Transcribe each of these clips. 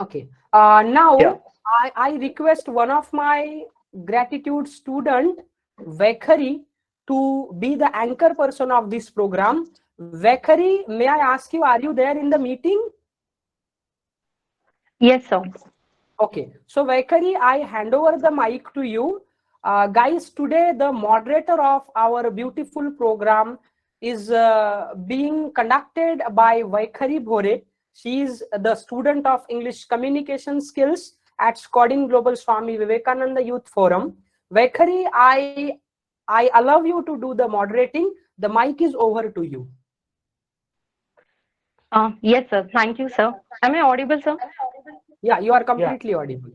Okay. Now Yeah. I request one of my gratitude student, Vekhari, to be the anchor person of this program. Vekhari, may I ask you, are you there in the meeting? Yes, sir. Okay. So Vekhari, I hand over the mic to you. Guys, today the moderator of our beautiful program is being conducted by Vaikhari Bhore. She is the student of English communication skills at Scoding Global Swami Vivekananda Youth Forum. Vaikhari, I allow you to do the moderating. The mic is over to you. Yes, sir. Thank you, sir. Am I audible, sir? Yeah, you are Yeah. completely audible.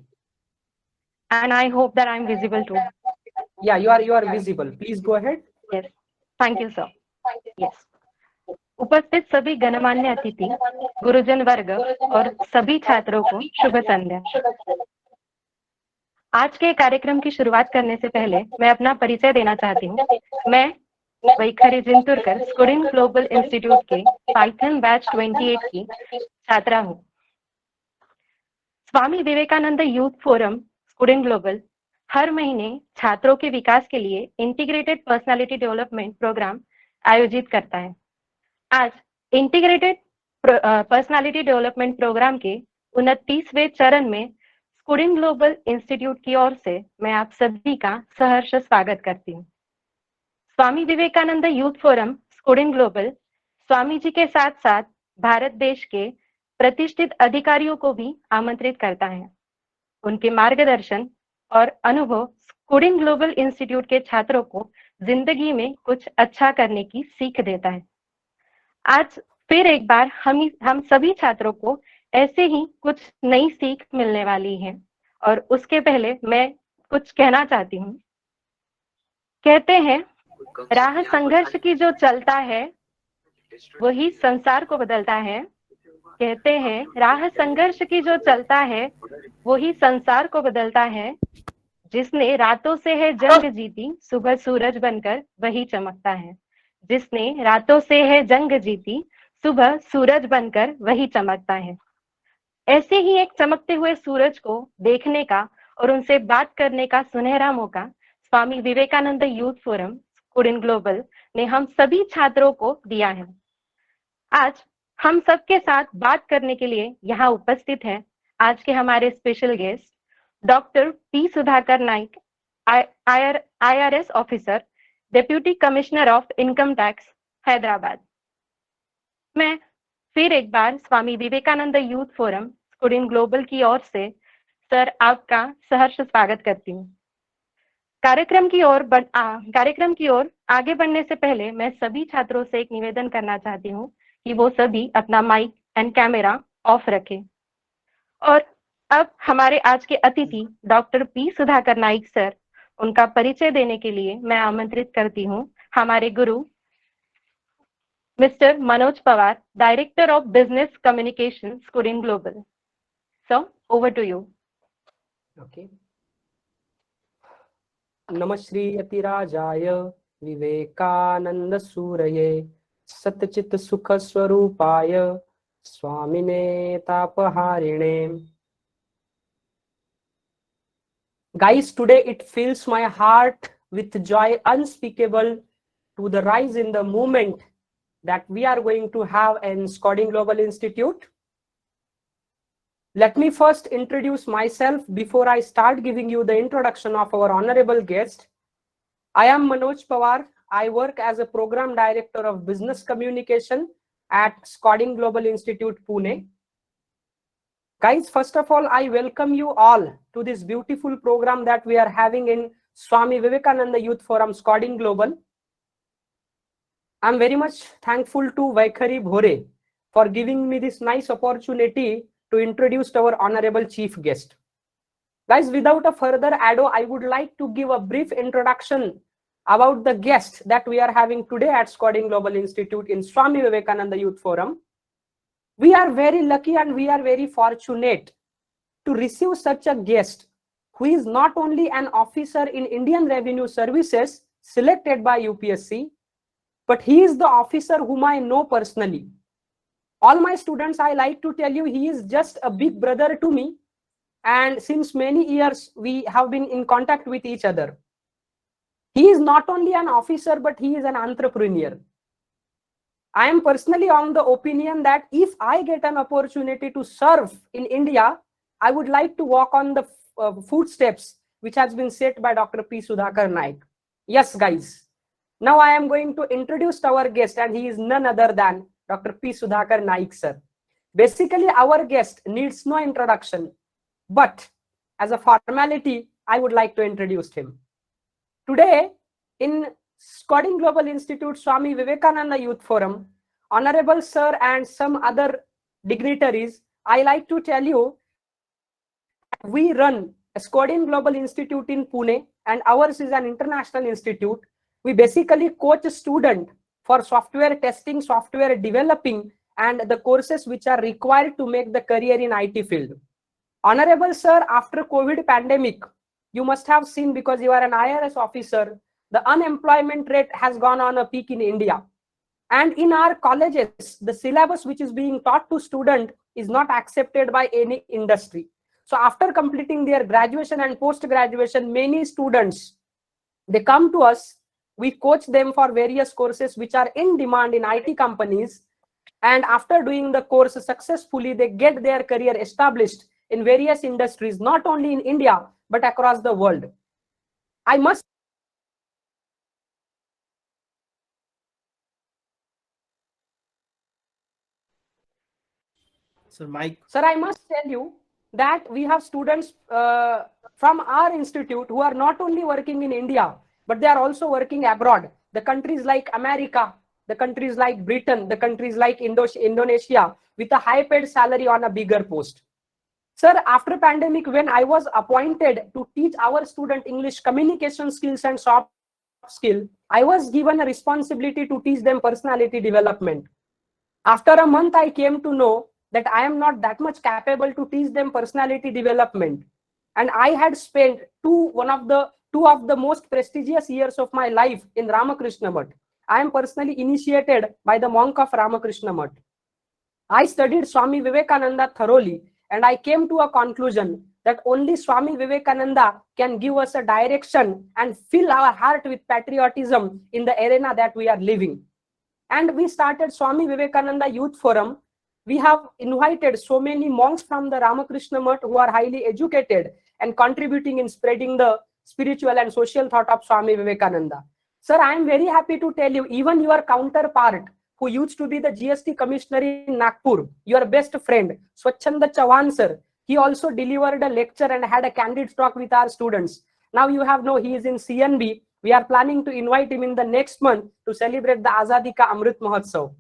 And I hope that I'm visible too. Yeah, you are visible. Please go ahead. Yes. Thank you, sir. Yes. उपस्थित सभी गणमान्य अतिथि, गुरुजन वर्ग और सभी छात्रों को शुभ संध्या। आज के कार्यक्रम की शुरुआत करने से पहले मैं अपना परिचय देना चाहती हूँ। मैं वैखरी जिंतुरकर स्कूडिंग ग्लोबल इंस्टीट्यूट के पाइथन बैच 28 की छात्रा हूँ। स्वामी विवेकानंद यूथ फोरम स्कूडिंग ग्लोबल हर महीने छात्रों के विकास के लिए इंटीग्रेटेड पर्सनालिटी डेवलपमेंट प्रोग्राम आयोजित करता है। आज इंटीग्रेटेड पर्सनालिटी डेवलपमेंट प्रोग्राम के 29वें चरण में स्कूडिंग ग्लोबल इंस्टीट्यूट की ओर से मैं आप सभी का सहर्ष स्वागत करती हूँ। स्वामी Vivekananda youth forum स्कूडिंग global Swami ji के साथ साथ भारत देश के प्रतिष्ठित अधिकारियों को भी आमंत्रित करता है। उनके मार्गदर्शन और अनुभव स्कूडिंग ग्लोबल इंस्टीट्यूट के छात्रों को जिंदगी में कुछ अच्छा करने की सीख देता है। आज फिर एक बार हम सभी छात्रों को ऐसे ही कुछ नई सीख मिलने वाली है और उसके पहले मैं कुछ कहना चाहती हूँ। कहते हैं राह संघर्ष की जो चलता है वही संसार को बदलता है। कहते हैं राह संघर्ष की जो चलता है वही संसार को बदलता है। जिसने रातों से है जंग जीती सुबह सूरज बनकर वही चमकता है। जिसने रातों से है जंग जीती सुबह सूरज बनकर वही चमकता है। ऐसे ही एक चमकते हुए सूरज को देखने का और उनसे बात करने का सुनहरा मौका स्वामी विवेकानंद यूथ फोरम स्कूडिंग ग्लोबल ने हम सभी छात्रों को दिया है। आज हम सबके साथ बात करने के लिए यहाँ उपस्थित हैं आज के हमारे special guest doctor P Sudhakar Naik, IRS officer, deputy commissioner of income tax, Hyderabad. मैं फिर एक बार स्वामी विवेकानंद यूथ फोरम स्कूडिंग ग्लोबल की ओर से सर आपका सहर्ष स्वागत करती हूँ। कार्यक्रम की ओर आगे बढ़ने से पहले मैं सभी छात्रों से एक निवेदन करना चाहती हूँ कि वो सभी अपना माइक एंड कैमरा ऑफ रखें। और अब हमारे आज के अतिथि doctor P Sudhakar Naik sir, उनका परिचय देने के लिए मैं आमंत्रित करती हूँ हमारे गुरु mister Manoj Pawar, director of business communication स्कूडिंग global. So over to you. Okay. नमश्री अतिराजाय विवेकानंद सूरये सतचित सुख स्वरूपाय स्वामिने तापहारिणे. Guys, today it fills my heart with joy unspeakable to the rise in the movement that we are going to have in Scoding Global Institute. Let me first introduce myself before I start giving you the introduction of our honorable guest. I am Manoj Pawar. I work as a program director of business communication at Scoding Global Institute, Pune. Guys, first of all, I welcome you all to this beautiful program that we are having in Swami Vivekananda Youth Forum, Scoding Global. I'm very much thankful to Vaikhari Bhore for giving me this nice opportunity to introduce our honorable chief guest. Guys, without a further ado, I would like to give a brief introduction about the guest that we are having today at Scoding Global Institute in Swami Vivekananda Youth Forum. We are very lucky and we are very fortunate to receive such a guest who is not only an officer in Indian Revenue Services selected by UPSC, but he is the officer whom I know personally. All my students, I like to tell you, he is just a big brother to me. And since many years, we have been in contact with each other. He is not only an officer, but he is an entrepreneur. I am personally on the opinion that if I get an opportunity to serve in India, I would like to walk on the footsteps which has been set by Dr. P. Sudhakar Naik. Yes, guys. Now I am going to introduce our guest, and he is none other than Dr. P. Sudhakar Naik, sir. Basically, our guest needs no introduction, but as a formality, I would like to introduce him. Today, in Scotting Global Institute Swami Vivekananda Youth Forum, Honorable Sir and some other dignitaries, I like to tell you that we run a Scotting Global Institute in Pune, and ours is an international institute. We basically coach a student for software testing, software developing, and the courses which are required to make the career in IT field. Honorable Sir, after COVID pandemic, you must have seen, because you are an IRS officer, the unemployment rate has gone on a peak in India. And in our colleges, the syllabus which is being taught to student is not accepted by any industry. So after completing their graduation and post-graduation, many students, they come to us, we coach them for various courses which are in demand in IT companies. And after doing the course successfully, they get their career established in various industries, not only in India, but across the world. I must Sir, Mike. Sir, I must tell you that we have students from our institute who are not only working in India, but they are also working abroad. The countries like America, the countries like Britain, the countries like Indonesia, with a high paid salary on a bigger post. Sir, after pandemic, when I was appointed to teach our student English communication skills and soft skill, I was given a responsibility to teach them personality development. After a month, I came to know that I am not that much capable to teach them personality development. And I had spent two of the most prestigious years of my life in Ramakrishna Mutt. I am personally initiated by the monk of Ramakrishna Mutt. I studied Swami Vivekananda thoroughly, and I came to a conclusion that only Swami Vivekananda can give us a direction and fill our heart with patriotism in the arena that we are living. And we started Swami Vivekananda Youth Forum. We have invited so many monks from the Ramakrishna Mutt who are highly educated and contributing in spreading the spiritual and social thought of Swami Vivekananda. Sir, I am very happy to tell you, even your counterpart, who used to be the GST commissioner in Nagpur, your best friend, Swachhanda Chauhan sir, he also delivered a lecture and had a candid talk with our students. Now you have know he is in CNB. We are planning to invite him in the next month to celebrate the Azadi Ka Amrit Mahotsav.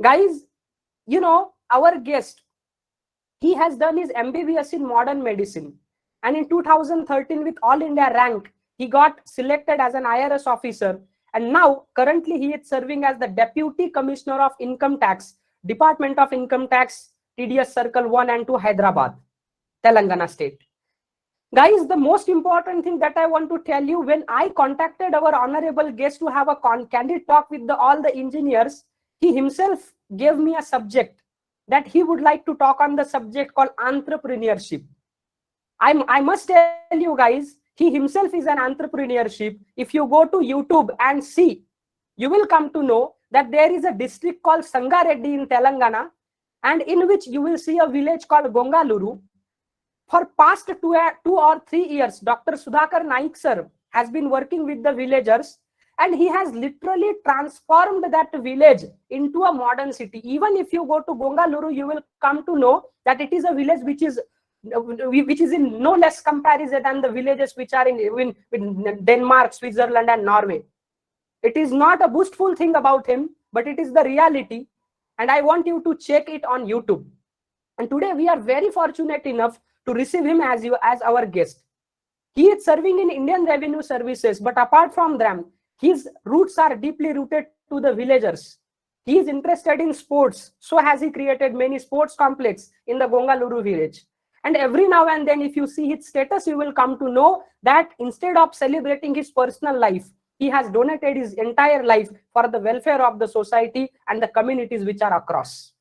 Guys, you know, our guest, he has done his MBBS in modern medicine. And in 2013, with All India rank, he got selected as an IRS officer. And now, currently, he is serving as the Deputy Commissioner of Income Tax, Department of Income Tax, TDS Circle 1 and 2, Hyderabad, Telangana State. Guys, the most important thing that I want to tell you, when I contacted our honorable guest to have a candid talk with all the engineers, he himself gave me a subject that he would like to talk on, the subject called entrepreneurship. I must tell you guys, he himself is an entrepreneurship. If you go to YouTube and see, you will come to know that there is a district called Sangareddy in Telangana, and in which you will see a village called Gongaluru. For past 2 or 3 years, Dr. Sudhakar Naik sir has been working with the villagers, and he has literally transformed that village into a modern city. Even if you go to Gongaluru, you will come to know that it is a village which is in no less comparison than the villages which are in Denmark, Switzerland, and Norway. It is not a boastful thing about him, but it is the reality. And I want you to check it on YouTube. And today we are very fortunate enough to receive him as our guest. He is serving in Indian Revenue Services, but apart from them, his roots are deeply rooted to the villagers. He is interested in sports, so has he created many sports complex in the Gongaluru village. And every now and then, if you see his status, you will come to know that instead of celebrating his personal life, he has donated his entire life for the welfare of the society and the communities which are across.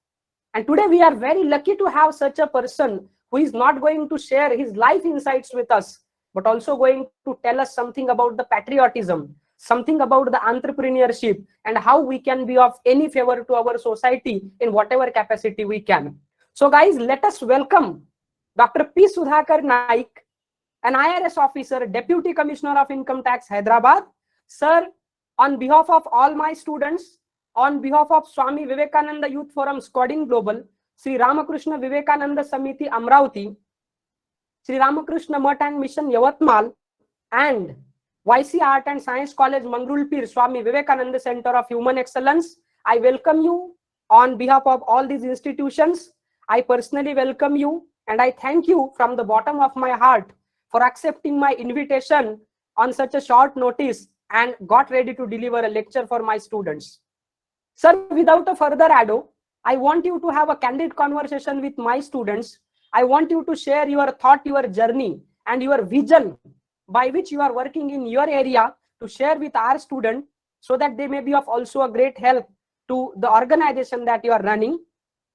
And today we are very lucky to have such a person who is not going to share his life insights with us, but also going to tell us something about the patriotism, something about the entrepreneurship, and how we can be of any favor to our society in whatever capacity we can. So, guys, let us welcome Dr. P. Sudhakar Naik, an IRS officer, Deputy Commissioner of Income Tax, Hyderabad. Sir, on behalf of all my students, on behalf of Swami Vivekananda Youth Forum Squadron Global, Sri Ramakrishna Vivekananda Samiti Amravati, Sri Ramakrishna Mutt and Mission Yavatmal, and YC Art and Science College Mangrulpir Swami Vivekananda Center of Human Excellence, I welcome you on behalf of all these institutions. I personally welcome you and I thank you from the bottom of my heart for accepting my invitation on such a short notice and got ready to deliver a lecture for my students. Sir, without a further ado, I want you to have a candid conversation with my students. I want you to share your thought, your journey, and your vision by which you are working in your area to share with our student so that they may be of also a great help to the organization that you are running.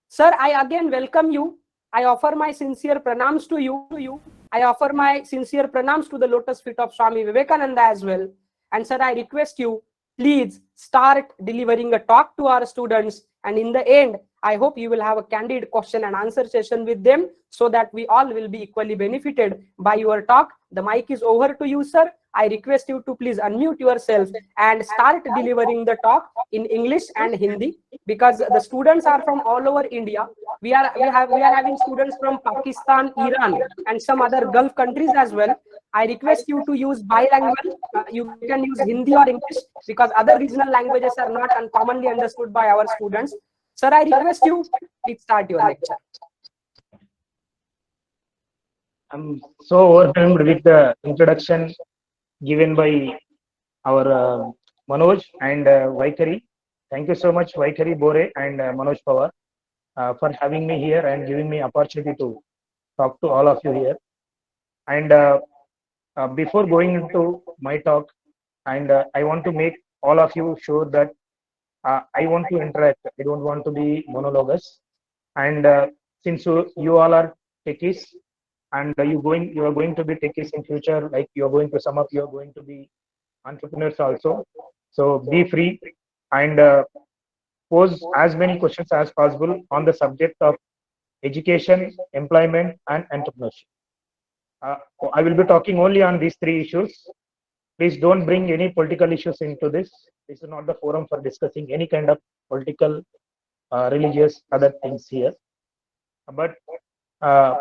Sir, I again welcome you. I offer my sincere pranams to you. I offer my sincere pranams to the lotus feet of Swami Vivekananda as well. And sir, I request you, please start delivering a talk to our students. And in the end, I hope you will have a candid question and answer session with them so that we all will be equally benefited by your talk. The mic is over to you, sir. I request you to please unmute yourself and start delivering the talk in English and Hindi, because the students are from all over India. We are having students from Pakistan, Iran, and some other Gulf countries as well. I request you to use bilingual. You can use Hindi or English because other regional languages are not uncommonly understood by our students. Sir, I request you, please start your lecture. I'm so overwhelmed with the introduction given by our Manoj and Vaikari. Thank you so much, Vaikari Bore and Manoj Pawar, for having me here and giving me opportunity to talk to all of you here. And before going into my talk, and I want to make all of you sure that I want to interact. I don't want to be monologues. And since you all are techies, and you are going to be techies in future, like you are going to, some of you are going to be entrepreneurs also. So be free and pose as many questions as possible on the subject of education, employment, and entrepreneurship. Uh, I will be talking only on these three issues. Please don't bring any political issues into this. This is not the forum for discussing any kind of political, religious, other things here. But uh,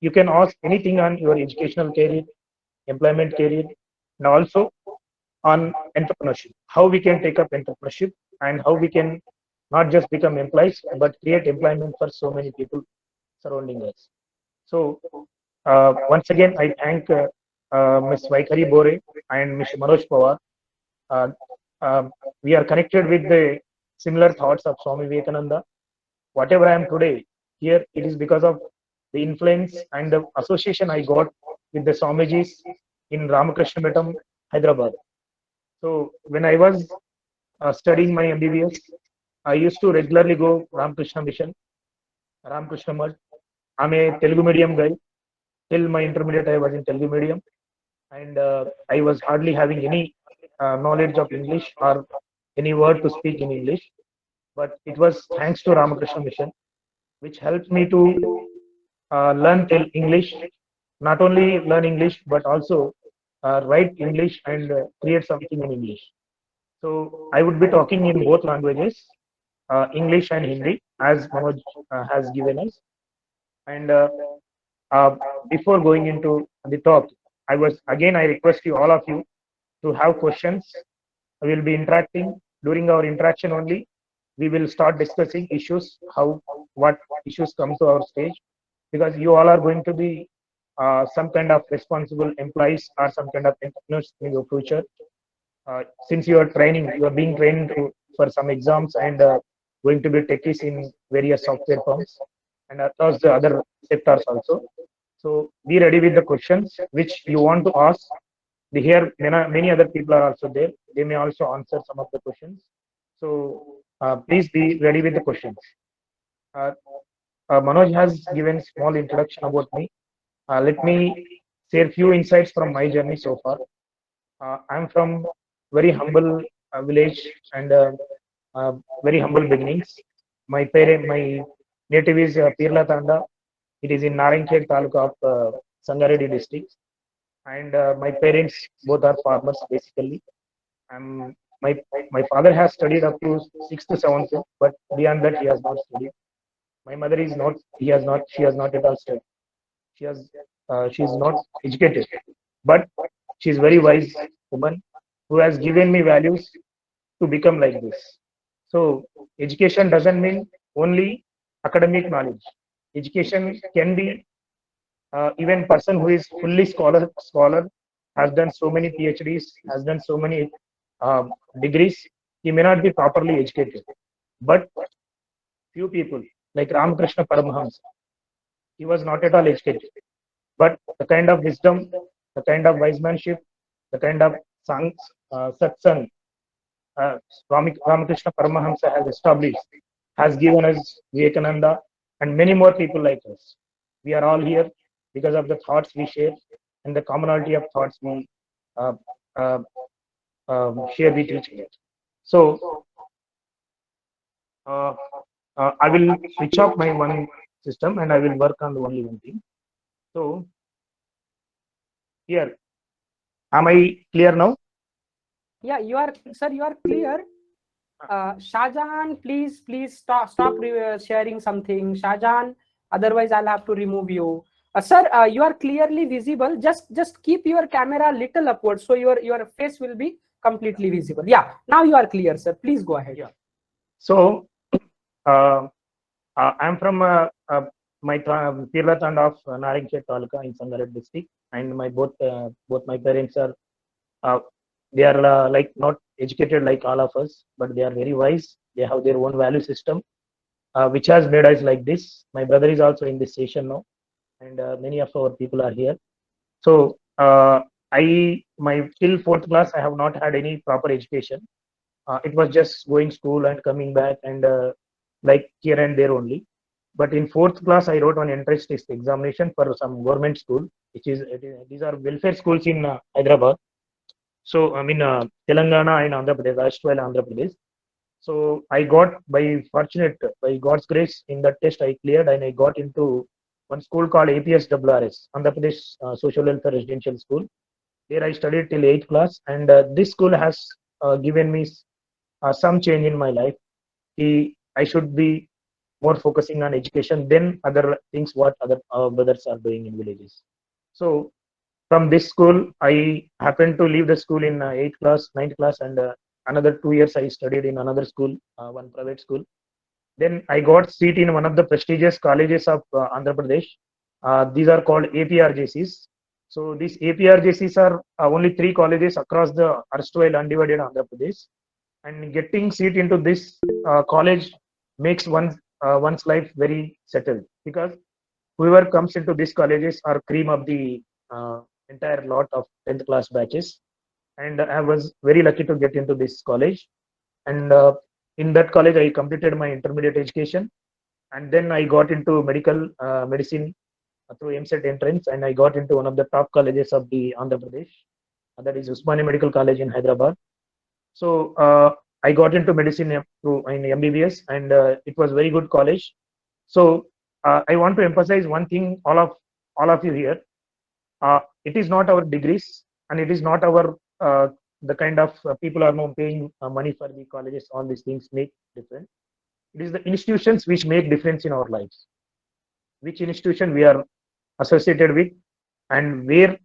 you can ask anything on your educational career, employment career, and also on entrepreneurship. How we can take up entrepreneurship and how we can not just become employees but create employment for so many people surrounding us. So once again, I thank Ms. Vaikari Bore and Mr. Manoj Pawar. Uh, we are connected with the similar thoughts of Swami Vivekananda. Whatever I am today here, it is because of the influence and the association I got with the Swamijis in Ramakrishna Metam, Hyderabad. So when I was studying my MBBS, I used to regularly go Ramakrishna Mission, Ramakrishna Mutt. I'm a Telugu medium guy. Till my intermediate, I was in Telugu medium, and I was hardly having any knowledge of English or any word to speak in English. But it was thanks to Ramakrishna Mission, which helped me to learn English, not only learn English, but also write English and create something in English. So I would be talking in both languages, English and Hindi, as Manoj has given us. And uh, before going into the talk, I request you, all of you, to have questions. We will be interacting. During our interaction only, we will start discussing issues, what issues come to our stage, because you all are going to be some kind of responsible employees or some kind of entrepreneurs in your future. Since you are being trained for some exams and going to be techies in various software firms and across the other sectors also. So be ready with the questions which you want to ask. Here, many other people are also there. They may also answer some of the questions. So please be ready with the questions. Uh, Manoj has given small introduction about me. Let me share few insights from my journey so far. I'm from very humble village and uh, very humble beginnings. My native is Pirla Tanda. It is in Narayankhed Taluka of Sangareddy district. And my parents both are farmers basically. Um, my my father has studied up to sixth to seventh, but beyond that he has not studied. My mother is not. He has not. She has not at all studied. She has. She is not educated, but she is very wise woman who has given me values to become like this. So education doesn't mean only academic knowledge. Education can be even person who is fully scholar has done so many PhDs, has done so many degrees. He may not be properly educated, but few people like Ramakrishna Paramahamsa, he was not at all educated, but the kind of wisdom, the kind of wisemanship, the kind of sang, satsang Ramakrishna Paramahamsa has established, has given us Vivekananda and many more people like us. We are all here because of the thoughts we share and the commonality of thoughts we uh, uh, share with each other. So uh, I will switch off my one system and I will work on only one thing. So here, am I clear now? Yeah, you are, sir, you are clear. Shahjahan, please stop sharing something. Shahjahan, otherwise I'll have to remove you. Sir, you are clearly visible. Just keep your camera little upward so your face will be completely visible. Yeah, now you are clear, sir. Please go ahead. Yeah. So uh, I'm from my Pirla Tanda of Narayankhed Taluka in Sangareddy district, and my both my parents are uh, they are like not educated like all of us, but they are very wise. They have their own value system, which has made us like this. My brother is also in this session now, and many of our people are here. So I my till fourth class I have not had any proper education. It was just going school and coming back and like here and there only. But in fourth class, I wrote one entrance test examination for some government school, which is these are welfare schools in Hyderabad. So I mean Telangana and Andhra Pradesh, erstwhile Andhra Pradesh. So I got by God's grace in that test I cleared and I got into one school called APSWRS, Andhra Pradesh Social Welfare Residential School. There I studied till eighth class, and this school has given me some change in my life. I should be more focusing on education than other things what other brothers are doing in villages. So from this school, I happened to leave the school in eighth class, ninth class, and another 2 years I studied in another school, one private school. Then I got seat in one of the prestigious colleges of Andhra Pradesh. These are called APRJCs. So these APRJCs are only three colleges across the erstwhile undivided Andhra Pradesh, and getting seat into this college makes one's life very settled, because whoever comes into these colleges are cream of the entire lot of 10th class batches, and I was very lucky to get into this college. And in that college I completed my intermediate education, and then I got into medicine through MSET entrance, and I got into one of the top colleges of the Andhra Pradesh, that is Usmania Medical College in Hyderabad. So I got into medicine through in MBBS, and it was very good college. So I want to emphasize one thing, all of you here. It is not our degrees, and it is not our the kind of people are now paying money for the colleges. All these things make difference. It is the institutions which make difference in our lives. Which institution we are associated with, and where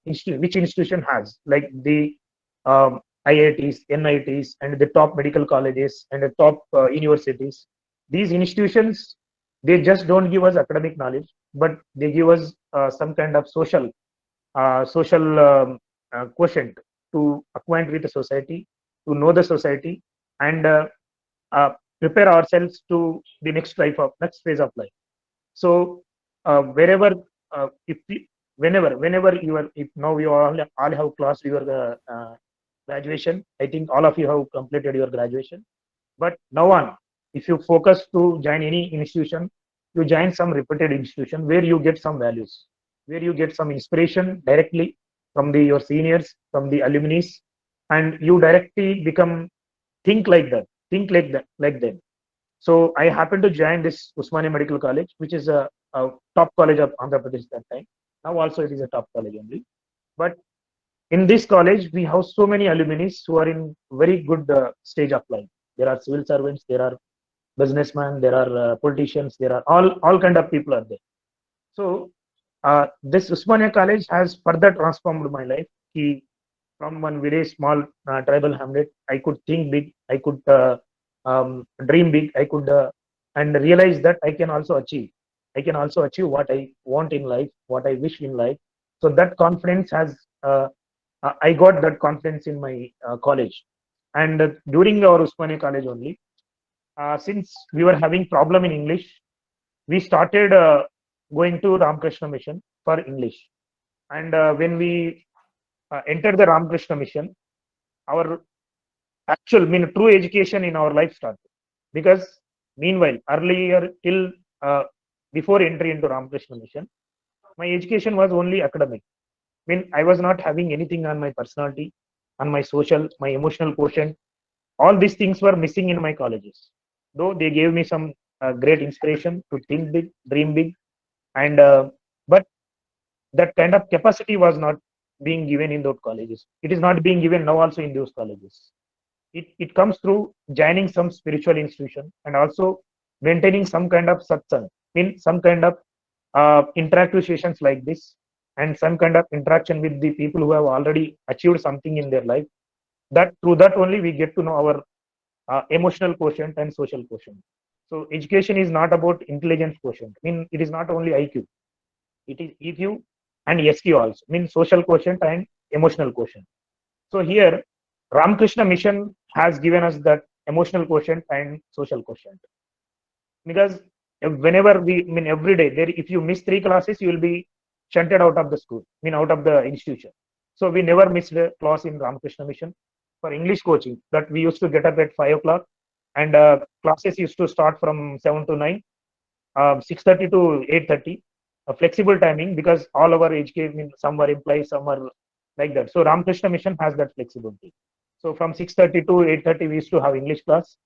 which institution has, like the IITs, NITs, and the top medical colleges and the top universities. These institutions, they just don't give us academic knowledge, but they give us some kind of social quotient to acquaint with the society, to know the society, and uh, prepare ourselves to the next phase of life. So wherever if we, whenever you are, if now you all have crossed your graduation, I think all of you have completed your graduation. But now on, if you focus to join any institution, you join some reputed institution where you get some values, where you get some inspiration directly from your seniors, from the alumni, and you directly become think like them. So I happened to join this Usmania Medical College, which is a top college of Andhra Pradesh that time. Now also it is a top college only. But in this college, we have so many alumni who are in very good stage of life. There are civil servants, there are businessmen, there are politicians, there are all kind of people are there. So this Usmania College has further transformed my life. From one very small tribal hamlet, I could think big, I could dream big, I could and realize that I can also achieve. I can also achieve what I want in life, what I wish in life. So that confidence has, I got that confidence in my college. And during our Usmania College only, since we were having problem in English, we started going to Ramakrishna Mission for English. And when we entered the Ramakrishna Mission, our true education in our life started. Because meanwhile, earlier till before entry into Ramakrishna Mission, my education was only academic. I was not having anything on my personality, on my social, my emotional quotient. All these things were missing in my colleges. Though they gave me some great inspiration to think big, dream big, and but that kind of capacity was not being given in those colleges. It is not being given now also in those colleges. It comes through joining some spiritual institution and also maintaining some kind of satsang, some kind of interactive sessions like this, and some kind of interaction with the people who have already achieved something in their life. That through that only we get to know our emotional quotient and social quotient. So education is not about intelligence quotient. It is not only IQ. It is EQ and SQ also. Social quotient and emotional quotient. So here, Ramakrishna Mission has given us that emotional quotient and social quotient. Because whenever every day, if you miss 3 classes, you will be shunted out of the school, out of the institution. So we never missed a class in Ramakrishna Mission. For English coaching, that we used to get up at 5 o'clock, and classes used to start from 7 to 9, 6:30 to 8:30. A flexible timing, because all our education, some were employees, some were like that. So Ramakrishna Mission has that flexibility. So from 6:30 to 8:30, we used to have English class.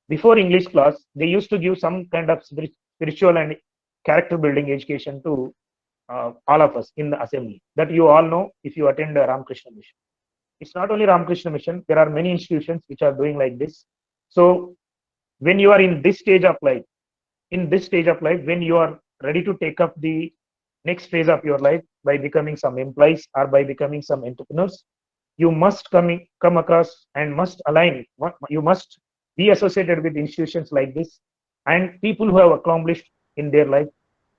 Before English class, they used to give some kind of spiritual and character building education to all of us in the assembly. That you all know if you attend the Ramakrishna Mission. It's not only Ramakrishna Mission. There are many institutions which are doing like this. So when you are in this stage of life, when you are ready to take up the next phase of your life by becoming some employees or by becoming some entrepreneurs, you must come across and must align. You must be associated with institutions like this and people who have accomplished in their life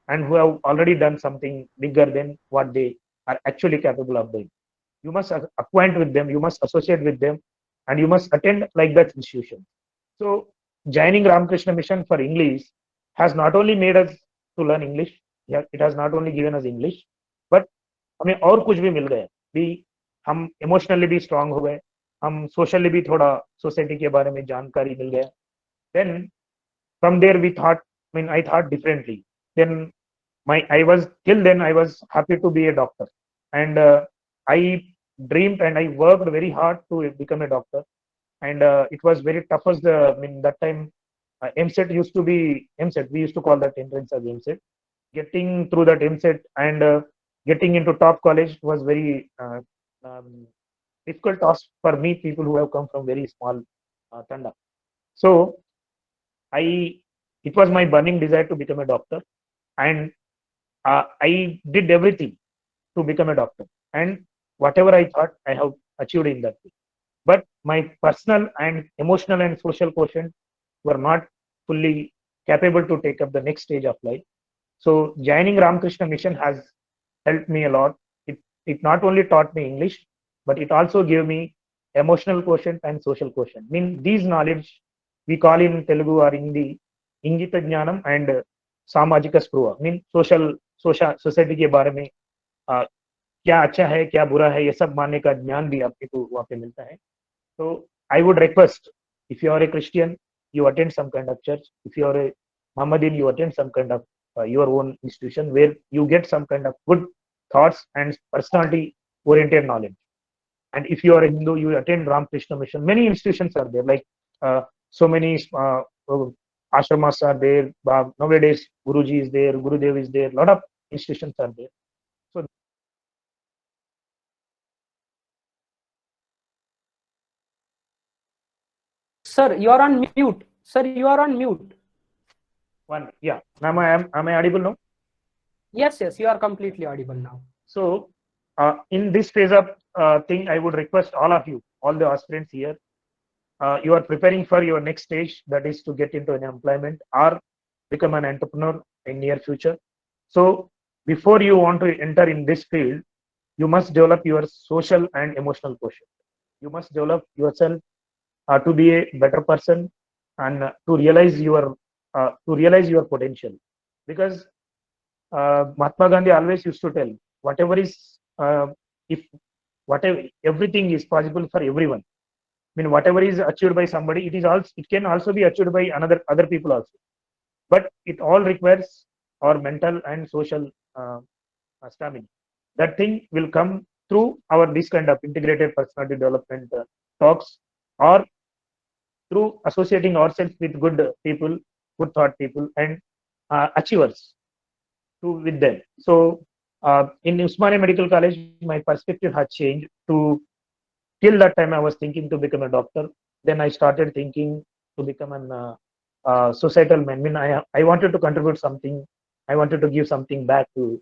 and who have already done something bigger than what they are actually capable of doing. You must acquaint with them, you must associate with them, and you must attend like that institution. So joining Ramakrishna Mission for English has not only made us to learn English, it has not only given us English, but हमें और कुछ भी मिल गया. हम emotionally भी strong हो गए, हम सोशली भी थोड़ा सोसाइटी के बारे में जानकारी मिल गया. Then from there we thought, I thought differently. Then I was happy to be a doctor, and I dreamed and I worked very hard to become a doctor. And it was very tough as that time. MSET used to be MSET. We used to call that entrance as MSET. Getting through that MSET and getting into top college was very difficult task for me, people who have come from very small Tanda. So it was my burning desire to become a doctor, and I did everything to become a doctor. And whatever I thought, I have achieved in that way. But my personal and emotional and social quotient were not fully capable to take up the next stage of life. So joining Ramakrishna Mission has helped me a lot. It not only taught me English, but it also gave me emotional quotient and social quotient. These knowledge we call in Telugu or Hindi Ingita Jnanam and Samajika Spruha. Society के बारे में क्या अच्छा है क्या बुरा है ये सब मानने का ज्ञान भी आपको वहाँ पे मिलता है. So I would request, if you are a Christian, you attend some kind of church. If you are a Mohammedan, you attend some kind of your own institution where you get some kind of good thoughts and personality oriented knowledge. And if you are a Hindu, you attend Ramakrishna Mission. Many institutions are there, like so many ashramas are there. Nowadays, Guruji is there, Gurudev is there. A lot of institutions are there. So Sir, you are on mute. Sir, you are on mute. one, yeah. Am I audible now? Yes, yes, you are completely audible now. So in this phase of thing, I would request all of you, all the aspirants here, you are preparing for your next stage, that is to get into an employment or become an entrepreneur in near future. So before you want to enter in this field, you must develop your social and emotional quotient. You must develop yourself to be a better person and to realize your potential. Because Mahatma Gandhi always used to tell, whatever is if whatever everything is possible for everyone. I mean, whatever is achieved by somebody, it can also be achieved by other people also. But it all requires our mental and social stamina. That thing will come through our this kind of integrated personality development talks, or through associating ourselves with good people, good thought people, and achievers with them. So in Usmania Medical College, my perspective had changed to till that time I was thinking to become a doctor. Then I started thinking to become an societal man. I mean, I wanted to contribute something. I wanted to give something back to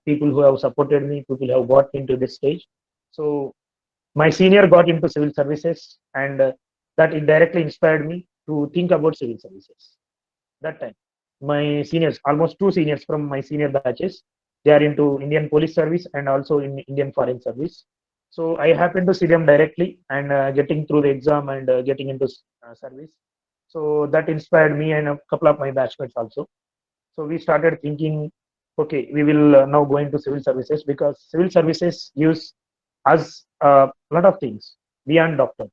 people who have supported me, people who have got into this stage. So my senior got into civil services, and that indirectly inspired me to think about civil services. That time, my seniors, almost two seniors from my senior batches, they are into Indian Police Service and also in Indian Foreign Service. So I happened to see them directly and getting through the exam and getting into service. So that inspired me and a couple of my batchmates also. So we started thinking, okay, we will now go into civil services, because civil services gives us a lot of things beyond doctor.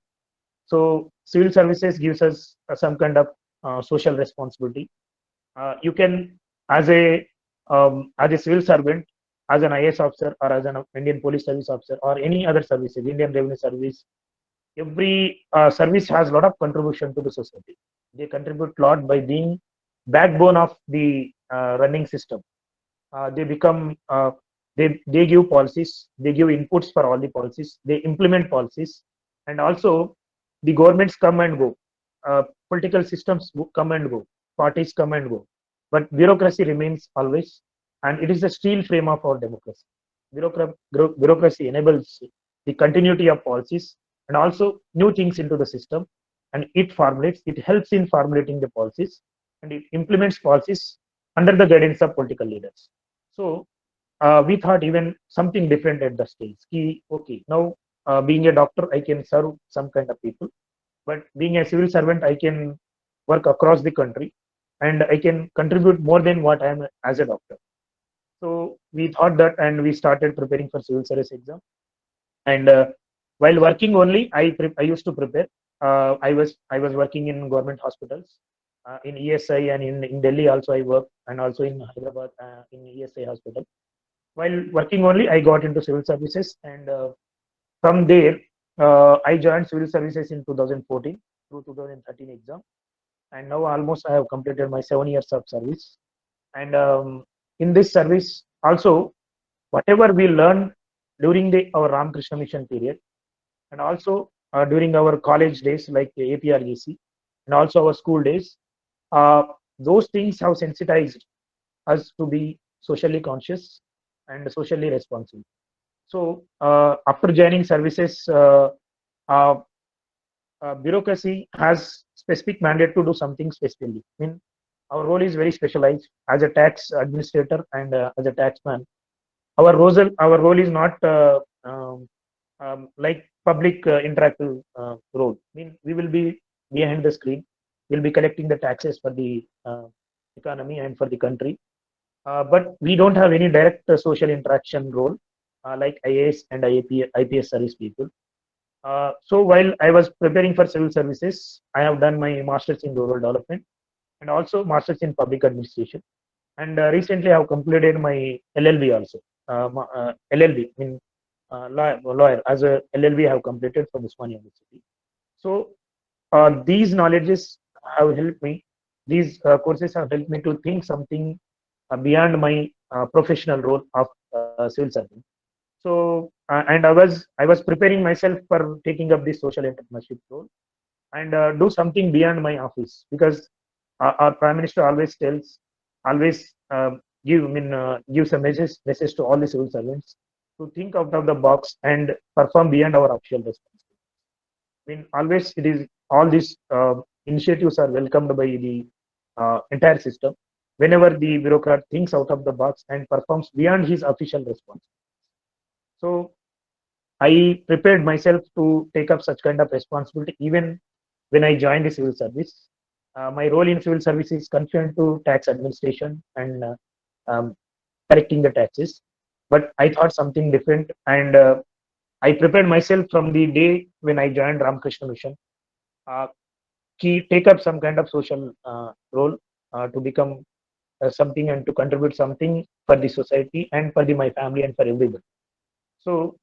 So civil services gives us some kind of social responsibility. You can, as a civil servant, as an IS officer or as an Indian Police Service officer or any other services, Indian Revenue Service, every service has a lot of contribution to the society. They contribute a lot by being backbone of the running system. They become they give policies, they give inputs for all the policies, they implement policies, and also the governments come and go, political systems come and go, parties come and go, but bureaucracy remains always, and it is the steel frame of our democracy. Bureaucracy enables the continuity of policies and also new things into the system, and it helps in formulating the policies, and it implements policies under the guidance of political leaders. So we thought even something different at the stage. Okay, now being a doctor, I can serve some kind of people, but being a civil servant, I can work across the country and I can contribute more than what I am as a doctor. So we thought that, and we started preparing for civil service exam. And while working only, I used to prepare. I was working in government hospitals, in ESI, and in Delhi also I worked, and also in Hyderabad in ESI hospital. While working only, I got into civil services, and from there, I joined civil services in 2014 through 2013 exam, and now almost I have completed my 7 years of service. And in this service, also whatever we learned during our Ramakrishna Mission period, and also during our college days like APRGC, and also our school days, uh, those things have sensitized us to be socially conscious and socially responsible. So after joining services, uh, bureaucracy has specific mandate to do something specifically. I mean, our role is very specialized as a tax administrator and as a taxman. Our role is not like public interactive role. I mean, we will be behind the screen. We'll be collecting the taxes for the economy and for the country, but we don't have any direct social interaction role like IAS and IPS service people. So while I was preparing for civil services, I have done my master's in rural development and also master's in public administration. And recently I have completed my LLB also. LLB, mean lawyer as a LLB I have completed from Swami University. So these knowledges have helped me. These courses have helped me to think something beyond my professional role of civil servant. So and I was preparing myself for taking up this social entrepreneurship role and do something beyond my office because our prime minister always tells, always gives a message to all the civil servants to think out of the box and perform beyond our official responsibility. I mean, always it is all these initiatives are welcomed by the entire system. Whenever the bureaucrat thinks out of the box and performs beyond his official responsibility. So I prepared myself to take up such kind of responsibility even when I joined the civil service. My role in civil service is confined to tax administration and um, collecting the taxes. But I thought something different and I prepared myself from the day when I joined Ramakrishna Mission. Uh, Take up some kind of social role to become something and to contribute something for the society and for my family and for everybody. So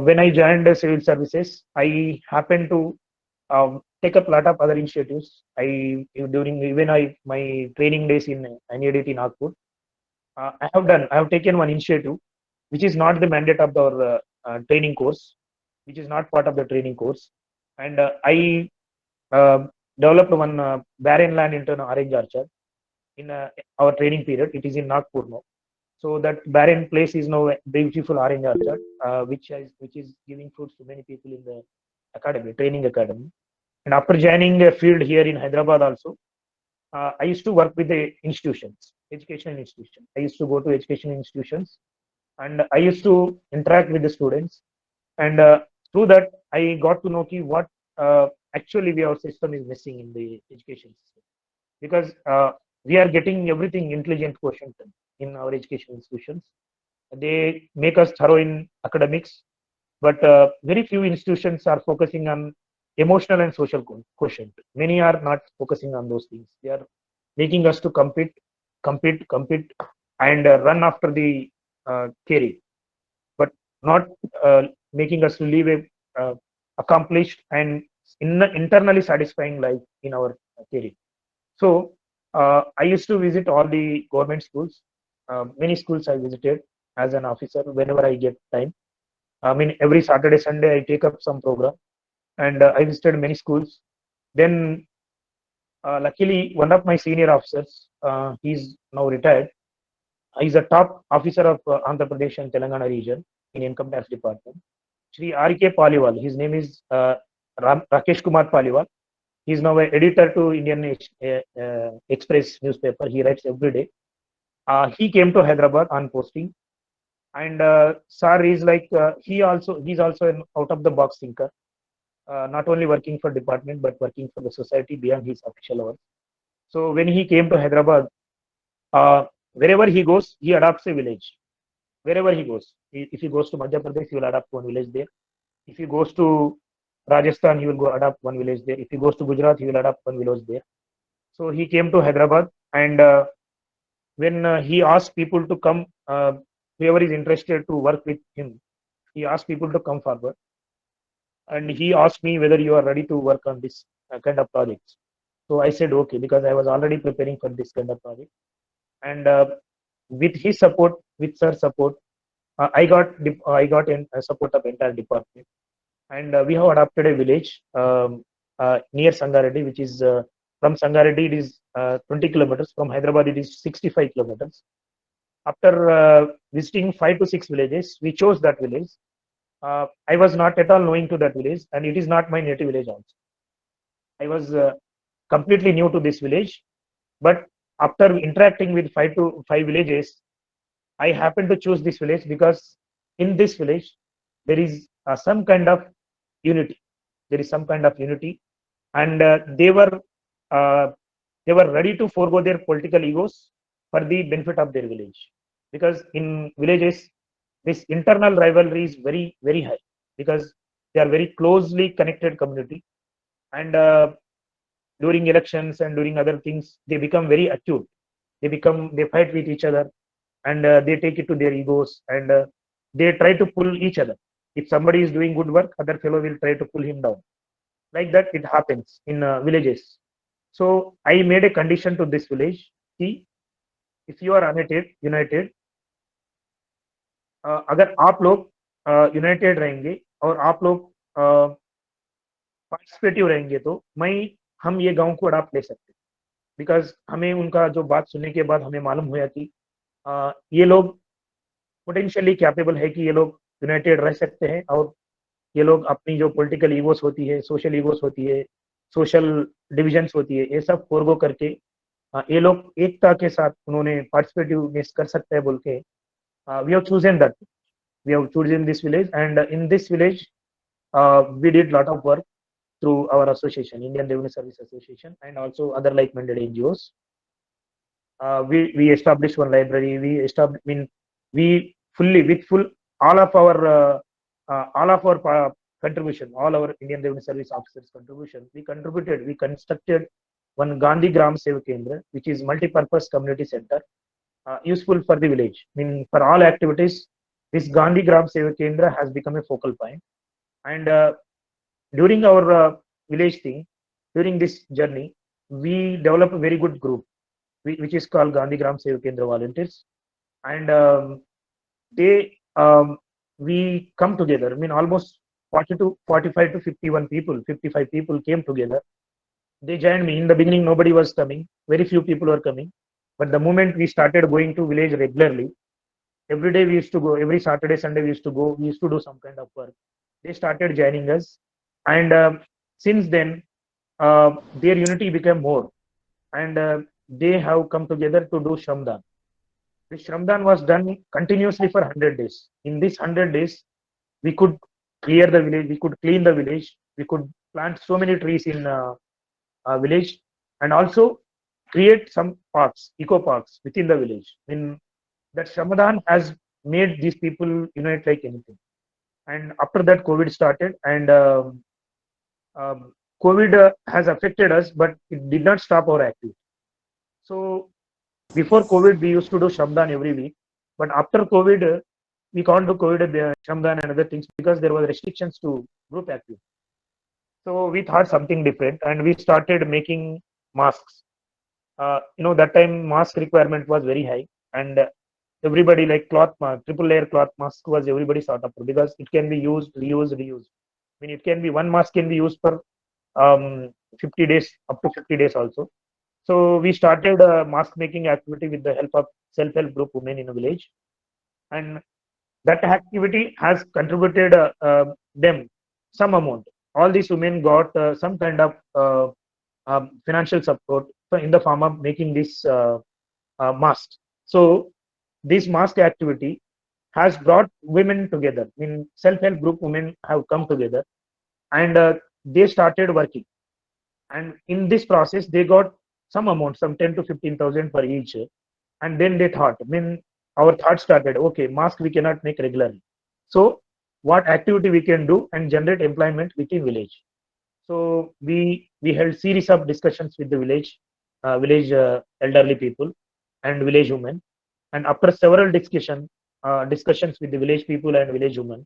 when I joined the civil services, I happened to take up a lot of other initiatives. During even my training days in NEDT Nagpur, I have taken one initiative, which is not the mandate of our training course, which is not part of the training course, and I developed one barren land into an orange orchard in our training period. It is in Nagpur now. So that barren place is now a beautiful orange orchard, which is giving fruits to many people in the academy, training academy. And after joining a field here in Hyderabad also, I used to work with the institutions, educational institutions. I used to go to educational institutions and I used to interact with the students. And through that, I got to know what actually our system is missing in the education system because we are getting everything intelligent quotient in our education institutions. They make us thorough in academics, but very few institutions are focusing on emotional and social quotient. Many are not focusing on those things. They are making us to compete, and run after the career, but not making us to live a accomplished and internally satisfying life in our career. So I used to visit all the government schools. Many schools I visited as an officer whenever I get time. I mean, every Saturday, Sunday, I take up some program, and I visited many schools. Then, luckily, one of my senior officers, he's now retired. He's a top officer of Andhra Pradesh and Telangana region in Income Tax Department. Shri R.K. Paliwal. His name is Rakesh Kumar Paliwal. He's now an editor to Indian Express newspaper. He writes every day. He came to Hyderabad on posting, and Sir is like he's also an out of the box thinker. Not only working for department but working for the society beyond his official hours. So when he came to Hyderabad, wherever he goes, he adopts a village. Wherever he goes, if he goes to Madhya Pradesh, he will adopt one village there. If he goes to Rajasthan, he will go adopt one village there. If he goes to Gujarat, he will adopt one village there. So he came to Hyderabad, and when he asked people to come, whoever is interested to work with him, he asked people to come forward, and he asked me whether you are ready to work on this kind of projects. So I said okay because I was already preparing for this kind of project, and with his support, with sir support, I got in support of entire department, and we have adopted a village near Sangareddy, which is from Sangareddy it is 20 kilometers. From Hyderabad it is 65 kilometers. After visiting 5 to 6 villages, we chose that village. I was not at all knowing to that village, and it is not my native village also. I was completely new to this village, but after interacting with 5 to 5 villages, I happened to choose this village because in this village there is some kind of unity. There is some kind of unity, and uh, they were ready to forego their political egos for the benefit of their village. Because in villages, this internal rivalry is very high because they are very closely connected community, and during elections and during other things, they become very acute. They fight with each other, and they take it to their egos, and they try to pull each other. If somebody is doing good work, other fellow will try to pull him down. Like that, it happens in villages. So I made a condition to this village. See, if you are united, अगर आप लोग United रहेंगे और आप लोग participative रहेंगे, तो हम ये गांव को अडाप्ट ले सकते हैं। बिकॉज हमें उनका जो बात सुनने के बाद हमें मालूम हुआ कि ये लोग पोटेंशियली कैपेबल है कि ये लोग यूनाइटेड रह सकते हैं, और ये लोग अपनी जो पॉलिटिकल ईगोस होती है, सोशल ईगोस होती है, सोशल डिविजन्स होती है, ये सब फोरगो करके ये लोग एकता के साथ उन्होंने पार्टिसिपेटिवनेस कर सकते हैं बोल के we have chosen that, we have chosen this village, and in this village we did lot of work through our association, Indian Revenue Service Association, and also other like-minded NGOs. We established one library. We fully with full all of our contribution, all our Indian Revenue Service officers contribution, we constructed one Gandhi Gram Seva Kendra, which is multi-purpose community center, useful for the village. For all activities, this Gandhi Gram Seva Kendra has become a focal point. And during our village thing, during this journey, we developed a very good group, which is called Gandhi Gram Seva Kendra volunteers. And we come together. Almost 45 to 51 people, 55 people came together. They joined me. In the beginning, nobody was coming. Very few people were coming. But the moment we started going to village regularly, every day we used to go, every Saturday, Sunday we used to go, we used to do some kind of work. They started joining us. And since then, their unity became more. And they have come together to do Shramdan. The Shramdan was done continuously for 100 days. In this 100 days, we could clear the village, we could clean the village, we could plant so many trees in village, and also create some parks, eco parks within the village. That Shramdan has made these people unite like anything. And after that, COVID started, and COVID has affected us, but it did not stop our activity. So before COVID, we used to do Shramdan every week, but after COVID, we can't do COVID Shramdan and other things because there was restrictions to group activity. So we thought something different, and we started making masks. That time mask requirement was very high, and everybody like cloth mask, triple layer cloth mask was everybody sought after because it can be used, reused. It can be one mask can be used for 50 days, up to 50 days also. So we started a mask making activity with the help of self-help group women in a village, and that activity has contributed them some amount. All these women got some kind of financial support in the form of making this mask. So this mask activity has brought women together. Self-help group women have come together, and they started working. And in this process, they got some amount, some 10 to 15,000 for each. And then they thought, our thought started, okay, mask we cannot make regularly. So what activity we can do and generate employment within village. So we held series of discussions with the village elderly people and village women. And after several discussions with the village people and village women,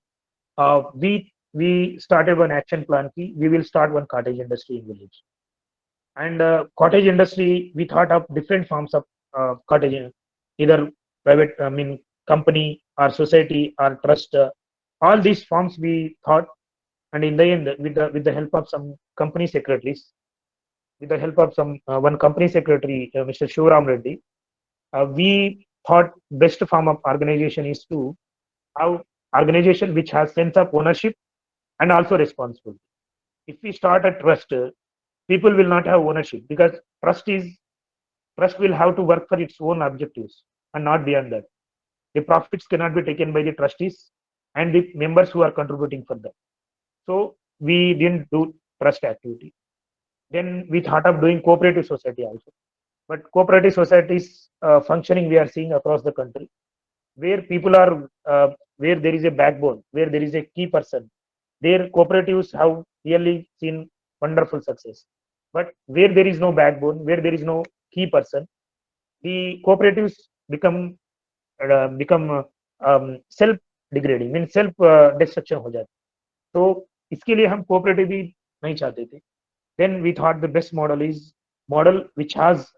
we started one action plan. We will start one cottage industry in village. And cottage industry, we thought of different forms of cottage, either private, company or society or trust. All these forms we thought, and in the end, with the help of some company secretaries, with the help of one company secretary, Mr. Shivaram Reddy, we thought best form of organization is to have organization which has sense of ownership and also responsibility. If we start a trust, people will not have ownership because trust will have to work for its own objectives and not beyond that. The profits cannot be taken by the trustees and the members who are contributing for that. So we didn't do trust activity. Then we thought of doing cooperative society also. But cooperative societies functioning we are seeing across the country, where people are, where there is a backbone, where there is a key person their cooperatives have really seen wonderful success. But where there is no backbone, where there is no key person, the cooperatives become self degrading mean self destruction हो जाता है। तो इसके लिए हम cooperative भी नहीं चाहते थे। then we thought the best model is model which has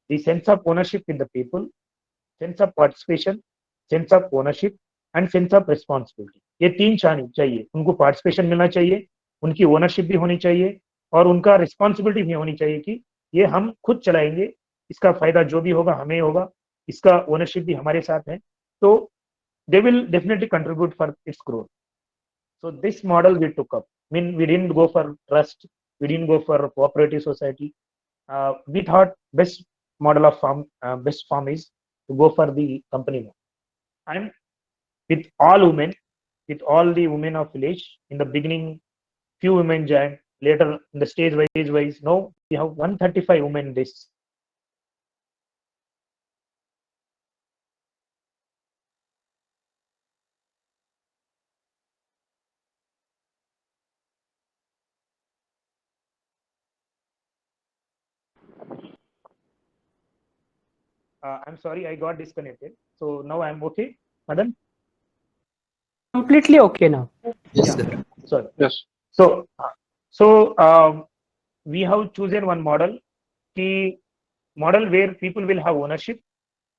the sense of ownership in the people, sense of participation, sense of ownership and sense of responsibility। ये तीन चाहिए, उनको पार्टिसिपेशन मिलना चाहिए, उनकी ओनरशिप भी होनी चाहिए और उनका रिस्पॉन्सिबिलिटी भी होनी चाहिए कि ये हम खुद चलाएंगे, इसका फायदा जो भी होगा हमें होगा, इसका ओनरशिप भी हमारे साथ है, तो they will definitely contribute for its growth. So this model we took up. I mean, we didn't go for trust, we didn't go for cooperative society. We thought best model of farm, best farm is to go for the company model. And with all women, with all the women of village, in the beginning, few women joined. Later, in the stage wise, now we have 135 women in this. I'm sorry, I got disconnected. So now I'm okay, Madan? Completely okay now. Yes, Yeah. sir. Sorry. Yes. So we have chosen one model, the model where people will have ownership,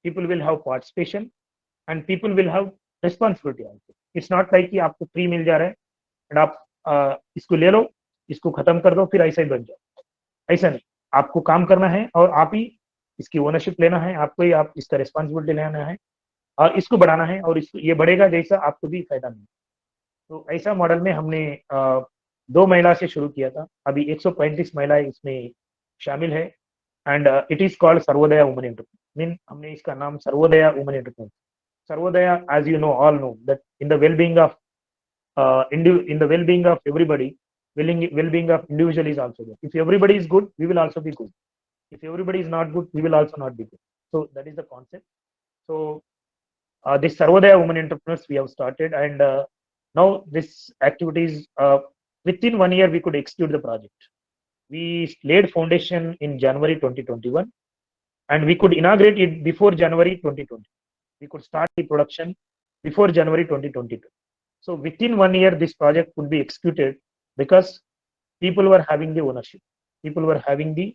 people will have participation, and people will have responsibility also. It's not like कि आपको free मिल जा रहा है and आप इसको ले लो, इसको खत्म कर दो, फिर ऐसा ही बन जाओ। ऐसा नहीं, आपको काम करना है और आप ही इसकी ओनरशिप लेना है, आपको ही आप इसका रिस्पॉन्सिबिलिटी लेना है और इसको बढ़ाना है और इसको ये बढ़ेगा जैसा आपको भी फायदा मिले। तो ऐसा मॉडल में हमने 2 महिला से शुरू किया था, अभी 135 महिलाएं इसमें शामिल है and it is called Sarvodaya women entrepreneur. Mean हमने इसका नाम सर्वोदया women entrepreneur. Sarvodaya, as you know, all know that in the well-being of in the well-being of everybody, well-being of individual is also there. If everybody is good, we will also be good. If everybody is not good, we will also not be good. So that is the concept. So this Sarvodaya Women Entrepreneurs we have started, and now this activities within 1 year we could execute the project. We laid foundation in January 2021, and we could inaugurate it before January 2020. We could start the production before January 2022. So within 1 year, this project could be executed because people were having the ownership, people were having the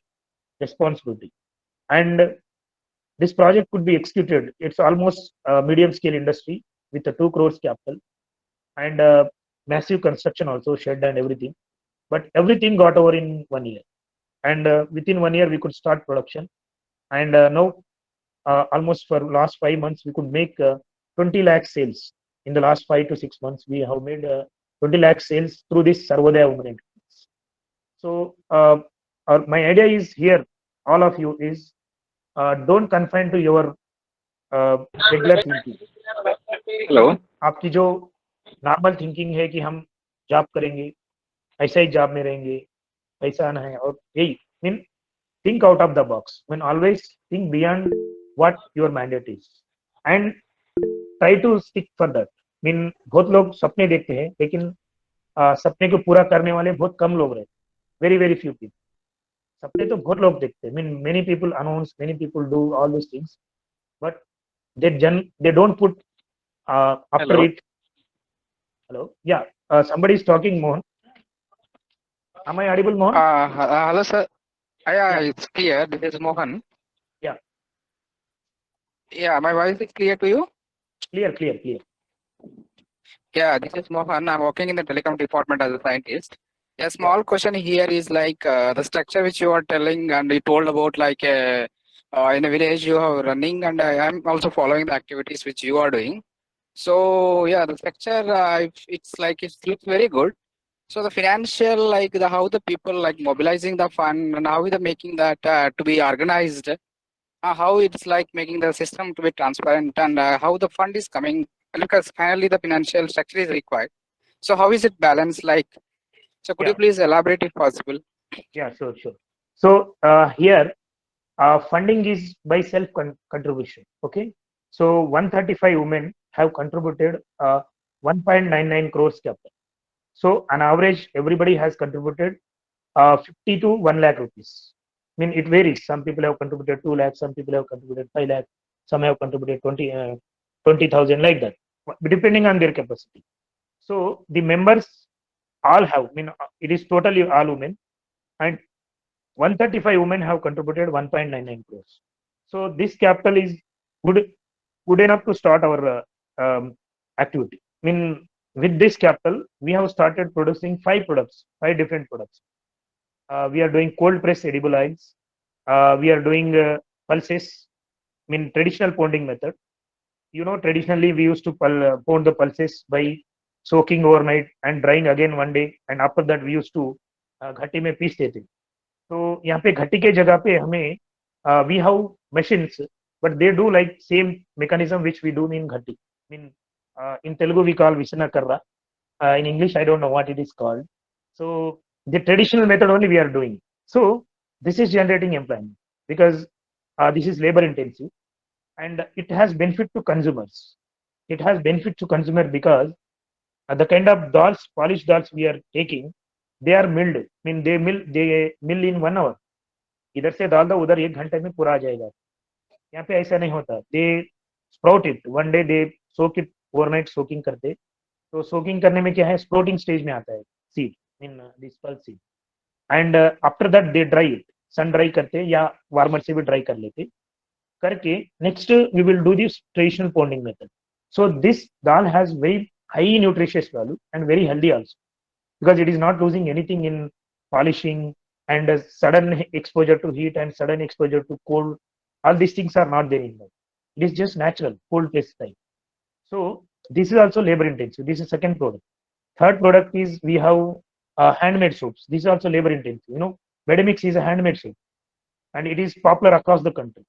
responsibility, and this project could be executed. It's almost a medium scale industry with a 2 crores capital and massive construction also, shed and everything. But everything got over in 1 year. And within 1 year, we could start production. And now, almost for last 5 months, we could make 20 lakh sales. In the last 5 to 6 months, we have made 20 lakh sales through this Sarvodaya Women Enterprise. So my idea is here, all of you is, don't confine to your regular thinking. Hello, आपकी जो normal thinking है कि हम job करेंगे, ऐसा ही job में रहेंगे, पैसा आना है और यही, mean think out of the box. When always think beyond what your mandate is and try to stick for that. Mean बहुत लोग सपने देखते हैं लेकिन सपने को पूरा करने वाले बहुत कम लोग रहते, वेरी वेरी फ्यू पीपल। सपने तो बहुत लोग देखते हैं, mean many people announce, many people do all this things, but they don't put after Hello. it. Hello, yeah, somebody is talking. Mohan, am I audible, Mohan? Hello, sir. Yeah, Yeah. it's clear. This is Mohan. Yeah. Yeah, my voice is clear to you? Clear. Yeah, this is Mohan. I'm working in the telecom department as a scientist. A small question here is like the structure which you are telling and you told about like in a village you are running, and I'm also following the activities which you are doing. So yeah, the structure it's like it looks very good. So the financial, like the how the people like mobilizing the fund and how they're making that to be organized, how it's like making the system to be transparent, and how the fund is coming, because finally the financial structure is required. So how is it balanced like? So could you Yeah. please elaborate if possible? Yeah, sure. So here funding is by self contribution. Okay, so 135 women have contributed 1.99 crores capital. So on average, everybody has contributed 50 to 1 lakh rupees. I mean, it varies. Some people have contributed 2 lakhs, some people have contributed 5 lakhs, some have contributed 20,000, like that, depending on their capacity. So the members all have, I mean, it is totally all women, and 135 women have contributed 1.99 crores. So this capital is good enough to start our activity. I mean, with this capital, we have started producing 5 different products. We are doing cold press edible oils. We are doing pulses, I mean, traditional pounding method. Traditionally we used to pound the pulses by soaking overnight and drying again one day, and after that we used to घट्टी में piece देते. तो यहाँ पे घट्टी के जगह पे हमें we have machines, but they do like same mechanism which we do in घट्टी. I mean, in Telugu we call visana karra. In English I don't know what it is called. So the traditional method only we are doing. So this is generating employment because this is labor intensive, and it has benefit to consumers. It has benefit to consumer because the kind of dolls, polished dolls we are taking, they are milled. I mean, they mill in 1 hour. इधर से डाल दो उधर 1 घंटे में पूरा आ जाएगा. यहाँ पे ऐसा नहीं होता. They sprout it one day, they soak it overnight, soaking करते. तो soaking करने में क्या है, sprouting stage में आता है seed in this pulse seed, and after that they dry it, sun dry करते या warmer से भी dry कर लेते. करके next we will do this traditional pounding method. So this dal has very high nutritious value and very healthy also, because it is not losing anything in polishing, and sudden exposure to heat and sudden exposure to cold. All these things are not there in that. It is just natural cold press type. So this is also labor intensive. This is second product. Third product is we have handmade soaps. This is also labor intensive. Medimix is a handmade soap, and it is popular across the country.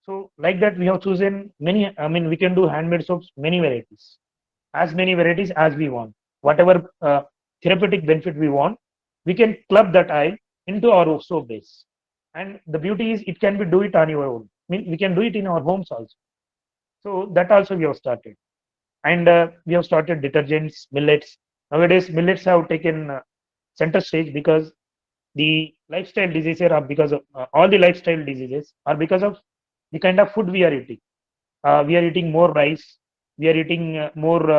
So like that, we have chosen many. I mean, we can do handmade soaps, many varieties, as many varieties as we want. Whatever therapeutic benefit we want, we can club that oil into our soap base. And the beauty is, it can be do it on your own. I mean, we can do it in our homes also. So that also we have started, and we have started detergents, millets. Nowadays, millets have taken center stage because the lifestyle diseases are because of all the lifestyle diseases are because of the kind of food we are eating. We are eating more rice. We are eating more.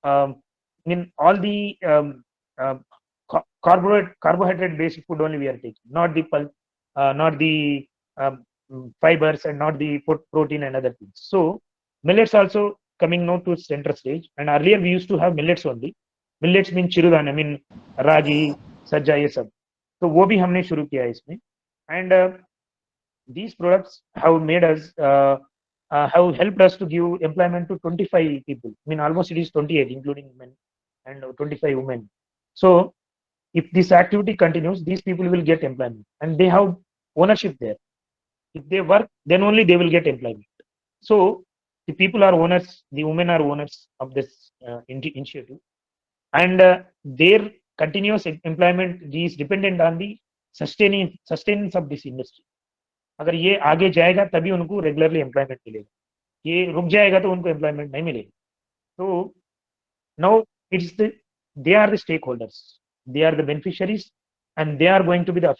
I mean, all the carbohydrate based food only we are taking, not the not the fibers, and not the protein and other things. So millets also coming now to center stage. And earlier we used to have millets only. Millets mean चिरुदान, I mean रागी, सज्जा, ये सब. तो वो भी हमने शुरू किया है इसमें. And these products have made us have helped us to give employment to 25 people. I mean, almost it is 28, including men, and 25 women. So if this activity continues, these people will get employment, and they have ownership there. If they work, then only they will get employment. So the people are owners, the women are owners of this initiative, and their continuous employment is dependent on the sustenance of this industry. अगर ये आगे जाएगा तभी उनको regularly employment मिलेगा. ये रुक जाएगा तो उनको एम्प्लॉयमेंट नहीं मिलेगा. तो now it's they are the stakeholders, they are the beneficiaries, and they are going to be the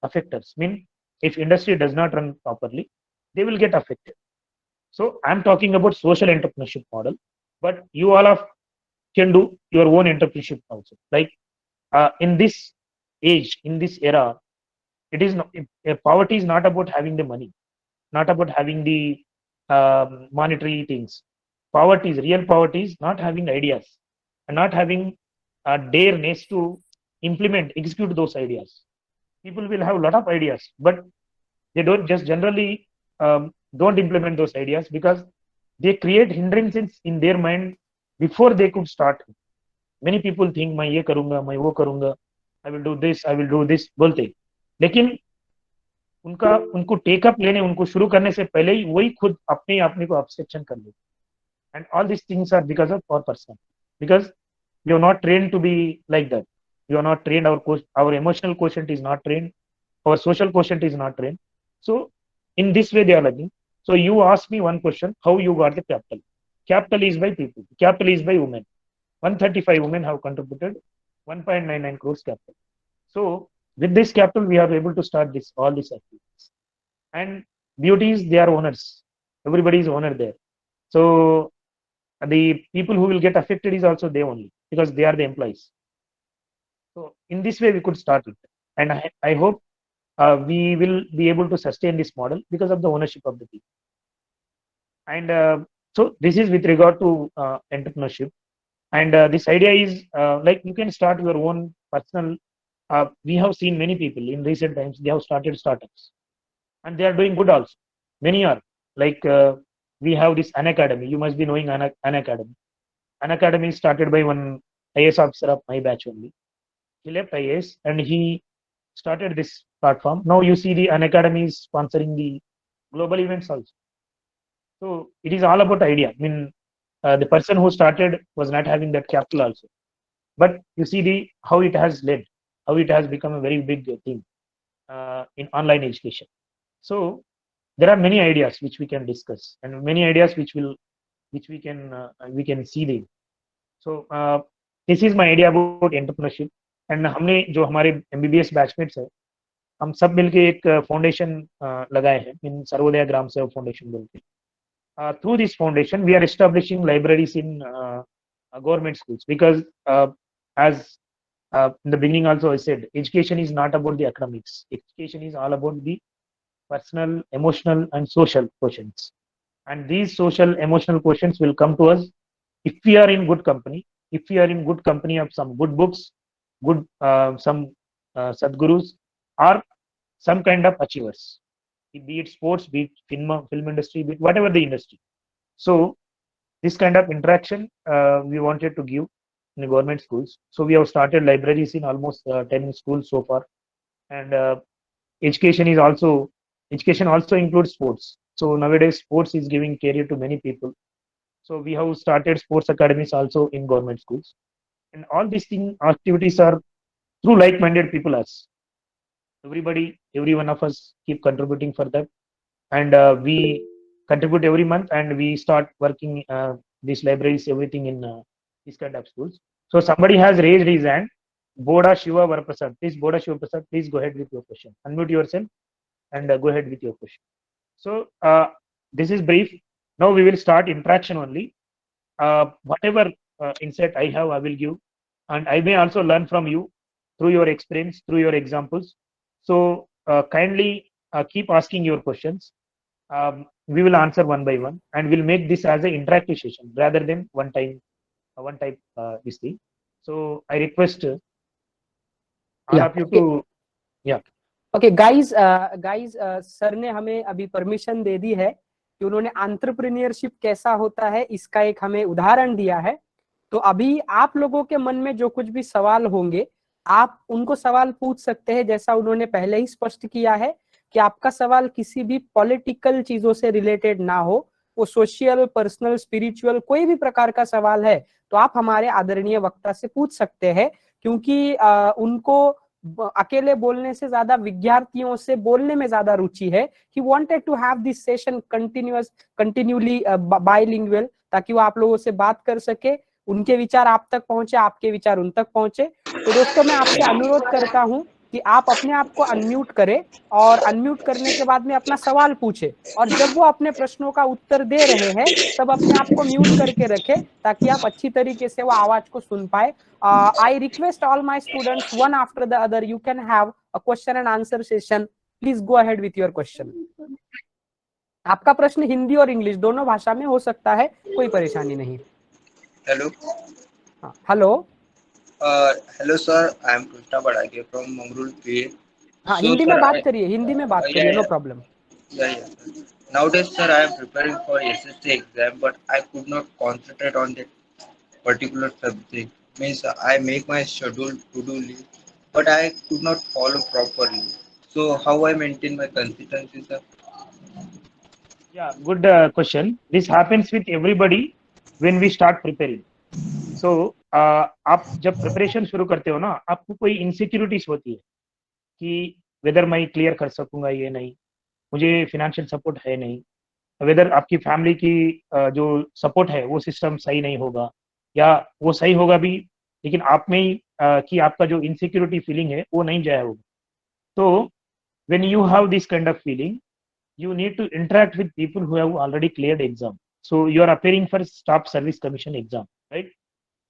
affectors. Mean, if industry does not run properly, they will get affected. So I'm talking about social entrepreneurship model, but you all can do your own entrepreneurship also. Like in this age, in this era, it is not, poverty is not about having the money, not about having the monetary things. Real poverty is not having ideas, and not having dareness to execute those ideas. People will have a lot of ideas, but they don't just generally don't implement those ideas because they create hindrances in their mind before they could start. Many people think मैं ये करूंगा, मैं वो करूंगा, I will do this बोलते. लेकिन उनको take up लेने, उनको शुरू करने से पहले ही वही खुद अपने को ऑब्सेक्शन कर लेते. And all these things are because of our person, because you are not trained to be like that. You are not trained. Our emotional quotient is not trained. Our social quotient is not trained. So in this way they are learning. So you ask me one question: how you got the capital? Capital is by people. Capital is by women. 135 women have contributed 1.99 crores capital. So with this capital, we are able to start all these activities. And beauty is they are owners. Everybody is owner there. So the people who will get affected is also they only, because they are the employees. So in this way, we could start it. And I hope we will be able to sustain this model because of the ownership of the people. And so this is with regard to entrepreneurship. And this idea is like you can start your own personal. We have seen many people in recent times, they have started startups and they are doing good also. Many are like we have this Unacademy. You must be knowing Unacademy. Unacademy is started by one IAS officer of my batch only. He left IAS and he started this platform. Now you see the Unacademy is sponsoring the global events also. So it is all about idea. I mean, the person who started was not having that capital also, but you see the how it has led, how it has become a very big thing in online education. So there are many ideas which we can discuss, and many ideas which we can see them. So this is my idea about entrepreneurship. And हमने जो हमारे MBBS batchmates है, हम सब मिलके एक foundation लगाए हैं, इन सर्वोदय ग्राम सेवा फाउंडेशन बोल के. Through this foundation, we are establishing libraries in government schools because, as in the beginning also I said, education is not about the academics. Education is all about the personal, emotional, and social quotients. And these social, emotional quotients will come to us if we are in good company. If we are in good company of some good books, good some sadgurus, or some kind of achievers, be it sports, be it film industry, be it whatever the industry. So this kind of interaction we wanted to give in the government schools. So we have started libraries in almost 10 schools so far. And education also includes sports. So nowadays sports is giving career to many people. So we have started sports academies also in government schools. And all these activities are through like-minded people. As every one of us keep contributing for that. And we contribute every month, and we start working these libraries, everything in these kind of schools. So somebody has raised his hand. Boda Shiva Varaprasad. Please, Boda Shiva Prasad, please go ahead with your question. Unmute yourself and go ahead with your question. So this is brief. Now we will start interaction only. Whatever insight I have, I will give, and I may also learn from you through your experience, through your examples. So kindly keep asking your questions. We will answer one by one, and we'll make this as an interactive session rather than one type this thing. So I request all of you to okay guys sir ने हमें अभी permission दे दी है कि उन्होंने entrepreneurship कैसा होता है इसका एक हमें उदाहरण दिया है. तो अभी आप लोगों के मन में जो कुछ भी सवाल होंगे आप उनको सवाल पूछ सकते हैं. जैसा उन्होंने पहले ही स्पष्ट किया है कि आपका सवाल किसी भी पॉलिटिकल चीजों से रिलेटेड ना हो, वो सोशल, पर्सनल, स्पिरिचुअल कोई भी प्रकार का सवाल है तो आप हमारे आदरणीय वक्ता से पूछ सकते हैं, क्योंकि उनको अकेले बोलने से ज्यादा विद्यार्थियों से बोलने में ज्यादा रुचि है. He wanted to have this session continuously bilingual, ताकि वो आप लोगों से बात कर सके, उनके विचार आप तक पहुंचे, आपके विचार उन तक पहुंचे. तो दोस्तों मैं आपसे अनुरोध करता हूं कि आप अपने आप को अनम्यूट करें और अनम्यूट करने के बाद में अपना सवाल पूछे, और जब वो अपने प्रश्नों का उत्तर दे रहे हैं तब अपने आप को म्यूट करके रखें ताकि आप अच्छी तरीके से वो आवाज को सुन पाए. I request all my students, one after the other, you can have a question and answer session. Please go ahead with your question. आपका प्रश्न हिंदी और इंग्लिश दोनों भाषा में हो सकता है, कोई परेशानी नहीं. Hello hello hello sir, I am Krishna Badage from Mangrulpir. हाँ, हिंदी में बात करिए, हिंदी में बात करिए, no problem. Nowadays, sir, I am preparing for SSC exam, but I could not concentrate on that particular subject. Means I make my schedule to-do list, but I could not follow properly. So how I maintain my consistency, sir? Yeah, good question. This happens with everybody when we start preparing. So आप जब preparation शुरू करते हो ना, आपको कोई insecurities होती है कि वेदर मैं क्लियर कर सकूंगा ये नहीं, मुझे फिनेंशियल सपोर्ट है नहीं, वेदर आपकी फैमिली की जो सपोर्ट है वो सिस्टम सही नहीं होगा, या वो सही होगा भी लेकिन आप में ही कि आपका जो इनसिक्योरिटी फीलिंग है वो नहीं जाया होगा. तो when you have this kind of feeling, you need to interact with people who have already cleared exam. So you are appearing for staff service commission exam, right?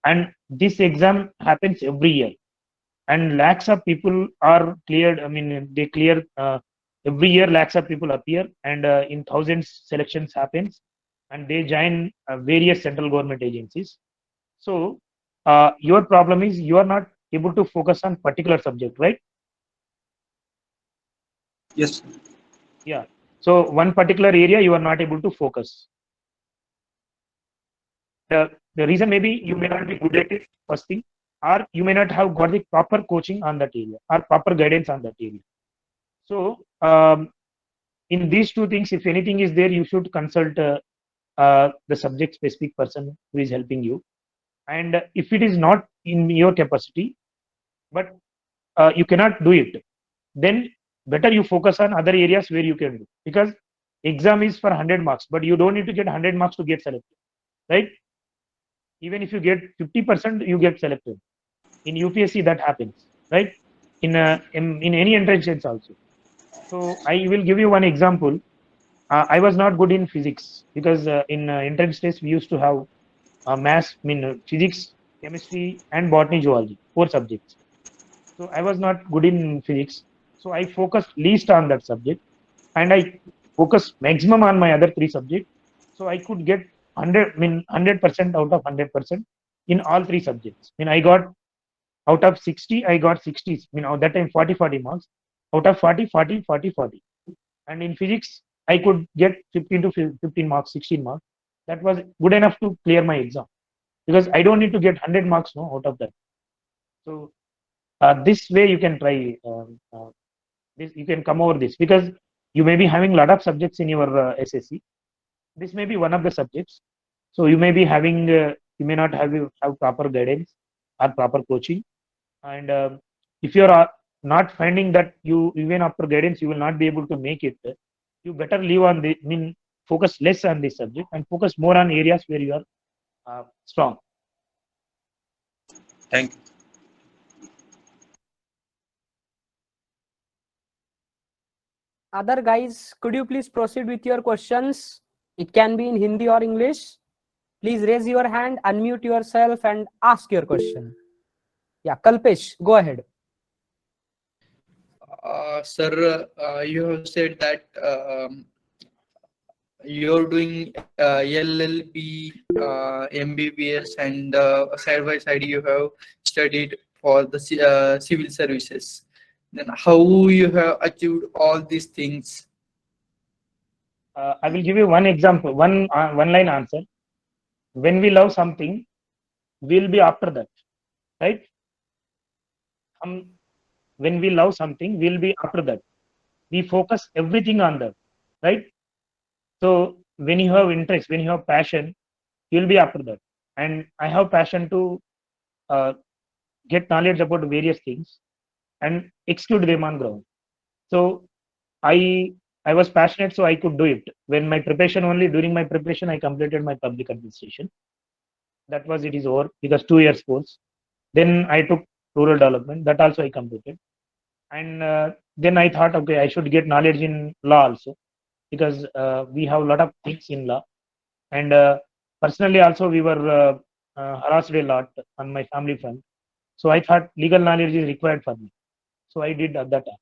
And this exam happens every year, and lakhs of people are cleared. I mean, they clear every year. Lakhs of people appear, and in thousands selections happens, and they join various central government agencies. So your problem is you are not able to focus on particular subject, right? Yes. Yeah. So one particular area you are not able to focus. The reason maybe you may not be good at it, first thing, or you may not have got the proper coaching on that area or proper guidance on that area. So in these two things, if anything is there, you should consult the subject specific person who is helping you. And if it is not in your capacity, but you cannot do it, then better you focus on other areas where you can do, because exam is for 100 marks, but you don't need to get 100 marks to get selected, right? Even if you get 50%, you get selected. In UPSC that happens, right? In any entrance also. So I will give you one example. I was not good in physics because in entrance test we used to have maths, physics, chemistry, and botany, zoology, 4 subjects. So I was not good in physics. So I focused least on that subject, and I focused maximum on my other 3 subjects. So I could get 100% out of 100% in all 3 subjects. I got out of 60, I got 60. That time 40 marks. Out of 40, 40, 40, 40. And in physics, I could get 15 to 15 marks, 16 marks. That was good enough to clear my exam, because I don't need to get 100 marks out of that. So this way you can try. This you can come over this, because you may be having a lot of subjects in your SSC. This may be one of the subjects. So you may be having, you may not have proper guidance or proper coaching. And if you are not finding that you, even after guidance, you will not be able to make it, you better leave on the, focus less on this subject and focus more on areas where you are strong. Thank you. Other guys, could you please proceed with your questions? It can be in Hindi or English. Please raise your hand, unmute yourself, and ask your question. Yeah, Kalpesh, go ahead. Sir, you have said that you're doing LLB, MBBS, and side by side you have studied for the civil services. Then how you have achieved all these things? I will give you one example, one line answer. When we love something, we'll be after that, right? When we love something, we'll be after that. We focus everything on that, right? So when you have interest, when you have passion, you'll be after that. And I have passion to get knowledge about various things and execute them on ground. So I was passionate, so I could do it. When my preparation, only during my preparation, I completed my public administration. That was, it is over, because 2 years course. Then I took rural development. That also I completed. And then I thought, okay, I should get knowledge in law also, because we have a lot of things in law. And personally also we were harassed a lot on my family front. So I thought legal knowledge is required for me. So I did at that time.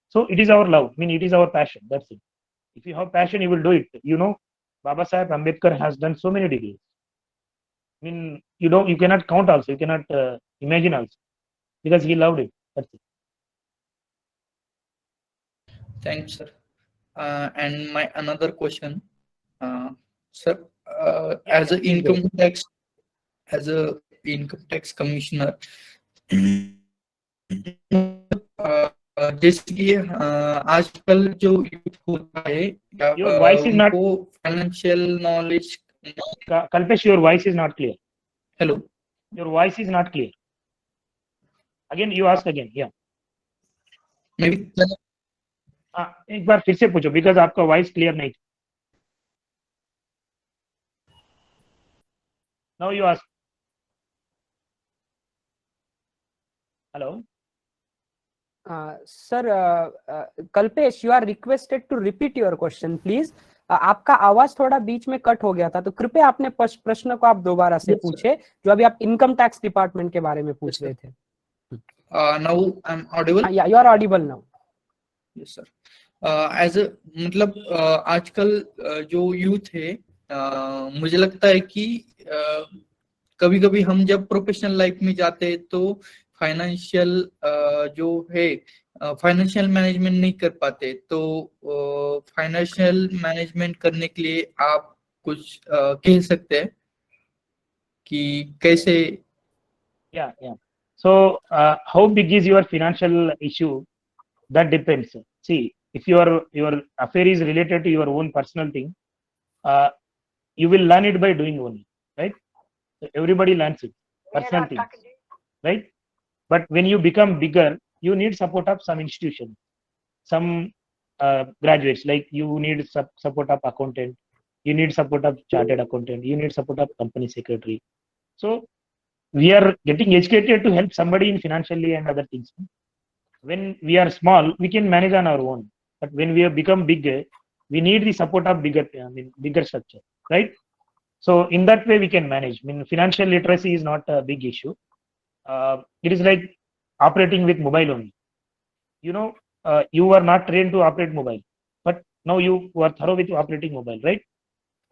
So it is our love. It is our passion. That's it. If you have passion, you will do it. Baba Sahib Ambedkar has done so many degrees. You cannot count also. You cannot imagine also, because he loved it. That's it. Thanks, sir. And my another question, sir, as a income tax commissioner, जैसे कि आजकल जो youth होता है या Your voice is not, उनको financial knowledge. Kalpesh, your voice is not clear. Hello. Your voice is not clear. Again, you ask again. Yeah. Maybe एक बार फिर से पूछो, because आपका voice clear नहीं. Now you ask. Hello. Sir, Kalpesh, you are requested to repeat your question, please. आपका आवाज थोड़ा बीच में कट हो गया था, तो कृपया अपने प्रश्न को आप दोबारा से पूछे, जो अभी आप इनकम टैक्स डिपार्टमेंट के बारे में पूछ रहे थे. Now I'm audible. Yeah, you are audible now. Yes sir. As a मतलब आजकल जो यूथ है, मुझे लगता है कि कभी कभी हम जब प्रोफेशनल लाइफ में जाते हैं तो फाइनेंशियल जो है फाइनेंशियल मैनेजमेंट नहीं कर पाते, तो फाइनेंशियल मैनेजमेंट करने के लिए आप कुछ कह सकते हैं कि कैसे? Yeah, yeah. So, how big is your financial issue? That depends. See, if your affair is related to your own personal thing, you will learn it by doing only, right? So everybody learns it, personal things, right? But when you become bigger, you need support of some institution, some graduates. Like you need support of accountant, you need support of chartered accountant, you need support of company secretary. So we are getting educated to help somebody in financially and other things. When we are small, we can manage on our own. But when we have become bigger, we need the support of bigger structure, right? So in that way, we can manage. I mean, financial literacy is not a big issue. It is like operating with mobile only. You know, you are not trained to operate mobile, but now you are thorough with operating mobile, right?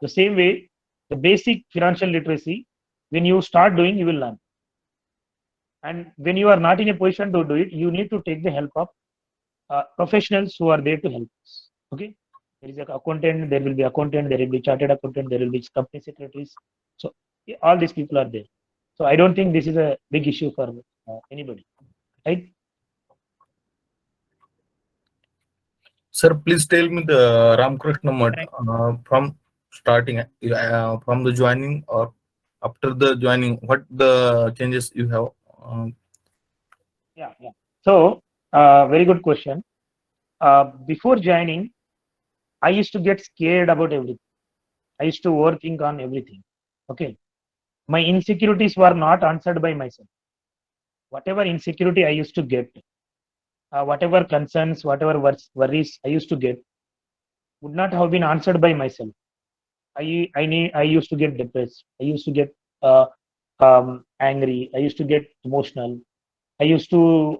The same way, the basic financial literacy, when you start doing, you will learn. And when you are not in a position to do it, you need to take the help of professionals who are there to help us. Okay, there is an accountant, there will be accountant, there will be chartered accountant, there will be company secretaries. So all these people are there. So I don't think this is a big issue for anybody, right? Sir, please tell me the Ramakrishna Mutt from starting, from the joining or after the joining, what the changes you have? Yeah. So very good question. Before joining, I used to get scared about everything. I used to overthink on everything. Okay, my insecurities were not answered by myself. Whatever insecurity I used to get, whatever concerns, whatever worries I used to get, would not have been answered by myself. I used to get depressed. I used to get angry. I used to get emotional. I used to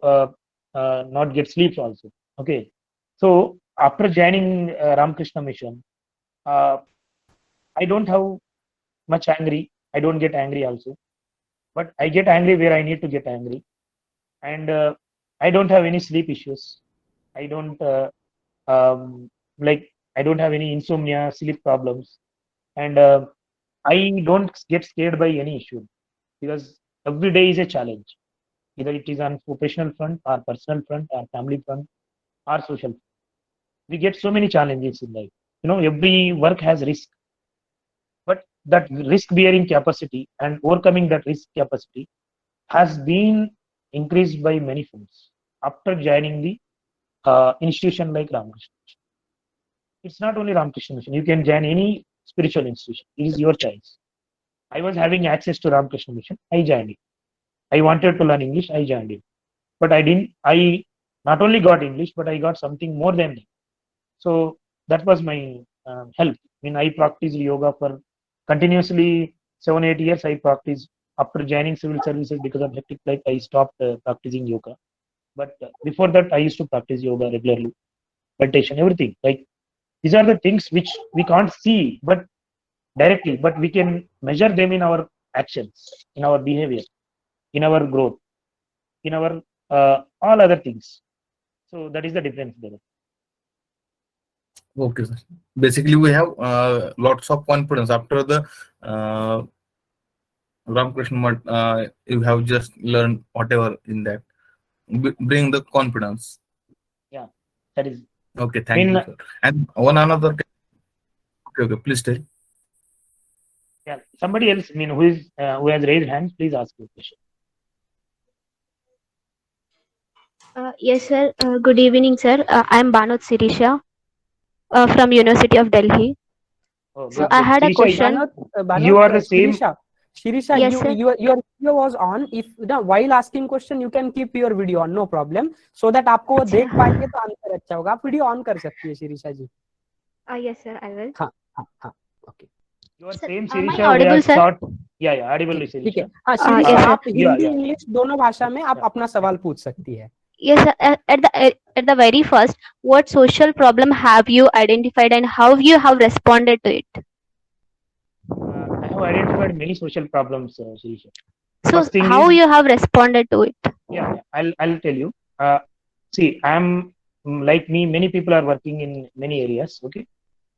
not get sleep also. Okay, so after joining Ramakrishna Mission, I don't have much angry. I don't get angry also, but I get angry where I need to get angry, and I don't have any sleep issues. I don't like I don't have any insomnia, sleep problems, and I don't get scared by any issue because every day is a challenge. Either it is on professional front, or personal front, or family front, or social. We get so many challenges in life. You know, every work has risk, but that risk bearing capacity and overcoming that risk capacity has been increased by many folds after joining the institution like Ramakrishna. It's not only Ramakrishna Mission. You can join any spiritual institution. It is your choice. I was having access to Ramakrishna Mission. I joined it. I wanted to learn English. I joined it. But I didn't. I not only got English, but I got something more than that. So that was my help. I mean, I practiced yoga for continuously 7-8 years. I practiced after joining civil services because of hectic life. I stopped practicing yoga. But before that, I used to practice yoga regularly, meditation, everything. Like these are the things which we can't see, but directly, but we can measure them in our actions, in our behavior, in our growth, in our all other things. So that is the difference there. Okay, sir. Basically, we have lots of confidence after the Ramakrishna Mutt. You have just learned whatever in that. Bring the confidence. Yeah, that is. Okay, thank you, sir. And one another. Okay, please tell. Yeah, somebody else. I mean, who has raised hands? Please ask your question. Yes, sir. Good evening, sir. I am Banot Sirisha from University of Delhi. Oh, So I had a Sirisha, question. you are the same. Shirisha, Yes, sir. your video was on. If while asking question, you can keep your video on, no problem. So that आपको वो देख अच्छा. पाएंगे तो answer अच्छा होगा. आप video on कर सकती है Shirisha ji. Yes, sir. I will. हाँ हाँ हाँ. Okay. Your Sir, same am I Sirisha, we audible, have sir? sought. Yeah, audible ठीक ठीक है. Sirisha. हाँ शिरीषा, Yes, sir. आप हिंदी Yeah. इंग्लिश दोनों भाषा में आप Yeah. अपना सवाल पूछ सकती है. Yes, sir. At the very first, what social problem have you identified and how you have responded to it? I have identified many social problems, Sirisha. So First thing how is, you have responded to it? yeah, I'll tell you. See, I'm like me. Many people are working in many areas. Okay,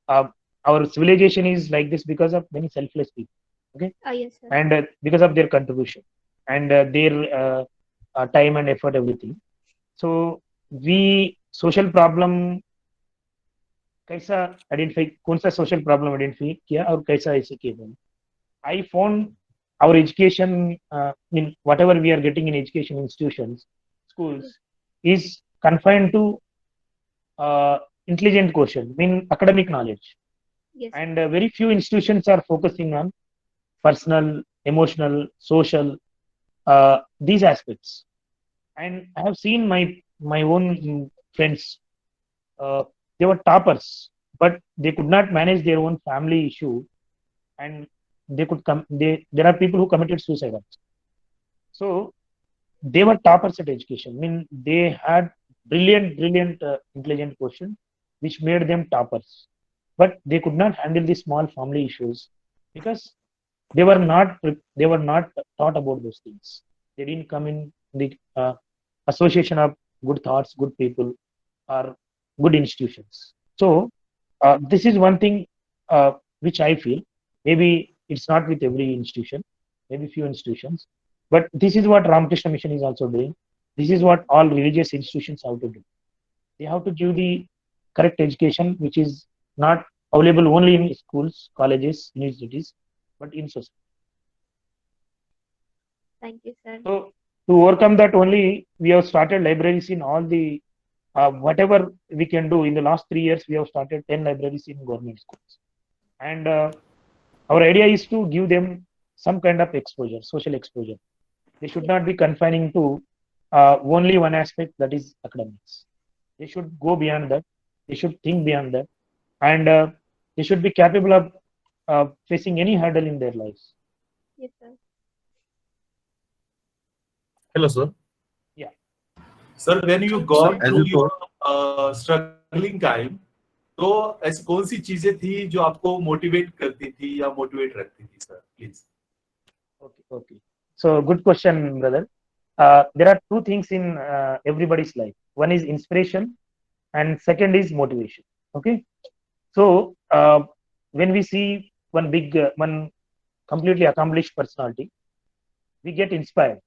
our civilization is like this because of many selfless people. Okay, Yes, sir. and because of their contribution and their time and effort, everything. So we social problem कैसा identify कौन सा social problem identify किया और कैसा ऐसे किया I found our education in whatever we are getting in education institutions, schools, is confined to intelligent quotient, mean academic knowledge, Yes. and very few institutions are focusing on personal, emotional, social, these aspects. And I have seen my own friends. They were toppers, but they could not manage their own family issue, and they could come. There are people who committed suicide also. So they were toppers at education. I mean, they had brilliant, intelligent quotient, which made them toppers. But they could not handle the small family issues because they were not taught about those things. They didn't come in the association of good thoughts, good people, or good institutions. So this is one thing which I feel. Maybe it's not with every institution, maybe few institutions, but this is what Ramakrishna Mission is also doing. This is what all religious institutions have to do. They have to give the correct education, which is not available only in schools, colleges, universities, but in society. Thank you, sir. So to overcome that, only we have started libraries in all the whatever we can do. In the last 3 years, we have started 10 libraries in government schools, and our idea is to give them some kind of exposure, social exposure. They should not be confining to only one aspect, that is academics. They should go beyond that. They should think beyond that, and they should be capable of facing any hurdle in their lives. Yes, sir. Hello, sir. Yeah. Sir, when you Sir, got as through you your struggling time, तो ऐसी कौन सी चीजें थी जो आपको motivate करती थी या मोटिवेट रखती थी sir please. Okay. So good question, brother. There are two things in everybody's life. One is inspiration, and second is motivation. Okay. So when we see one completely accomplished personality, we get inspired.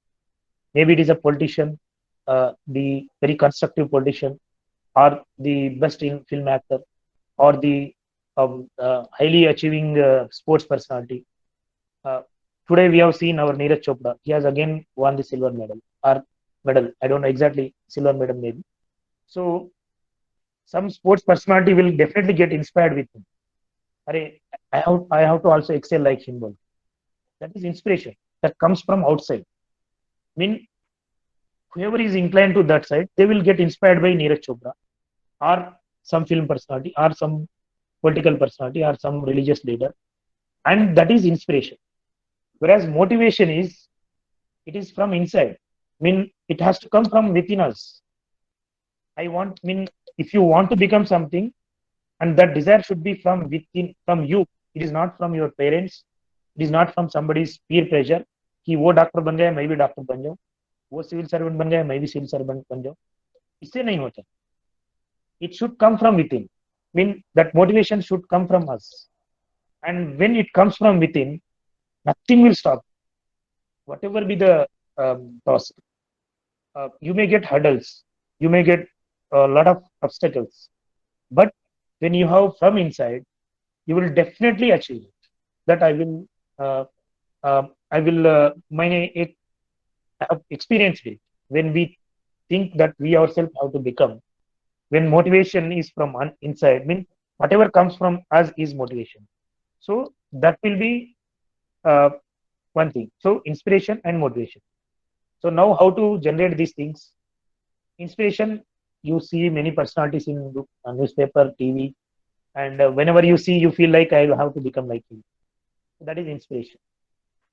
Maybe it is a politician, the very constructive politician, or the best in film actor, or the highly achieving sports personality. Today we have seen our Neeraj Chopra. He has again won the silver medal or medal. I don't know exactly, silver medal maybe. So some sports personality will definitely get inspired with him. Arey, I have to also excel like him. That is inspiration that comes from outside. I mean, whoever is inclined to that side, they will get inspired by Neeraj Chopra or some film personality or some political personality or some religious leader, and that is inspiration. Whereas motivation it is from inside. I mean, it has to come from within us. If you want to become something, and that desire should be from within, from you. It is not from your parents. It is not from somebody's peer pressure कि वो doctor बन जाए मैं भी doctor बन जाऊं, वो civil servant बन जाए मैं भी सिविल सर्वेंट बन जाऊं. इससे नहीं होता. It should come from within. I mean, that motivation should come from us. And when it comes from within, nothing will stop. Whatever be the task, you may get hurdles, you may get a lot of obstacles, but when you have from inside, you will definitely achieve it. That I have experienced it. When we think that we ourselves have to become, when motivation is from inside, mean whatever comes from us is motivation. So that will be one thing. So inspiration and motivation. So now how to generate these things? Inspiration, you see many personalities in newspaper, TV, and whenever you see, you feel like I have to become like him. That is inspiration.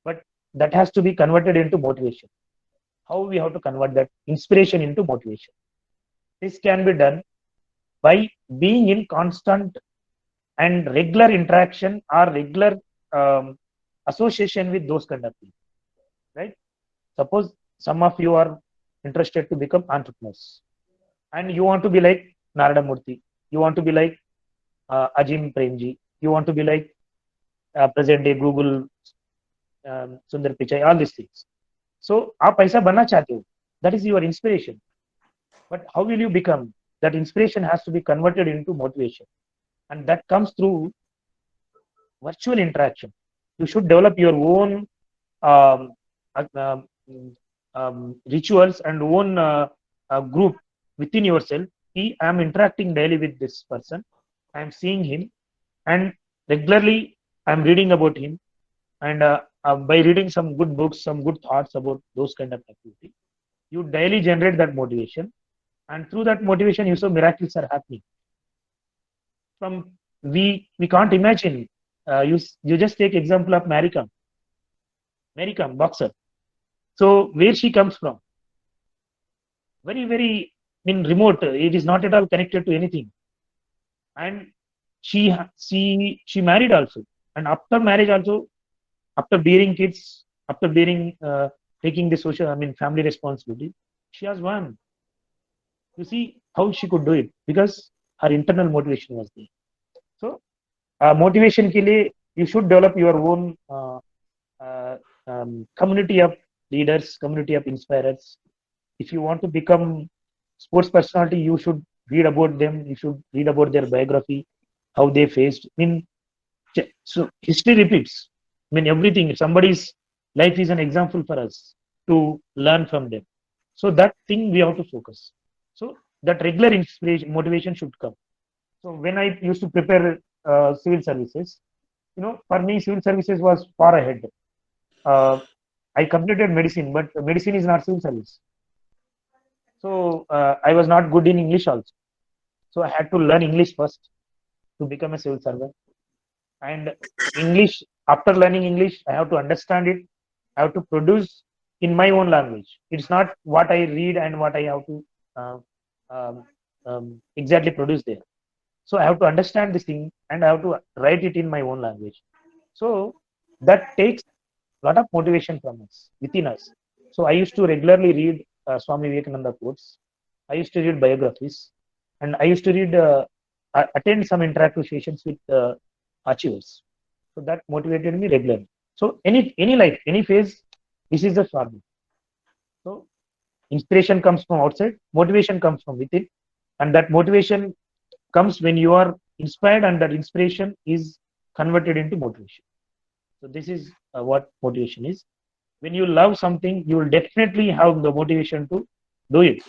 But that has to be converted into motivation. How we have to convert that inspiration into motivation? This can be done by being in constant and regular interaction or regular um, association with those kind of people, right? Suppose some of you are interested to become entrepreneurs and you want to be like Narada Murthy, you want to be like Ajim Premji, you want to be like present day Google Sundar Pichai, all these things. So आप ऐसा बनना चाहते हो, that is your inspiration. But how will you become? That inspiration has to be converted into motivation, and that comes through virtual interaction. You should develop your own um, uh, um, rituals and own group within yourself. I am interacting daily with this person. I am seeing him, and regularly I am reading about him. And by reading some good books, some good thoughts about those kind of activity, you daily generate that motivation, and through that motivation, you saw miracles are happening. From we can't imagine. You just take example of Mary Kom, boxer. So where she comes from, very remote. It is not at all connected to anything, and she married also, and after marriage also, after bearing kids, after bearing taking the social, family responsibility, she has won. You see how she could do it because her internal motivation was there. So motivation के लिए you should develop your own community of leaders, community of inspirers. If you want to become sports personality, you should read about them. You should read about their biography, how they faced. So history repeats. Everything. Somebody's life is an example for us to learn from them. So that thing we have to focus. So that regular inspiration, motivation should come. So when I used to prepare civil services, for me, civil services was far ahead. I completed medicine, but medicine is not civil service. So I was not good in English also. So I had to learn English first to become a civil servant. And English, after learning English, I have to understand it. I have to produce in my own language. It's not what I read and what I have to uh, exactly produce there. So I have to understand this thing and I have to write it in my own language. So that takes a lot of motivation from us, within us. So I used to regularly read Swami Vivekananda quotes. I used to read biographies, and I used to read, attend some interactive sessions with achievers. So that motivated me regularly. So any life, any phase, this is the formula. So inspiration comes from outside, motivation comes from within, and that motivation comes when you are inspired, and that inspiration is converted into motivation. So this is what motivation is. When you love something, you will definitely have the motivation to do it.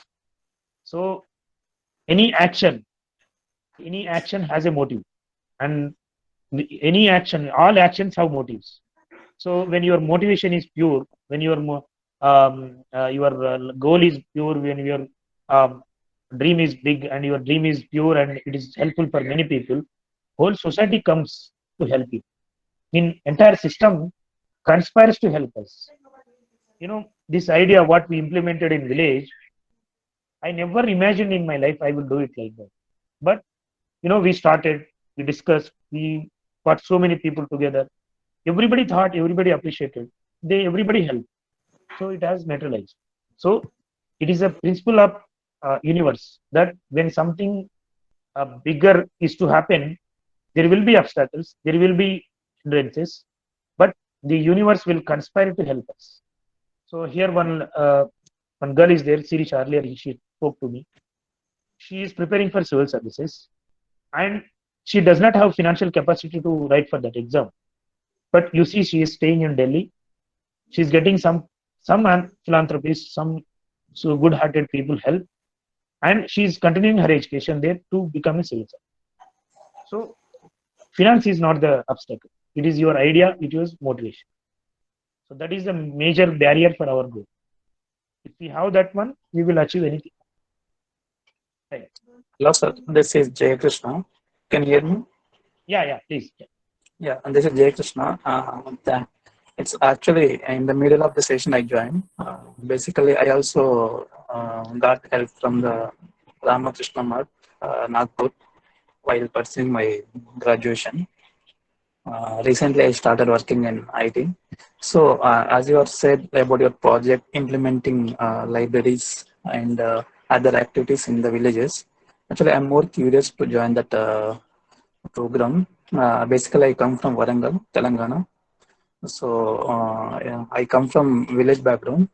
So any action has a motive, and any action, all actions have motives. So when your motivation is pure, when your goal is pure, when your dream is big and your dream is pure and it is helpful for many people, whole society comes to help you. Entire system conspires to help us. This idea what we implemented in village, I never imagined in my life I will do it like that. But we started, we discussed, we got so many people together. Everybody thought, everybody appreciated. Everybody helped. So it has materialized. So it is a principle of universe that when something bigger is to happen, there will be obstacles, there will be hindrances, but the universe will conspire to help us. So here one girl is there, Sirish, earlier she spoke to me. She is preparing for civil services and she does not have financial capacity to write for that exam. But you see, she is staying in Delhi. She's getting some philanthropists, some so good-hearted people help, and she's continuing her education there to become a civil servant. So finance is not the obstacle. It is your idea. It is motivation. So that is a major barrier for our growth. If we have that one, we will achieve anything. Right. Hello, sir. This is Jay Krishna. Can you hear me? Yeah, please. Yeah, and this is Jay Krishna. It's actually in the middle of the session I joined. Basically, I also got help from the Ramakrishna Math, Nagpur, while pursuing my graduation. Recently, I started working in IT. So, as you have said about your project implementing libraries and other activities in the villages, actually, I'm more curious to join that program. Basically, I come from Warangal, Telangana. So, yeah, I come from village background.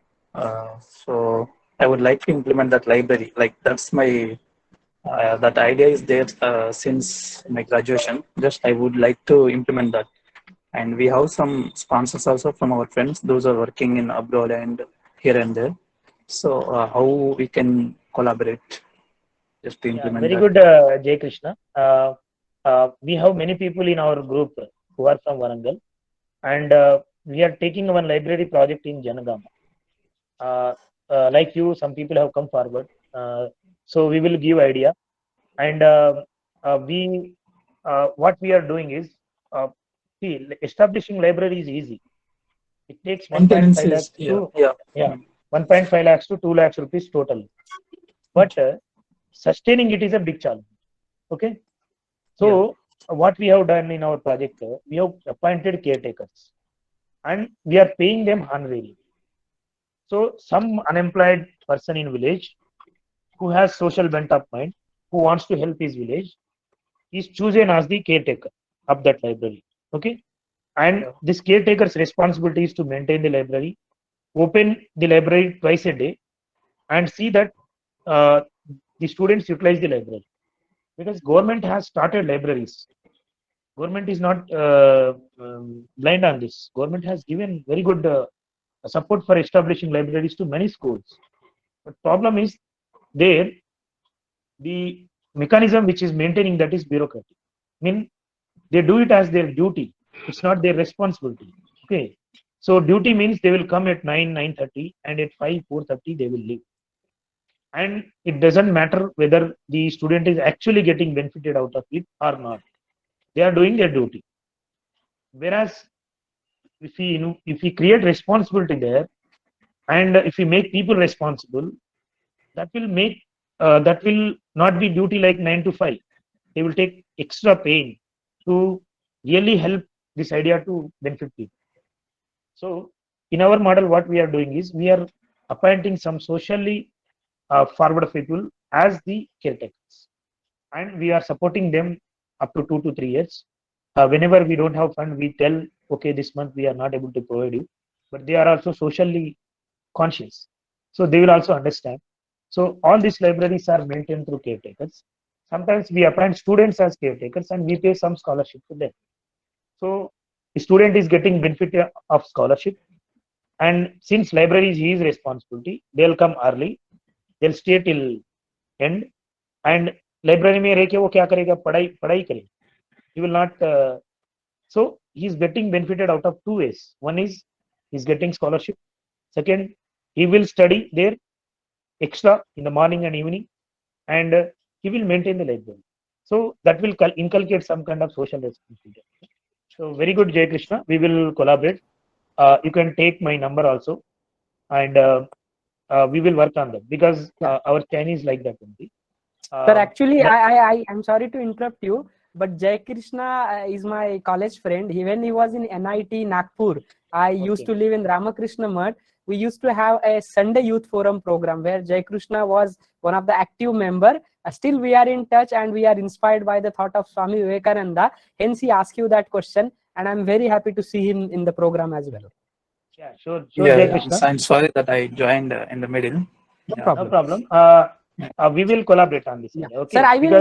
So, I would like to implement that library. Like, that's my that idea is there since my graduation. Just I would like to implement that. And we have some sponsors also from our friends. Those are working in abroad and here and there. So how we can collaborate just to implement very that. good, Jay Krishna. We have many people in our group who are from Warangal, and we are taking one library project in Janagama. Like you, some people have come forward. So we will give idea, and what we are doing is, see, establishing library is easy. It takes 1.5 lakhs to 1.5 lakhs to 2 lakhs rupees total, but sustaining it is a big challenge. Okay, so what we have done in our project, we have appointed caretakers, and we are paying them honorary. So some unemployed person in village who has social bent of mind, who wants to help his village, is chosen as the caretaker of that library. Okay, and this caretaker's responsibility is to maintain the library, open the library twice a day, and see that the students utilize the library, because government has started libraries. Government is not blind on this. Government has given very good support for establishing libraries to many schools. But problem is there, the mechanism which is maintaining that is bureaucratic. I mean, they do it as their duty. It's not their responsibility. Okay. So duty means they will come at 9:30, and at 4:30 they will leave. And it doesn't matter whether the student is actually getting benefited out of it or not. They are doing their duty. Whereas if we create responsibility there, and if we make people responsible, that will not be duty like 9 to 5. They will take extra pain to really help this idea to benefit people. So in our model, what we are doing is we are appointing some socially forward people as the caretakers, and we are supporting them up to 2 to 3 years. Whenever we don't have fund, we tell, okay, this month we are not able to provide you, but they are also socially conscious, so they will also understand. So all these libraries are maintained through caretakers. Sometimes we appoint students as caretakers, and we pay some scholarship to them. So the student is getting benefit of scholarship, and since library is his responsibility, they'll come early, they'll stay till end, and library में रह के वो क्या करेगा, पढ़ाई करेगा. He will not. So he is getting benefited out of 2 ways. One is he's getting scholarship. Second, he will study there extra in the morning and evening, and he will maintain the library. So that will inculcate some kind of social responsibility. So very good, Jay Krishna. We will collaborate. You can take my number also, and we will work on that, because our Chinese like that only. Sir, actually, I'm sorry to interrupt you, but Jai Krishna is my college friend. When he was in NIT Nagpur, I used to live in Ramakrishna Math. We used to have a Sunday Youth Forum program where Jai Krishna was one of the active member. Still, we are in touch, and we are inspired by the thought of Swami Vivekananda. Hence, he asked you that question, and I'm very happy to see him in the program as well. Yeah, sure, Yeah, Jai Krishna. I'm sorry that I joined in the middle. No problem. No problem. We will collaborate on this. Yeah. Okay. Sir, I will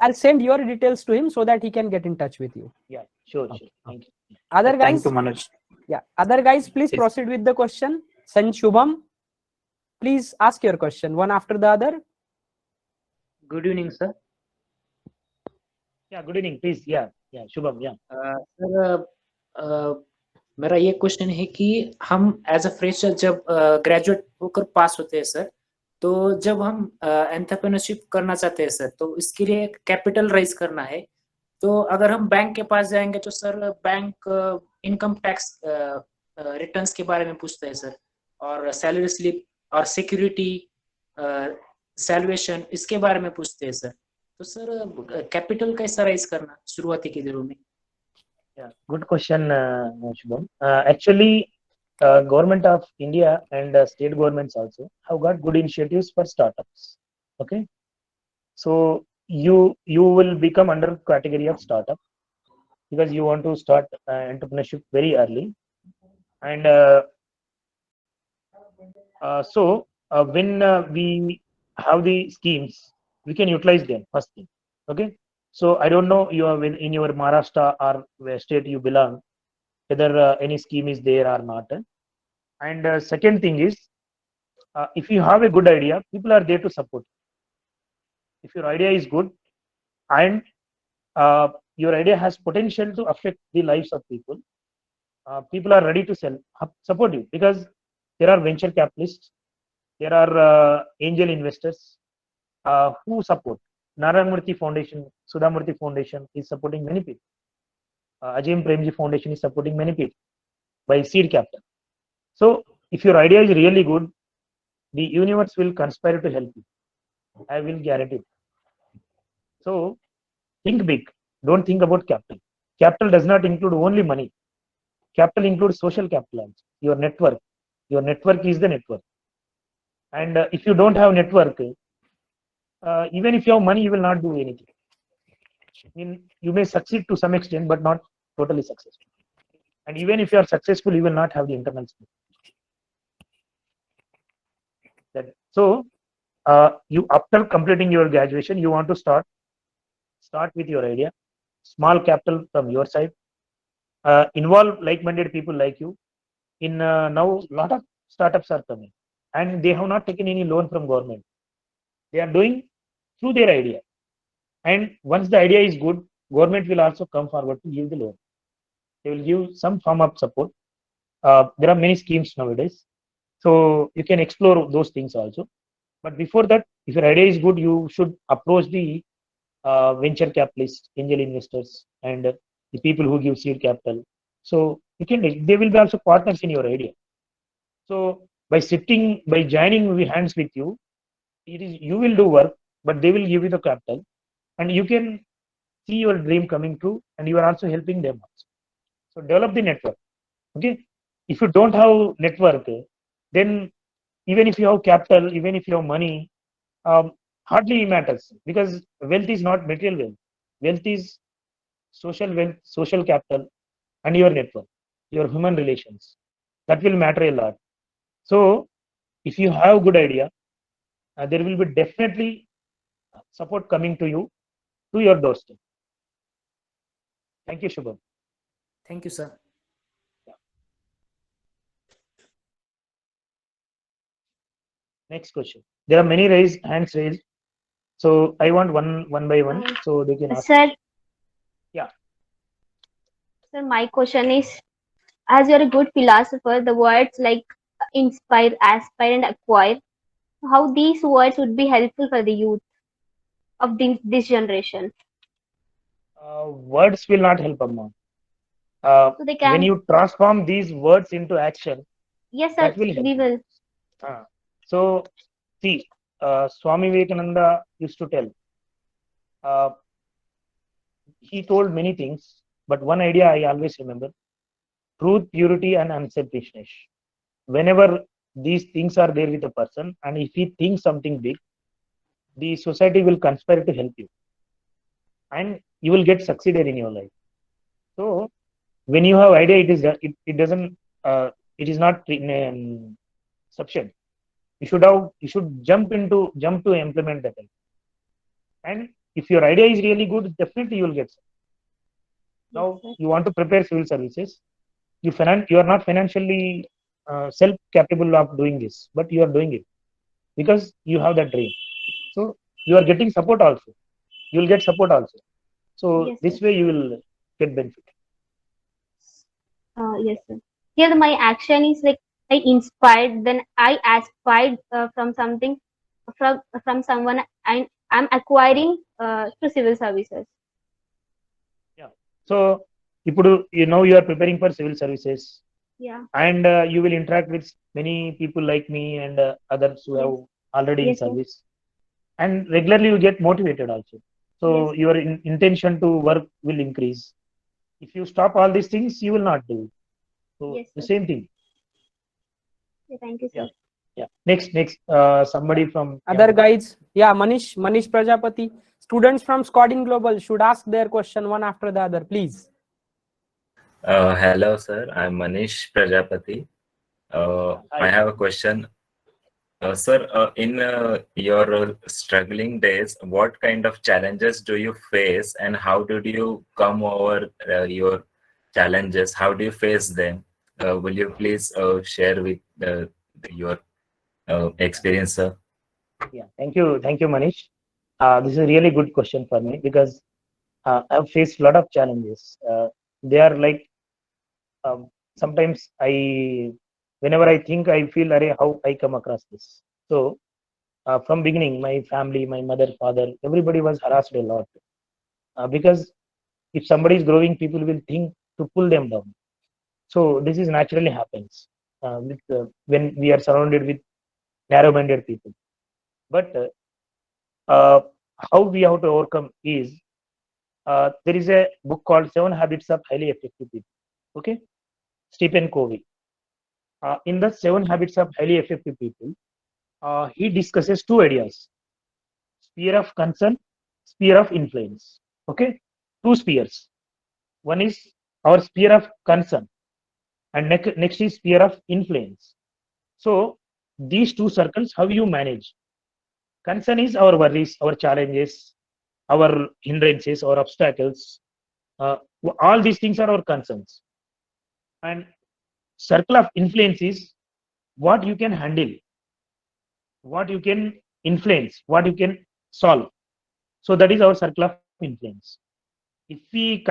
I'll send your details to him so that he can get in touch with you. Yeah, sure. Thank you. Other guys, Thank you, Manoj. Yeah, other guys, please proceed with the question. San Shubham, please ask your question one after the other. Good evening, sir. Yeah, good evening, please. Yeah, Shubham. Yeah. Sir, मेरा ये question है कि हम as a fresher जब graduate होकर पास होते हैं sir, तो जब हम एंटरप्रेन्योरशिप करना चाहते हैं सर, तो इसके लिए कैपिटल राइज करना है, तो अगर हम बैंक के पास जाएंगे तो sir bank income tax returns के बारे में पूछते हैं सर, और सैलरी स्लिप और सिक्योरिटी सैल्वेशन इसके बारे में पूछते हैं सर। तो सर कैपिटल कैसा राइज करना शुरुआती के दिनों में? Yeah, good question, Shubham. Actually, government of India and state governments also have got good initiatives for startups. Okay, so you will become under category of startup because you want to start entrepreneurship very early, and when we have the schemes, we can utilize them first thing. Okay, so I don't know you are in your Maharashtra or where state you belong, whether any scheme is there or not. And second thing is, if you have a good idea, people are there to support. If your idea is good and your idea has potential to affect the lives of people, people are ready to support you because there are venture capitalists, there are angel investors who support. Naramurthy Foundation, Sudhamurthy Foundation is supporting many people. Ajay Premji Foundation is supporting many people by seed capital. So if your idea is really good, the universe will conspire to help you. I will guarantee. So think big. Don't think about capital. Capital does not include only money. Capital includes social capital also. Your network. Your network is the network. And if you don't have network, even if you have money, you will not do anything. I mean, you may succeed to some extent, but not totally successful. And even if you are successful, you will not have the internal spirit. So, you after completing your graduation, you want to start with your idea, small capital from your side, involve like-minded people like you. In now, lot of startups are coming, and they have not taken any loan from government. They are doing through their idea, and once the idea is good, government will also come forward to give the loan. They will give some form of support. There are many schemes nowadays, so you can explore those things also. But before that, if your idea is good, you should approach the venture capitalists, angel investors, and the people who give seed capital. So you can, they will be also partners in your idea. So by joining hands with you, it is you will do work, but they will give you the capital, and you can see your dream coming true, and you are also helping them also. So develop the network. Okay, if you don't have network, then even if you have capital, even if you have money, hardly matters because wealth is not material wealth. Wealth is social wealth, social capital, and your network, your human relations. That will matter a lot. So if you have good idea, there will be definitely support coming to you to your doorstep. Thank you, Shubham. Thank you, sir. Next question. There are many hands raised. So I want one by one, so they can ask. Sir. Yeah. Sir, my question is, as you're a good philosopher, the words like inspire, aspire, and acquire, how these words would be helpful for the youth of this generation? Words will not help, Amma. So they can. When you transform these words into action, yes, sir, that will help. We will. So, see, Swami Vivekananda used to tell. He told many things, but one idea I always remember: truth, purity, and unselfishness. Whenever these things are there with a person, and if he thinks something big, the society will conspire to help you, and you will get succeeded in your life. So, when you have idea, it doesn't it is not sufficient. You should jump to implement that idea. And if your idea is really good, definitely you will get some. Now you want to prepare civil services. You are not financially self capable of doing this, but you are doing it because you have that dream. So you are getting support also. You will get support also. So Yes, this way you will get benefit. Yes, sir. here my action is like I inspired, then I aspired from something, from someone, and I'm acquiring through civil services. Yeah. So ఇప్పుడు you are preparing for civil services, Yeah. and you will interact with many people like me and others who have Yes. already in Yes, sir. service, and regularly you get motivated also. So Yes. your intention to work will increase. If you stop all these things, you will not do. So Yes, the sir. same thing. Yeah, thank you, sir. Yeah. Next, somebody from Other guys, yeah, Manish Prajapati. Students from Scotting Global should ask their question one after the other, please. Hello, sir. I'm Manish Prajapati. Hi. I have a question. Sir, in your struggling days, what kind of challenges do you face, and how did you come over your challenges? How do you face them? Will you please share with your experience, sir? Yeah. Thank you, Manish. This is a really good question for me because I've faced a lot of challenges. They are like, um, sometimes whenever I think, I feel, Arey, how I come across this. So from beginning, my family, my mother, father, everybody was harassed a lot, because if somebody is growing, people will think to pull them down. So this is naturally happens when we are surrounded with narrow-minded people. But uh, how we have to overcome is, there is a book called Seven Habits of Highly Effective People. Okay, Stephen Covey. In the Seven Habits of Highly Effective People, he discusses two ideas: sphere of concern, sphere of influence. Okay, two spheres. One is our sphere of concern, and next is sphere of influence. So these two circles, how you manage. Concern is our worries, our challenges, our hindrances, our obstacles. Uh, all these things are our concerns. And circle of influence is what you can handle, what you can influence, what you can solve. So that is our circle of influence. If we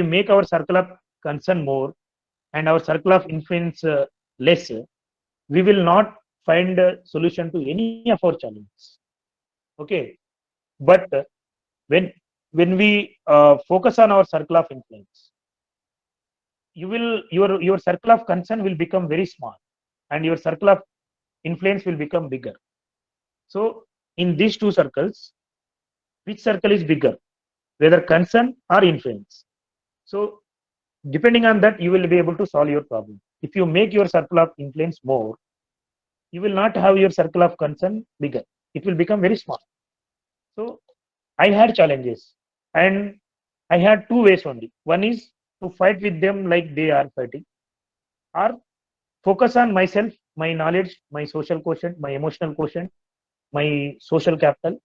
make our circle of concern more and our circle of influence less, we will not find a solution to any of our challenges. Okay, but when when we focus on our circle of influence, your circle of concern will become very small, and your circle of influence will become bigger. So in these two circles, which circle is bigger, whether concern or influence? So depending on that, you will be able to solve your problem. If you make your circle of influence more, you will not have your circle of concern bigger. It will become very small. So I had challenges, and I had two ways only. One is to fight with them like they are fighting, or focus on myself, my knowledge, my social quotient, my emotional quotient, my social capital,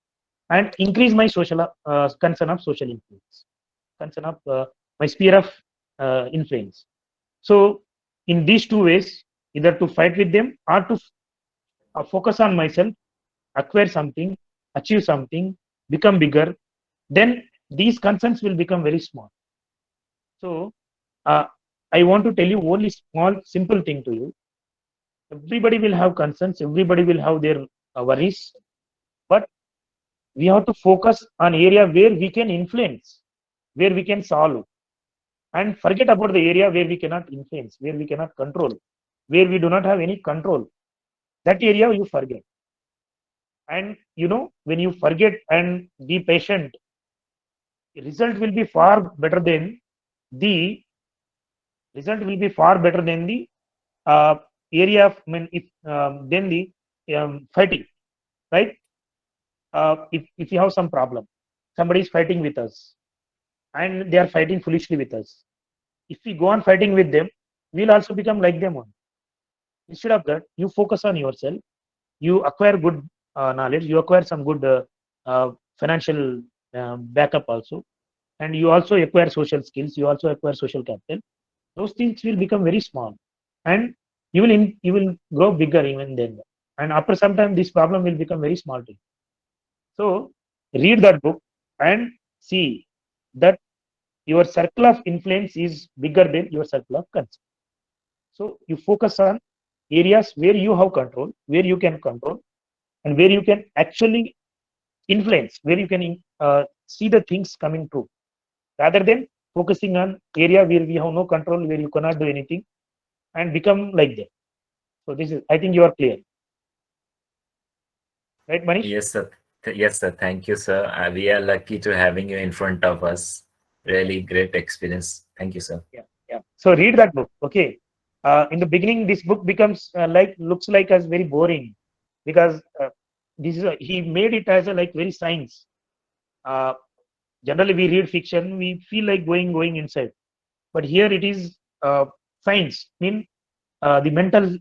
and increase my social concern of social influence, concern of my sphere of influence. So in these two ways, either to fight with them or to focus on myself, acquire something, achieve something, become bigger, then these concerns will become very small. So uh, I want to tell you only small, simple thing to you. Everybody will have concerns. Everybody will have their worries, but we have to focus on area where we can influence, where we can solve, and forget about the area where we cannot influence, where we cannot control, where we do not have any control. That area you forget. And when you forget and be patient, result will be far better than the the uh, area of, I mean, if than the fighting, right? If you have some problem, somebody is fighting with us, and they are fighting foolishly with us. If we go on fighting with them, we'll also become like them on. Instead of that, you focus on yourself. You acquire good knowledge. You acquire some good financial backup also, and you also acquire social skills. You also acquire social capital. Those things will become very small, and you will grow bigger even then. And after some time, this problem will become very small to you. So read that book and see that your circle of influence is bigger than your circle of concern. So you focus on areas where you have control, where you can control, and where you can actually influence, where you can see the things coming true, rather than focusing on area where we have no control, where you cannot do anything, and become like that. So this is, I think you are clear, right, Manish? Yes, sir. Yes, sir. Thank you, sir. We are lucky to having you in front of us. Really great experience. Thank you, sir. Yeah. So read that book. Okay. In the beginning, this book becomes looks like as very boring, because this is he made it as a like very science. Uh, Generally, we read fiction, we feel like going inside, but here it is science. Mean the mental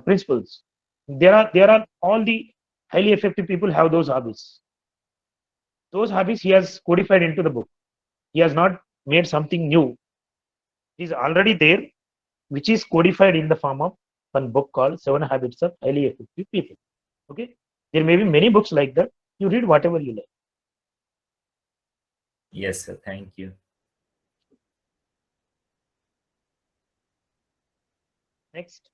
principles. There are all the highly effective people have those hobbies. Those hobbies he has codified into the book. He has not made something new. It is already there, which is codified in the form of one book called Seven Habits of Highly Effective People. Okay, there may be many books like that. You read whatever you like. Yes, sir. Thank you. Next.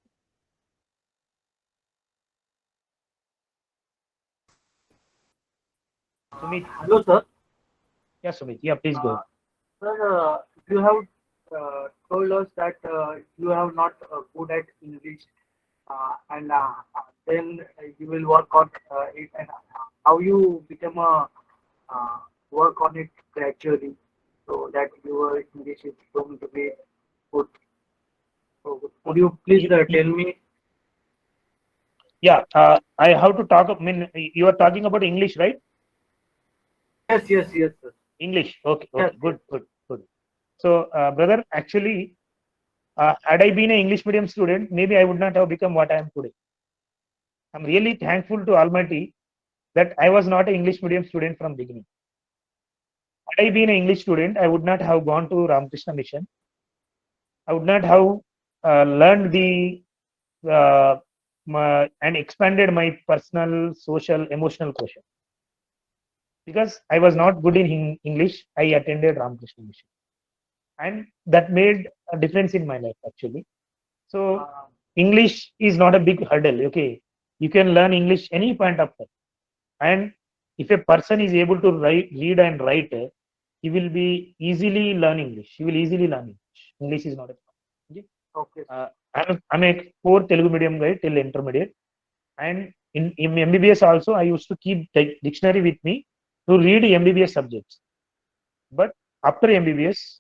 Sumit. Hello, sir. Yeah, Sumit. Yeah, please go ahead. Sir, you have told us that you have not good at English, and then you will work on it, and how you become a work on it gradually, so that your English is going to be good. So, could you please tell me? Yeah, I have to talk. I mean, you are talking about English, right? Yes, yes, yes, sir. English. Okay, Yes, okay, good. So, brother, actually, had I been an English medium student, maybe I would not have become what I am today. I'm really thankful to Almighty that I was not an English medium student from beginning. Had I been an English student, I would not have gone to Ramakrishna Mission. I would not have learned the and expanded my personal, social, emotional quotient. Because I was not good in English, I attended Ramakrishna Mission, and that made a difference in my life actually. So English is not a big hurdle. Okay, you can learn English any point of time, and if a person is able to read and write, he will be easily learn English. He will easily learn English. English is not a problem. Okay. Okay. I'm a core Telugu medium guy till intermediate, and in MBBS also I used to keep dictionary with me to read MBBS subjects. But after MBBS,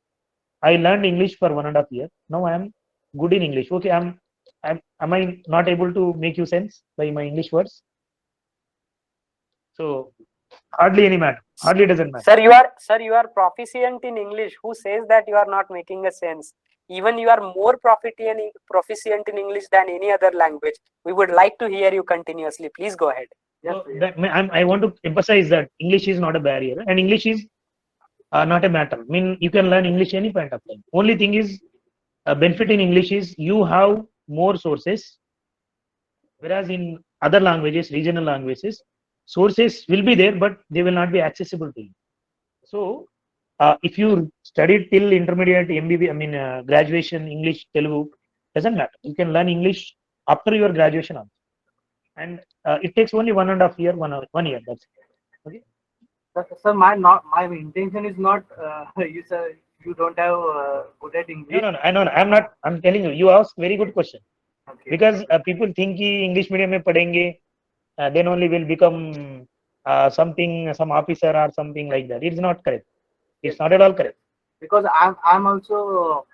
I learned English for 1.5 years. Now I am good in English. Okay, am I not able to make you sense by my English words? So hardly any matter. Hardly doesn't matter. Sir, you are proficient in English. Who says that you are not making a sense? Even you are more proficient in English than any other language. We would like to hear you continuously. Please go ahead. So I want to emphasize that English is not a barrier, and English is not a matter. I mean, you can learn English any point of time. Only thing is, benefit in English is you have more sources, whereas in other languages, regional languages, sources will be there, but they will not be accessible to you. So, if you studied till intermediate MBB, I mean graduation English Telugu, doesn't matter. You can learn English after your graduation also, and it takes only 1.5 year, 1 year. That's it. Okay. Sir, my intention is not you sir. You don't have good at English. No. I know. I'm not. I'm telling you. You ask very good question. Okay. Because people think कि English medium में पढ़ेंगे, then only will become some officer or something like that. It's not correct. It's not at all correct. Because I'm also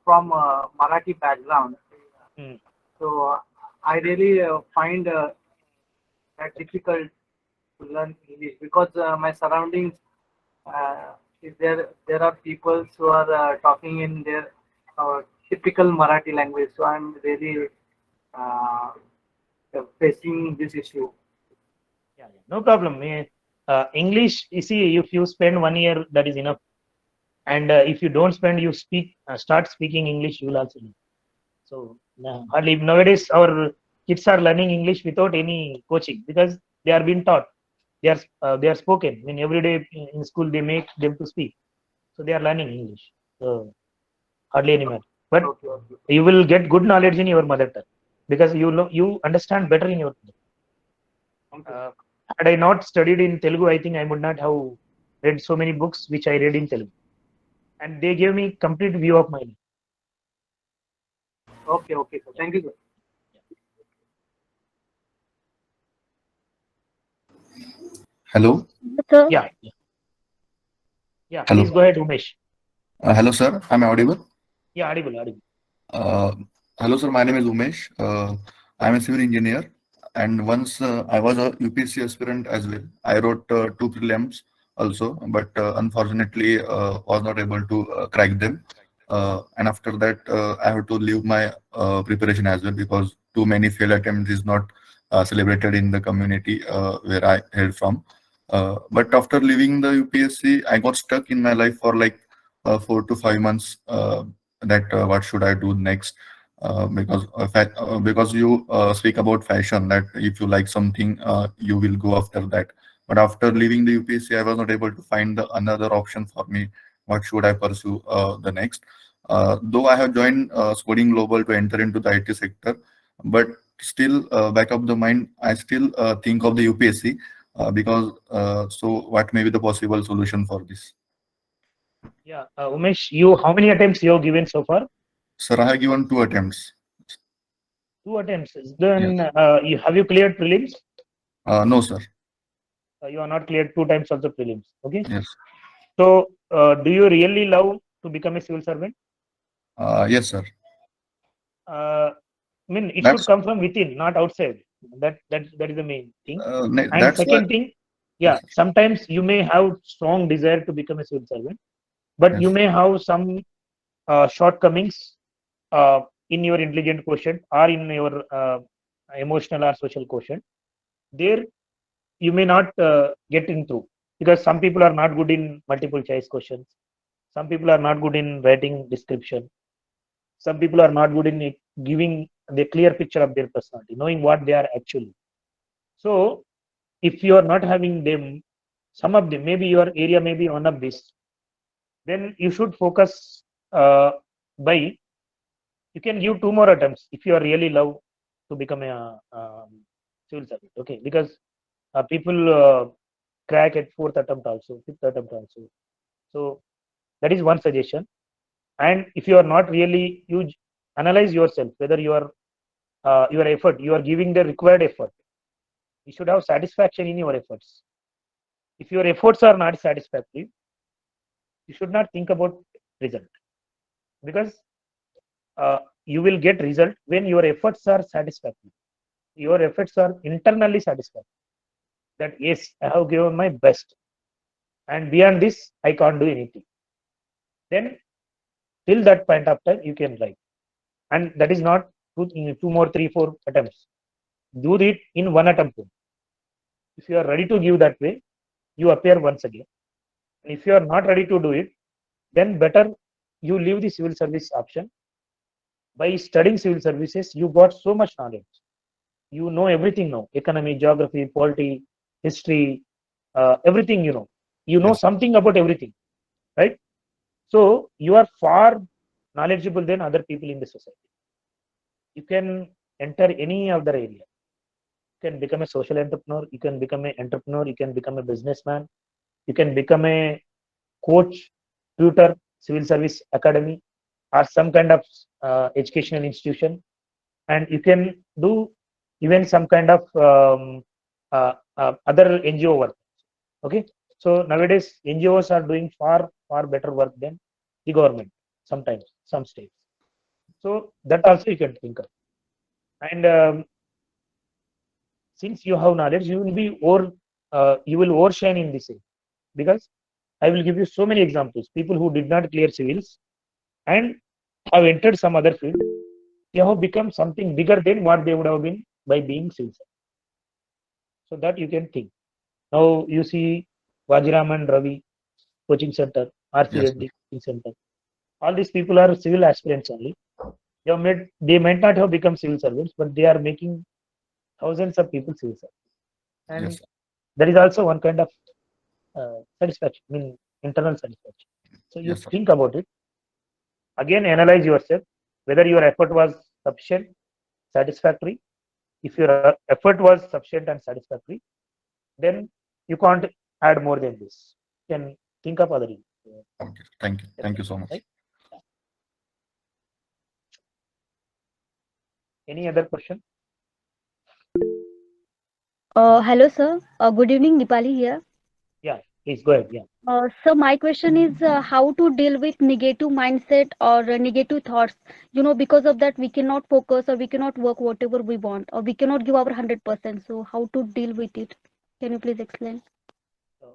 from Marathi background, so I really find that difficult to learn English, because my surroundings, if there are people who are talking in their typical Marathi language, so I'm really facing this issue. Yeah. No problem. English, you see, if you spend 1 year, that is enough. And if you don't spend, you start speaking English, you will also learn. So hardly nowadays our kids are learning English without any coaching, because they are being taught. They are spoken. I mean, every day in school they make them to speak. So they are learning English. So hardly any matter. but Okay, okay. you will get good knowledge in your mother tongue because you understand better in your mother tongue. Had I not studied in Telugu, I think I would not have read so many books which I read in Telugu, and they gave me complete view of my life. Okay, okay, sir. Thank you, sir. Hello. Yeah, Hello. please go ahead, Umesh. Hello, sir. Am I audible? Yeah, audible. Uh, Hello, sir. My name is Umesh. I'm a civil engineer, and once I was a UPSC aspirant as well. I wrote two prelims also, but unfortunately was not able to crack them. And after that, I had to leave my preparation as well because too many fail attempts is not celebrated in the community where I hailed from. But after leaving the UPSC, I got stuck in my life for like 4 to 5 months. That what should I do next? Because you speak about fashion, that if you like something, you will go after that. But after leaving the UPSC, I was not able to find the another option for me. What should I pursue the next? Though I have joined Coding Global to enter into the IT sector, but still back of the mind, I still think of the UPSC because so what may be the possible solution for this? Yeah, Umesh, how many attempts you have given so far? Sir, I have given 2 attempts. 2 attempts. Then Yes. have you cleared prelims? No, sir. You are not cleared 2 times of the prelims. Okay. Yes. So, do you really love to become a civil servant? Yes, sir. I mean, it should That's come from within, not outside. That is the main thing. And that's why. second thing, yeah, sometimes you may have strong desire to become a civil servant, but you Yes. may have some shortcomings in your intelligent quotient or in your emotional or social quotient. There, you may not get into because some people are not good in multiple choice questions. Some people are not good in writing description. Some people are not good in giving the clear picture of their personality, knowing what they are actually. So, if you are not having them, some of them, maybe your area may be one of this, then you should focus by you can give 2 more attempts if you are really love to become a civil servant. Okay, because people crack at fourth attempt also, fifth attempt also. So that is one suggestion. And if you are not really, you analyze yourself whether your effort, you are giving the required effort. You should have satisfaction in your efforts. If your efforts are not satisfactory, you should not think about result because you will get result when your efforts are satisfactory. Your efforts are internally satisfactory. That yes, I have given my best, and beyond this, I can't do anything. Then till that point of time, you can write, and that is not in 2 more, 3, 4 attempts. Do it in 1 attempt. If you are ready to give that way, you appear once again. If you are not ready to do it, then better you leave the civil service option. By studying civil services, you got so much knowledge. You know everything now: economy, geography, polity, history, everything you know. You know Yes. something about everything, right? So you are far knowledgeable than other people in the society. You can enter any other area. You can become a social entrepreneur. You can become an entrepreneur. You can become a businessman. You can become a coach, tutor, civil service academy, or some kind of educational institution, and you can do even some kind of other NGO work. Okay, so nowadays NGOs are doing far better work than the government. Sometimes some states. So that also you can think of. And since you have knowledge, you will overshine in this area because I will give you so many examples. People who did not clear civils and have entered some other field, they have become something bigger than what they would have been by being civil servant. So that you can think. Now you see Vajiram and Ravi coaching center, RC Yes, sir. Reddy coaching center. All these people are civil aspirants only. They might not have become civil servants, but they are making thousands of people civil servants. Yes, And sir. that is also one kind of satisfaction, I mean internal satisfaction. So you Yes, sir. think about it. Again, analyze yourself. whether your effort was sufficient, satisfactory. If your effort was sufficient and satisfactory, then you can't add more than this. You can think of other. Okay, thank you. Thank you so much. Right? Any other question? Hello, sir. Good evening, Dipali here. Yeah, please go ahead. Yeah. So my question is how to deal with negative mindset or negative thoughts. Because of that, we cannot focus or we cannot work whatever we want or we cannot give our 100%. So how to deal with it? Can you please explain?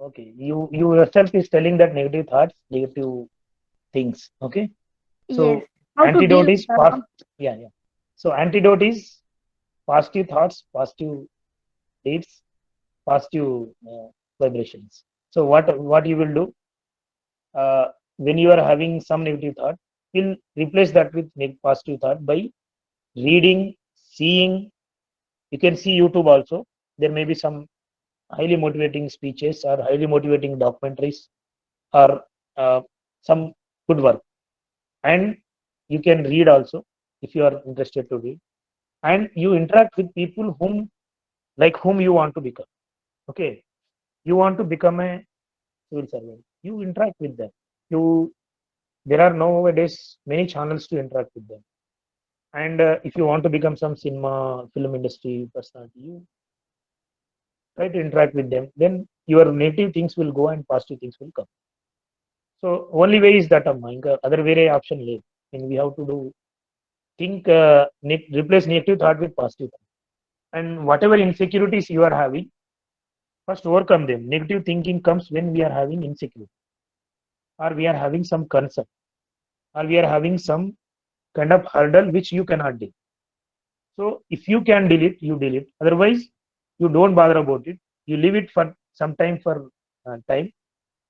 Okay. You yourself is telling that negative thoughts, negative things. Okay. So Yes. How to deal antidote with is past. Yeah, yeah. So antidote is positive thoughts, positive deeds, positive vibrations. So what you will do when you are having some negative thought, will replace that with positive thought by reading, seeing. You can see YouTube also. There may be some highly motivating speeches or highly motivating documentaries or some good work, and you can read also if you are interested to read, and you interact with people whom you want to become. Okay, you want to become a civil servant, you interact with them. There are nowadays many channels to interact with them, and if you want to become some cinema film industry personality, you try to interact with them, then your negative things will go and positive things will come. So only way is that other way option live, and we have to do think replace negative thought with positive thought. And whatever insecurities you are having, first overcome them. Negative thinking comes when we are having insecurity, or we are having some concern, or we are having some kind of hurdle which you cannot deal. So if you can delete, you delete. Otherwise, you don't bother about it. You leave it for some time for time.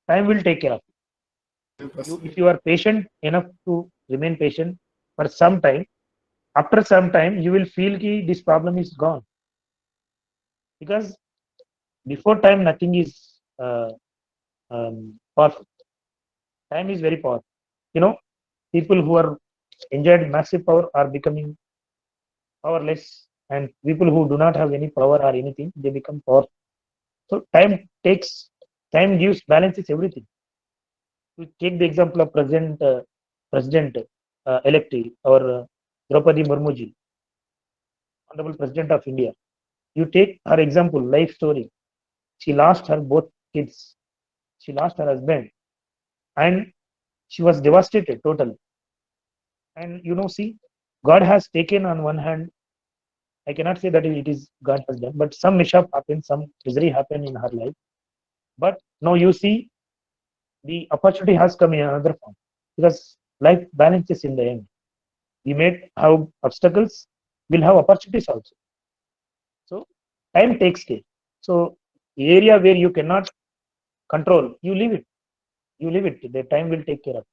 Time will take care of it. If you are patient enough to remain patient for some time, after some time you will feel ki this problem is gone. Because before time, nothing is powerful. Time is very powerful. People who are enjoyed massive power are becoming powerless, and people who do not have any power or anything, they become powerful. So time gives balances everything. To take the example of president elect or Draupadi Murmuji, honorable president of India. You take her example, life story. She lost her both kids. She lost her husband, and she was devastated totally. And see, God has taken on one hand. I cannot say that it is God has done, but some mishap happened, some misery happened in her life. But now you see, the opportunity has come in another form, because life balances in the end. We may have obstacles, we'll have opportunities also. So time takes care. So the area where you cannot control, you leave it. You leave it. The time will take care of it.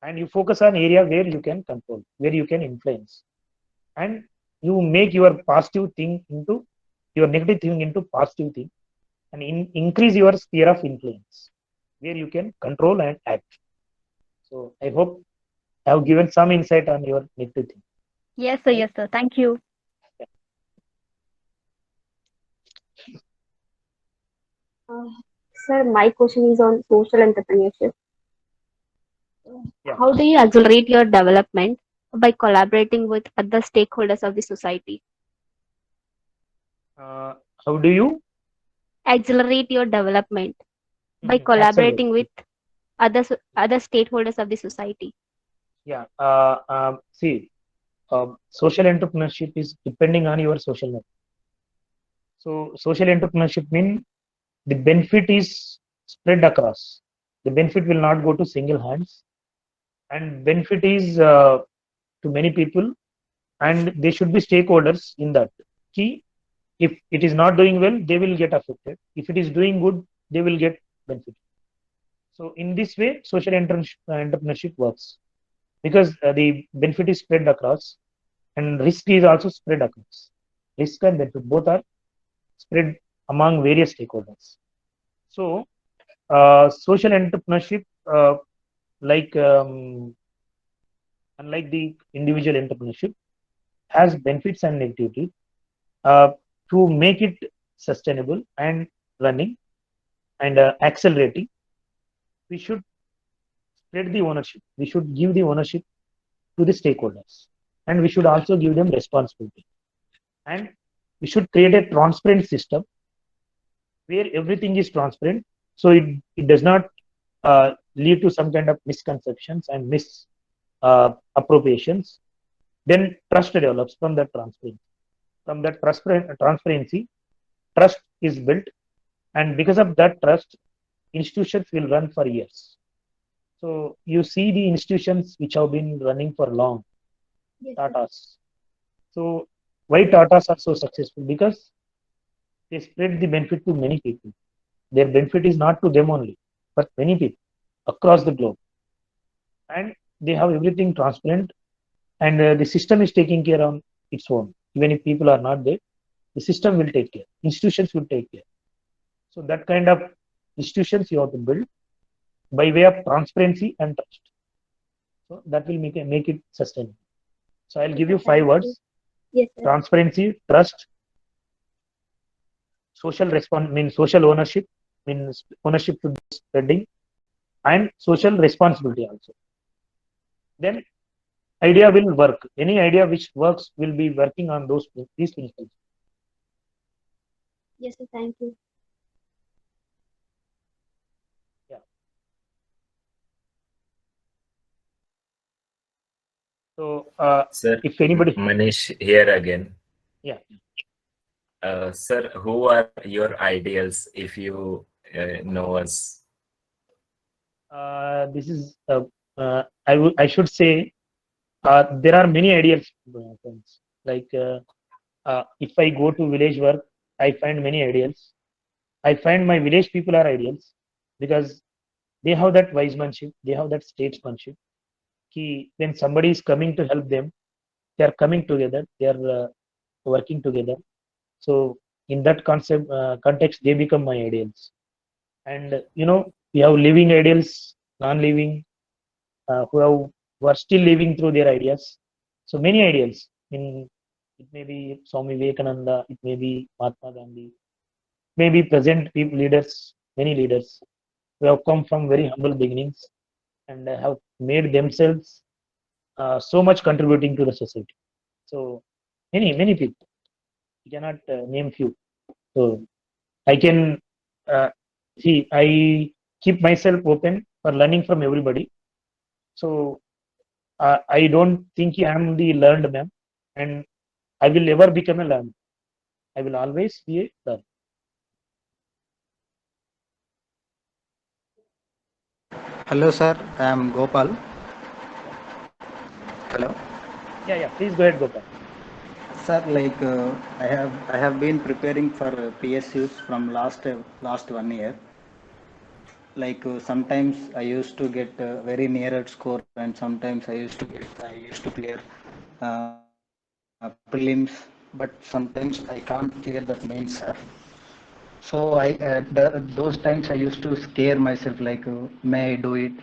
And you focus on area where you can control, where you can influence, and you make your positive thing into your negative thing into positive thing, and increase your sphere of influence where you can control and act. So I hope I have given some insight on your negative thing. Yes, sir. Yes, sir. Thank you. Sir, my question is on social entrepreneurship. Yeah. How do you accelerate your development by collaborating with other stakeholders of the society? How do you Accelerate your development by accelerate? collaborating with other stakeholders of the society. Yeah. See, social entrepreneurship is depending on your social network. So social entrepreneurship means the benefit is spread across. The benefit will not go to single hands, and benefit is to many people, and they should be stakeholders in that. Key, if it is not doing well, they will get affected. If it is doing good, they will get benefit. So in this way, social entrepreneurship works, because the benefit is spread across, and risk is also spread across. Risk and benefit both are spread among various stakeholders. So social entrepreneurship, like unlike the individual entrepreneurship, has benefits and negativity. Uh, to make it sustainable and running and accelerating, we should spread the ownership. We should give the ownership to the stakeholders, and we should also give them responsibility. And we should create a transparent system where everything is transparent, so it does not lead to some kind of misconceptions and misappropriations. Then trust develops from that transparency. From that transparency, trust is built, and because of that trust, institutions will run for years. So you see the institutions which have been running for long, Yes, Tatas. So why Tatas are so successful? Because they spread the benefit to many people. Their benefit is not to them only, but many people across the globe. And they have everything transparent, and the system is taking care on its own. Even if people are not there, the system will take care. Institutions will take care. So that kind of institutions you have to build by way of transparency and trust. So that will make it sustainable. So I'll give you 5 words: yes, sir. transparency, trust, social response means social ownership, means ownership should be spreading, and social responsibility also. Then idea will work. Any idea which works will be working on these principles. Yes, sir. Thank you. Yeah. So Sir, if anybody, Manish here again. yeah. Sir, who are your ideals if you know us? This is I should say there are many ideas, friends. Like if I go to village work, I find many ideals. I find my village people are ideals because they have that wisemanship, they have that statesmanship. When somebody is coming to help them, they are coming together, they are working together. So in that context, they become my ideals. And we have living ideals, non-living, who are still living through their ideas. So many ideals. It may be Swami Vivekananda, it may be Mahatma Gandhi, maybe present people, leaders, many leaders who have come from very humble beginnings and have made themselves so much contributing to the society. So many people. You cannot name few. So I can see. I keep myself open for learning from everybody. So I don't think I am the learned man, and I will never become a learned. I will always be a learned. Hello, sir. I am Gopal. Hello, Yeah. Please go ahead, Gopal. sir. I have been preparing for PSUs from last 1 year. Sometimes I used to get very near at score, and sometimes I used to clear prelims, but sometimes I can't clear that main, sir. So those times I used to scare myself, may I do it?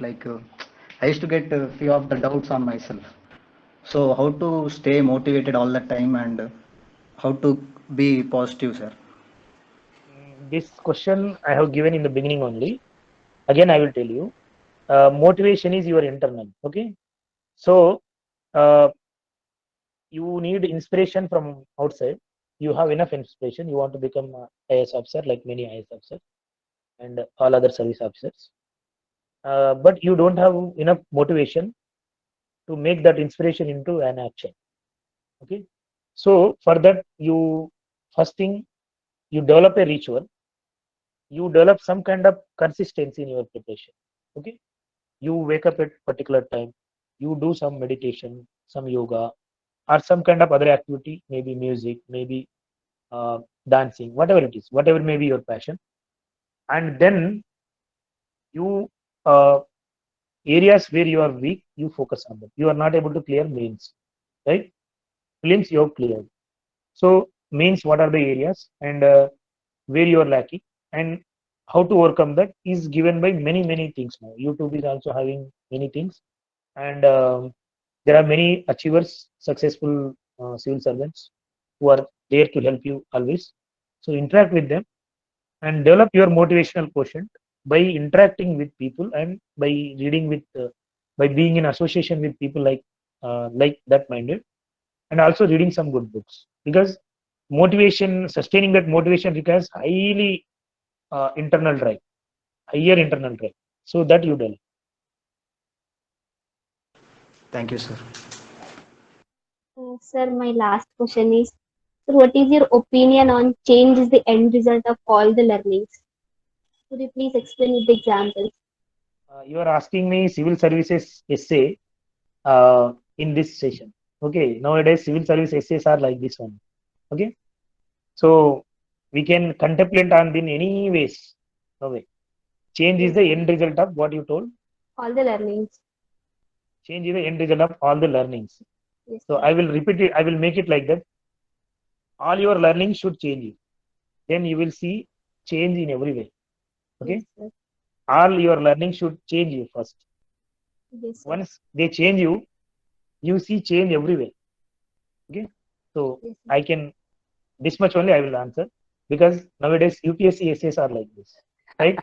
I used to get a few of the doubts on myself. So how to stay motivated all the time and how to be positive, sir? This question I have given in the beginning only. Again, I will tell you. Motivation is your internal. Okay. So uh, you need inspiration from outside. You have enough inspiration. You want to become a IAS officer, like many IAS officers and all other service officers. But you don't have enough motivation to make that inspiration into an action. Okay. So for that, you first thing, you develop a ritual. You develop some kind of consistency in your preparation. Okay. You wake up at particular time. You do some meditation, some yoga, or some kind of other activity, maybe music, maybe dancing, whatever it is, whatever may be your passion. And then you areas where you are weak, you focus on them. You are not able to clear mains, right? Prelims you have cleared. So means what are the areas and where you are lacking, and how to overcome that is given by many things now. YouTube is also having many things, and There are many achievers, successful civil servants who are there to help you always. So interact with them and develop your motivational quotient by interacting with people and by reading with, by being in association with people like that minded, and also reading some good books, because motivation, sustaining that motivation requires highly internal drive, higher internal drive. So that you develop. Thank you, sir. Sir, my last question is, sir, what is your opinion on change is the end result of all the learnings? Could you please explain with examples? You are asking me civil services essay in this session. Okay, nowadays civil service essays are like this one. Okay, so we can contemplate on in any ways. No way. Change is the end result of what you told. All the learnings. Change is the end result of all the learnings. Yes, So sir. I will repeat it. I will make it like that. All your learning should change you. Then you will see change in every way. Okay. Yes, sir. All your learning should change you first. Yes, sir. Once they change you, you see change everywhere. Okay. So Yes, sir. I can, this much only I will answer, because nowadays UPSC essays are like this, right?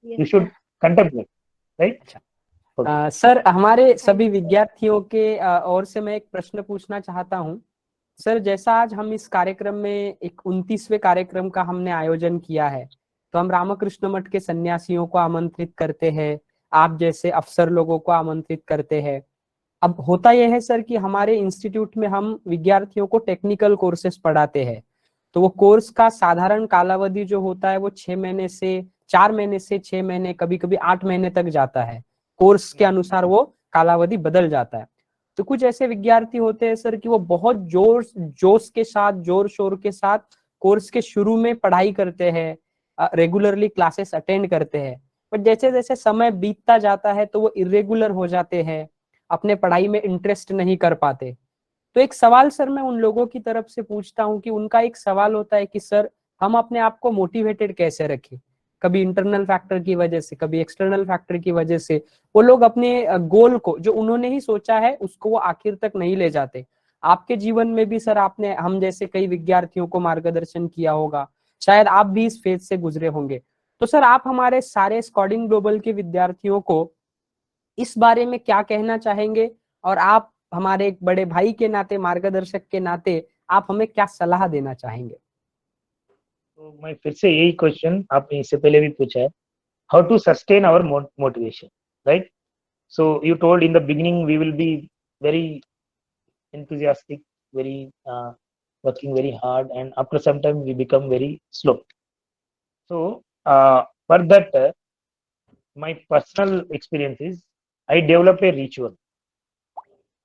Yes, You sir. should contemplate, right? Sir हमारे सभी विद्यार्थियों के ओर से मैं एक प्रश्न पूछना चाहता हूं। सर, जैसा आज हम इस कार्यक्रम में एक 29वें कार्यक्रम का हमने आयोजन किया है, तो हम रामकृष्ण मठ के सन्यासियों को आमंत्रित करते हैं, आप जैसे अफसर लोगों को आमंत्रित करते हैं। अब होता यह है सर कि हमारे इंस्टीट्यूट में हम विद्यार्थियों को टेक्निकल कोर्सेस पढ़ाते हैं, तो वो कोर्स का साधारण कालावधि जो होता है वो 6 महीने से 4 महीने से 6 महीने, कभी कभी 8 महीने तक जाता है। कोर्स के अनुसार वो कालावधि बदल जाता है। तो कुछ ऐसे विद्यार्थी होते हैं सर कि वो बहुत जोश के साथ, जोर शोर के साथ कोर्स के शुरू में पढ़ाई करते हैं, रेगुलरली क्लासेस अटेंड करते हैं, पर जैसे जैसे समय बीतता जाता है तो वो इरेगुलर हो जाते हैं, अपने पढ़ाई में इंटरेस्ट नहीं कर पाते। तो एक सवाल सर मैं उन लोगों की तरफ से पूछता हूँ कि उनका एक सवाल होता है कि सर हम अपने आप को मोटिवेटेड कैसे रखें। कभी इंटरनल फैक्टर की वजह से, कभी एक्सटर्नल फैक्टर की वजह से वो लोग अपने गोल को जो उन्होंने ही सोचा है उसको वो आखिर तक नहीं ले जाते। आपके जीवन में भी सर आपने हम जैसे कई विद्यार्थियों को मार्गदर्शन किया होगा, शायद आप भी इस फेज से गुजरे होंगे। तो सर आप हमारे सारे स्कॉर्डिंग ग्लोबल के विद्यार्थियों को इस बारे में क्या कहना चाहेंगे, और आप हमारे एक बड़े भाई के नाते, मार्गदर्शक के नाते आप हमें क्या सलाह देना चाहेंगे? तो मैं फिर से यही क्वेश्चन आपने इससे पहले भी पूछा है, how to sustain our motivation, right? So you told in the beginning we will be very enthusiastic, very working very hard, and after some time we become very slow. So for that, my personal experience is I developed a ritual.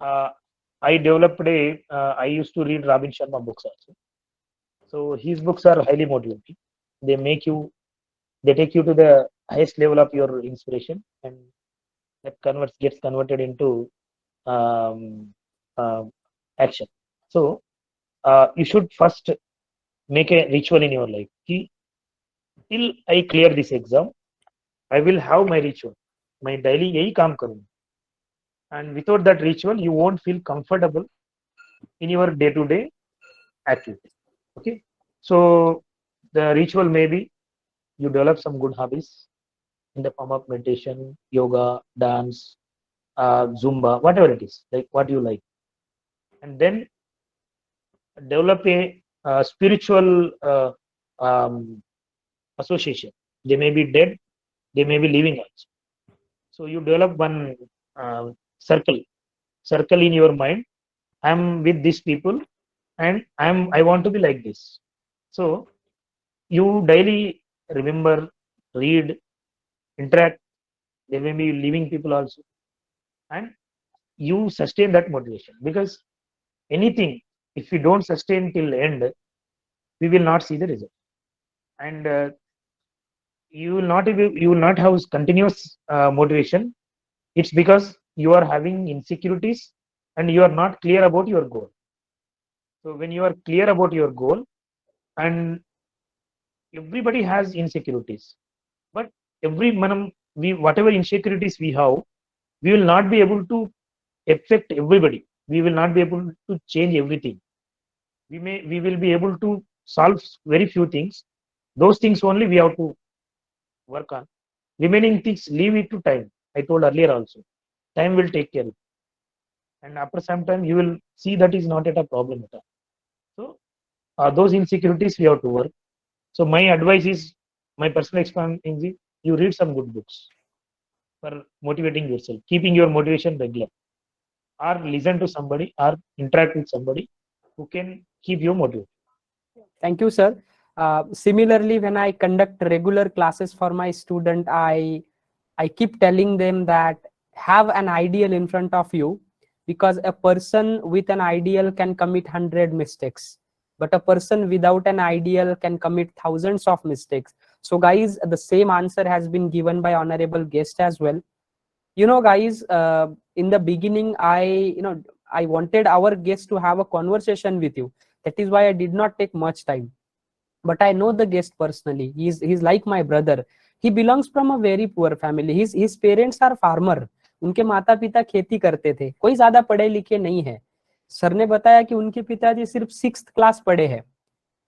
I developed a. I used to read Robin Sharma books also. So his books are highly motivating. They make you. They take you to the highest level of your inspiration, and that gets converted into um, action. So you should first make a ritual in your life. Till I clear this exam, I will have my ritual. My daily यही काम करूँगा. And without that ritual, you won't feel comfortable in your day-to-day activity. Okay. So the ritual may be you develop some good hobbies in the form of meditation, yoga, dance, Zumba, whatever it is, like what you like, and then develop a spiritual association. They may be dead, they may be living also. So you develop one circle in your mind. I'm with these people, and I want to be like this. So you daily remember, read, interact. There may be living people also, and you sustain that motivation, because anything, if we don't sustain till end, we will not see the result, and you will not have continuous motivation. It's because you are having insecurities and you are not clear about your goal. So when you are clear about your goal, and everybody has insecurities, but every manam we whatever insecurities we have, we will not be able to affect everybody. We will not be able to change everything. We will be able to solve very few things. Those things only we have to work on. Remaining things, leave it to time. I told earlier also. Time will take care of it. And after some time, you will see that is not at a problem at all. So those insecurities we have to work. So my advice is, my personal experience is, you read some good books for motivating yourself, keeping your motivation regular, or listen to somebody, or interact with somebody who can keep you motivated. Thank you, sir. Similarly, when I conduct regular classes for my student, I keep telling them that have an ideal in front of you, because a person with an ideal can commit 100 mistakes, but a person without an ideal can commit thousands of mistakes. So guys, the same answer has been given by honorable guest as well. You know, guys, in the beginning, I wanted our guest to have a conversation with you. That is why I did not take much time. But I know the guest personally. He's like my brother. He belongs from a very poor family. His parents are farmer. उनके माता पिता खेती करते थे, कोई ज्यादा पढ़े लिखे नहीं है. सर ने बताया कि उनके पिताजी सिर्फ 6th क्लास पढ़े हैं.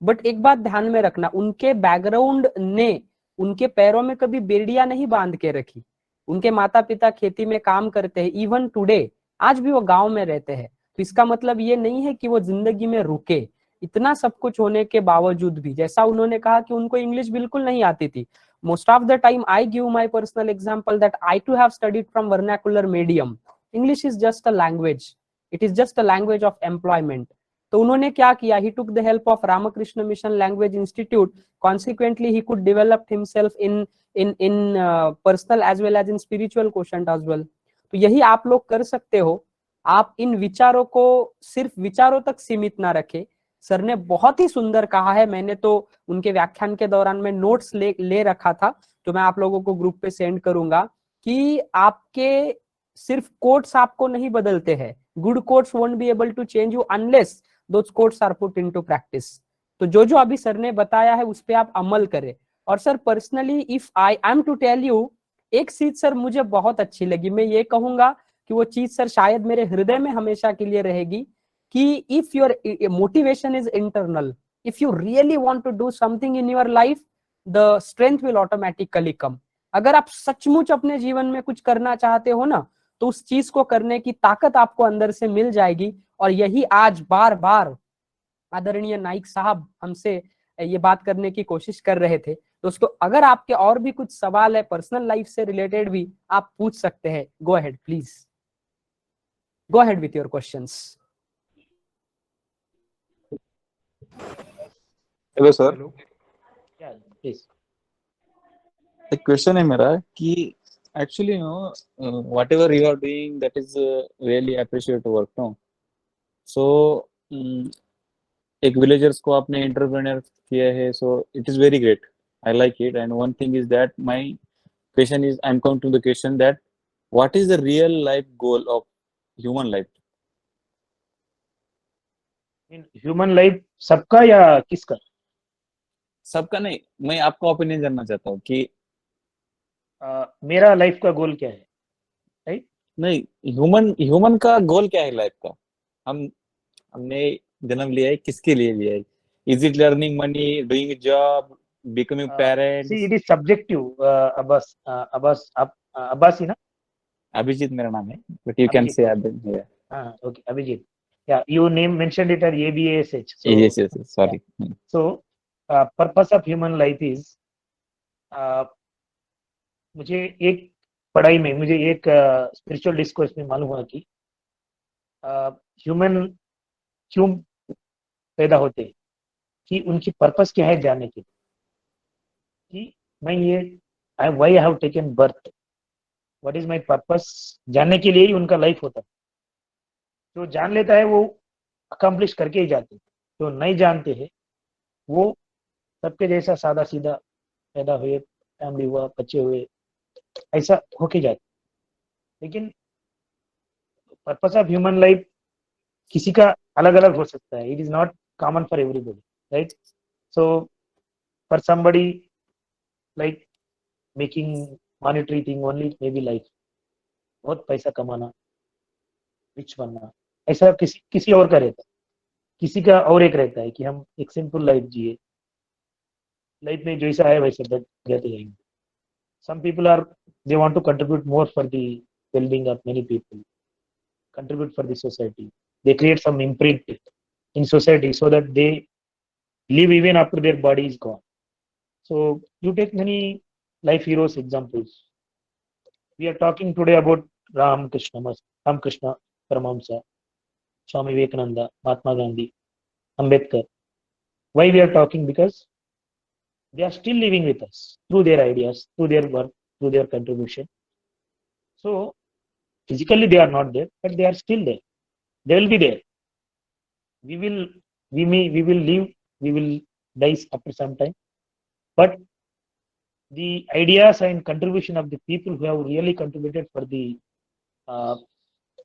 बट एक बात ध्यान में रखना, उनके बैकग्राउंड ने उनके पैरों में कभी बेड़ियां नहीं बांध के रखी. उनके माता पिता खेती में काम करते हैं. इवन टुडे, आज भी वो गांव में रहते हैं. तो इसका मतलब ये नहीं है कि वो जिंदगी में रुके. इतना सब कुछ होने के बावजूद भी, जैसा उन्होंने कहा कि उनको इंग्लिश बिल्कुल नहीं आती थी. Most of the time I give my personal example that I too have studied from vernacular medium. English is just a language. It is just a language of employment. तो उन्होंने क्या किया, he took the help of Ramakrishna mission language institute. Consequently he could develop himself in personal as well as in spiritual question as well. तो यही आप लोग कर सकते हो. आप इन विचारों को सिर्फ विचारों तक सीमित ना रखें. सर ने बहुत ही सुंदर कहा है. मैंने तो उनके व्याख्यान के दौरान में नोट्स ले रखा था, जो मैं आप लोगों को ग्रुप पे सेंड करूंगा, कि आपके सिर्फ कोट्स आपको नहीं बदलते हैं. Good quotes won't be able to change you unless those quotes are put into practice. तो जो अभी सर ने बताया है उस पे आप अमल करें. और sir personally if I am to tell you, एक चीज सर मुझे बहुत अच्छी लगी. मैं ये कहूंगा कि वो चीज सर शायद मेरे हृदय में हमेशा के लिए रहेगी, कि if your motivation is internal, if you really want to do something in your life, the strength will automatically come. अगर आप सचमुच अपने जीवन में कुछ करना चाहते हो ना, तो उस चीज को करने की ताकत आपको अंदर से मिल जाएगी. और यही आज बार बार आदरणीय नाइक साहब हमसे ये बात करने की कोशिश कर रहे थे. दोस्तों, अगर आपके और भी कुछ सवाल है पर्सनल लाइफ से रिलेटेड भी, आप पूछ सकते हैं. Go ahead please, go ahead with your questions. Hello sir, please. एक क्वेश्चन है मेरा कि actually no whatever you are doing that is really appreciate work no. So एक विलेजर्स को आपने एंटरप्रेन्योर किया है, so it is very great. I like it. And one thing is that my question is, I am coming to the question that what is the real life goal of human life? Human life सबका या किसका? सबका नहीं, मैं आपका opinion जानना चाहता हूँ कि मेरा लाइफ का गोल क्या है, राइट? नहीं, ह्यूमन का गोल क्या है लाइफ का? हमने जन्म लिया है, किसके लिए लिया है? Is it learning money, doing job, becoming parents? See, it is subjective. Abbas ही ना? अभिजीत मेरा नाम है, but you can say Abhi. Yeah. Okay, Abhijit. Yeah, you mentioned it as ABASH. So, Yes, sorry. Yeah. So, purpose of human life is, मुझे एक पढ़ाई में, मुझे एक स्पिरिचुअल डिस्कोर्स में मालूम हुआ कि ह्यूमन क्यों पैदा होते हैं, कि उनकी पर्पस क्या है जानने के लिए, कि मैं ये why I have taken birth, what is my purpose, जानने के लिए ही उनका लाइफ होता है. जो जान लेता है वो अकम्प्लिश करके ही जाते हैं. जो नहीं जानते हैं वो सबके जैसा सादा सीधा पैदा हुए, फैमिली हुआ, बच्चे हुए, ऐसा होके जाते. लेकिन पर्पस ऑफ ह्यूमन लाइफ किसी का अलग अलग हो सकता है. It is not common for everybody, right? So for somebody like making monetary thing only, may be life बहुत पैसा कमाना, रिच बनना, ऐसा किसी और का रहता है, किसी का और एक रहता है कि हम एक सिंपल लाइफ जिए, लाइफ में जैसा है वैसे जाते जाएंगे. Some people they want to contribute more for the well-being of many people, contribute for the society. They create some imprint in society so that they live even after their body is gone. So you take many life heroes examples. We are talking today about Ramakrishna Paramahamsa, Swami Vivekananda, Mahatma Gandhi, Ambedkar. Why we are talking? Because they are still living with us through their ideas, through their work, through their contribution. So physically they are not there, but they are still there. They will be there. We will live, we will die after some time. But the ideas and contribution of the people who have really contributed for the uh,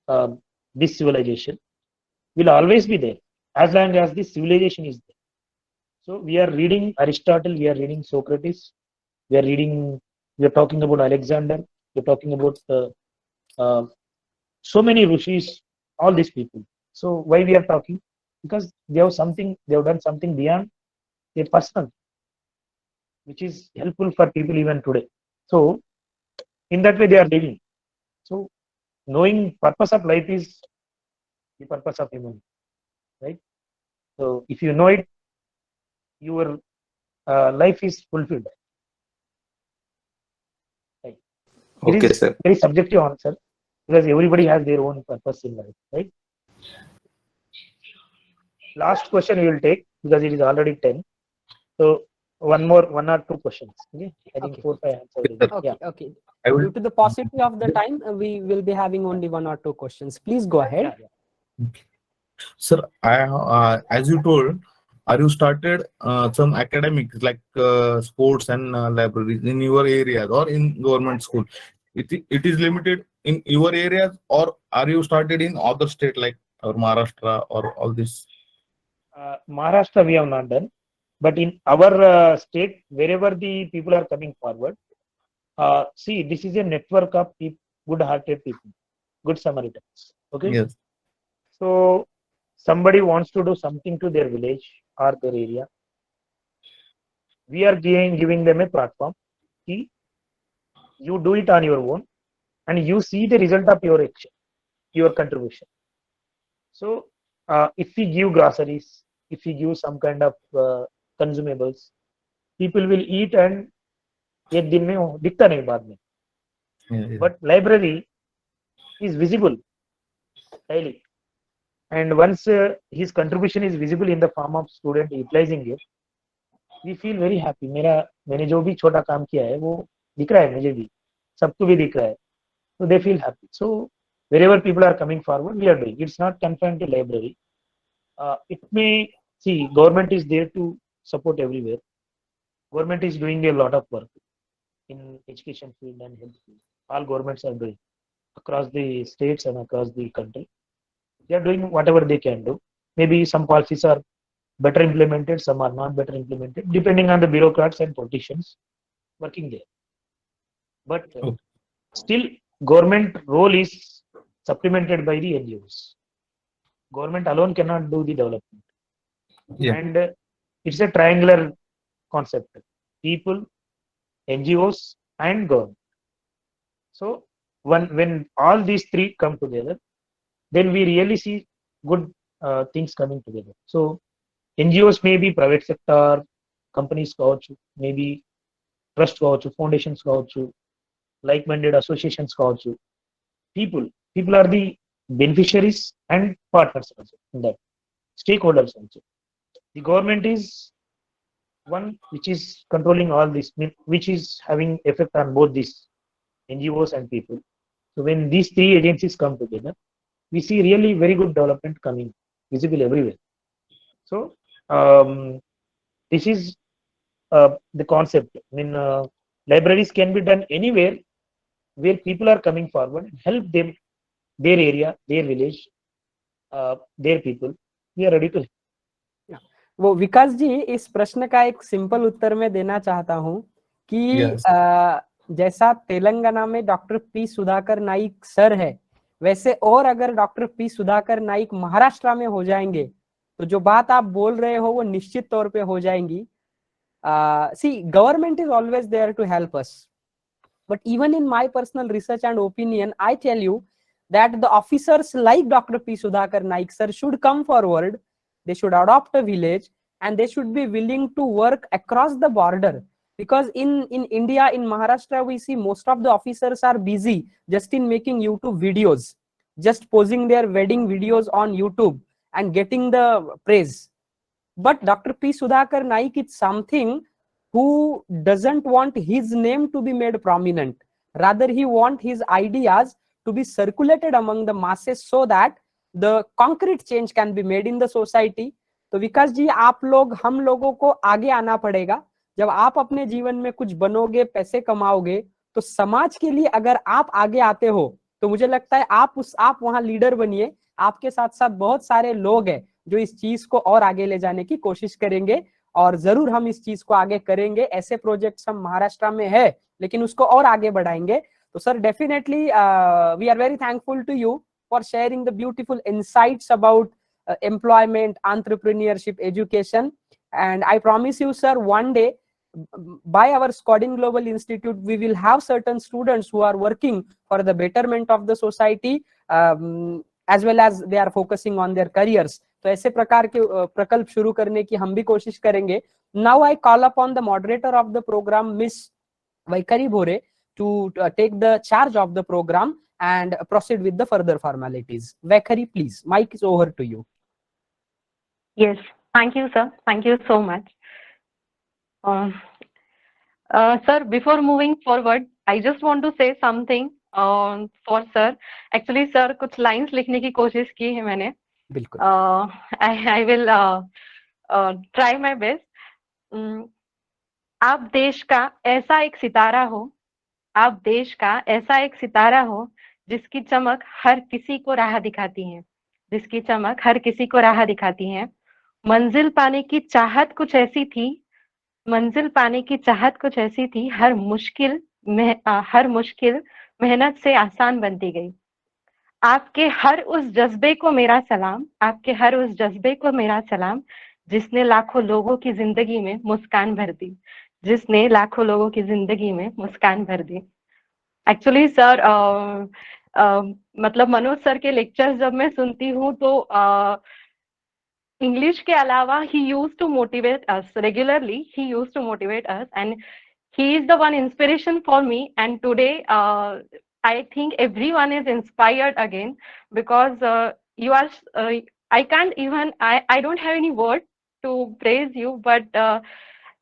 uh, this civilization will always be there as long as this civilization is there. So we are reading Aristotle, we are reading Socrates, we are talking about Alexander, we are talking about so many rishis, all these people. So why we are talking? Because they have done something beyond their personal, which is helpful for people even today. So in that way they are living. So knowing purpose of life is the purpose of human, right? So if you know it, your life is fulfilled. Right? It Okay, is sir. very subjective answer because everybody has their own purpose in life, right? Last question we will take because it is already 10. So one or two questions. Okay, I think Okay. 4, 5 answers. Okay, Yeah. okay. I will. Due to the paucity of the time, we will be having only 1 or 2 questions. Please go ahead. Sir, as you told, are you started some academics like sports and libraries in your areas or in government school? It is limited in your areas, or are you started in other state like or Maharashtra or all this? Maharashtra we have not done, but in our state, wherever the people are coming forward, see, this is a network of good-hearted people, good Samaritans. Okay. Yes. So somebody wants to do something to their village or their area. We are giving them a platform. See, you do it on your own, and you see the result of your action, your contribution. So if we give groceries, if we give some kind of consumables, people will eat and एक दिन में वो दिखता नहीं बाद में. But library is visible daily, and once his contribution is visible in the form of student utilizing it, we feel very happy. मैंने जो भी छोटा काम किया है वो दिख रहा है, मुझे भी, सबको भी दिख रहा है. So they feel happy. So wherever people are coming forward, we are doing. It's not confined to library. It may, see, government is there to support everywhere. Government is doing a lot of work in education field and health field. All governments are doing across the states and across the country. They are doing whatever they can do. Maybe some policies are better implemented, some are not better implemented, depending on the bureaucrats and politicians working there. But still, government role is supplemented by the NGOs. Government alone cannot do the development. Yeah. And it's a triangular concept: people, NGOs, and government. So when all these three come together, then we really see good things coming together. So NGOs may be private sector, companies కావచ్చు, maybe trust కావచ్చు, foundations కావచ్చు, like-minded associations కావచ్చు. People are the beneficiaries and partners also in that, stakeholders also. The government is one which is controlling all this, which is having effect on both these NGOs and people. So when these three agencies come together, we see really very good development coming visible everywhere. So this is the concept. I mean, libraries can be done anywhere where people are coming forward and help them, their area, their village, their people. We are ready to help. वो विकास जी, इस प्रश्न का एक simple उत्तर मैं देना चाहता हूं कि Yes. जैसा तेलंगाना में doctor P Sudhakar Naik sir है, वैसे और अगर डॉक्टर पी सुधाकर नाइक महाराष्ट्र में हो जाएंगे तो जो बात आप बोल रहे हो वो निश्चित तौर पे हो जाएंगी. See, government is always there to help us. But even in my personal research and opinion, I tell you that the officers like Dr. P. Sudhakar Naik sir should come forward. They should adopt a village and they should be willing to work across the border. Because in India, in Maharashtra, we see most of the officers are busy just in making YouTube videos, just posing their wedding videos on YouTube and getting the praise. But Dr. P. Sudhakar Naik is something who doesn't want his name to be made prominent. Rather, he wants his ideas to be circulated among the masses so that the concrete change can be made in the society. तो विकास जी, आप लोग हम लोगों को आगे आना पड़ेगा. जब आप अपने जीवन में कुछ बनोगे, पैसे कमाओगे, तो समाज के लिए अगर आप आगे आते हो तो मुझे लगता है आप वहां लीडर बनिए. आपके साथ साथ बहुत सारे लोग हैं जो इस चीज को और आगे ले जाने की कोशिश करेंगे और जरूर हम इस चीज को आगे करेंगे. ऐसे प्रोजेक्ट्स हम महाराष्ट्र में है लेकिन उसको और आगे बढ़ाएंगे. तो sir definitely we are very thankful to you for sharing the beautiful insights about employment, entrepreneurship, education, and I promise you sir, one day by our Scoding Global Institute we will have certain students who are working for the betterment of the society, as well as they are focusing on their careers. तो ऐसे प्रकार के प्रकल्प शुरू करने की हम भी कोशिश करेंगे. Now I call upon the moderator of the program, Miss Vaikari Bhore, to take the charge of the program and proceed with the further formalities. Vaikari, please, mic is over to you. Yes, thank you, sir. Thank you so much. Sir, before moving forward, I just want to say something for sir. Actually, sir, कुछ lines लिखने की कोशिश की है मैंने. बिल्कुल. I will try my best. आप देश का ऐसा एक सितारा हो, आप देश का ऐसा एक सितारा हो जिसकी चमक हर किसी को राह दिखाती है, जिसकी चमक हर किसी को राह दिखाती है. मंजिल पाने की चाहत कुछ ऐसी थी, मंजिल पाने की चाहत कुछ ऐसी थी, हर मुश्किल मेहनत से आसान बनती गई. आपके हर उस जज्बे को मेरा सलाम, आपके हर उस जज्बे को मेरा सलाम, जिसने लाखों लोगों की जिंदगी में मुस्कान भर दी, जिसने लाखों लोगों की जिंदगी में मुस्कान भर दी. एक्चुअली सर मतलब मनोज सर के लेक्चर्स जब मैं सुनती हूँ तो इंग्लिश के अलावा he used to motivate us regularly, he used to motivate us and he is the one inspiration for me. And today I think everyone is inspired again because you are I can't even I don't have any word to praise you, but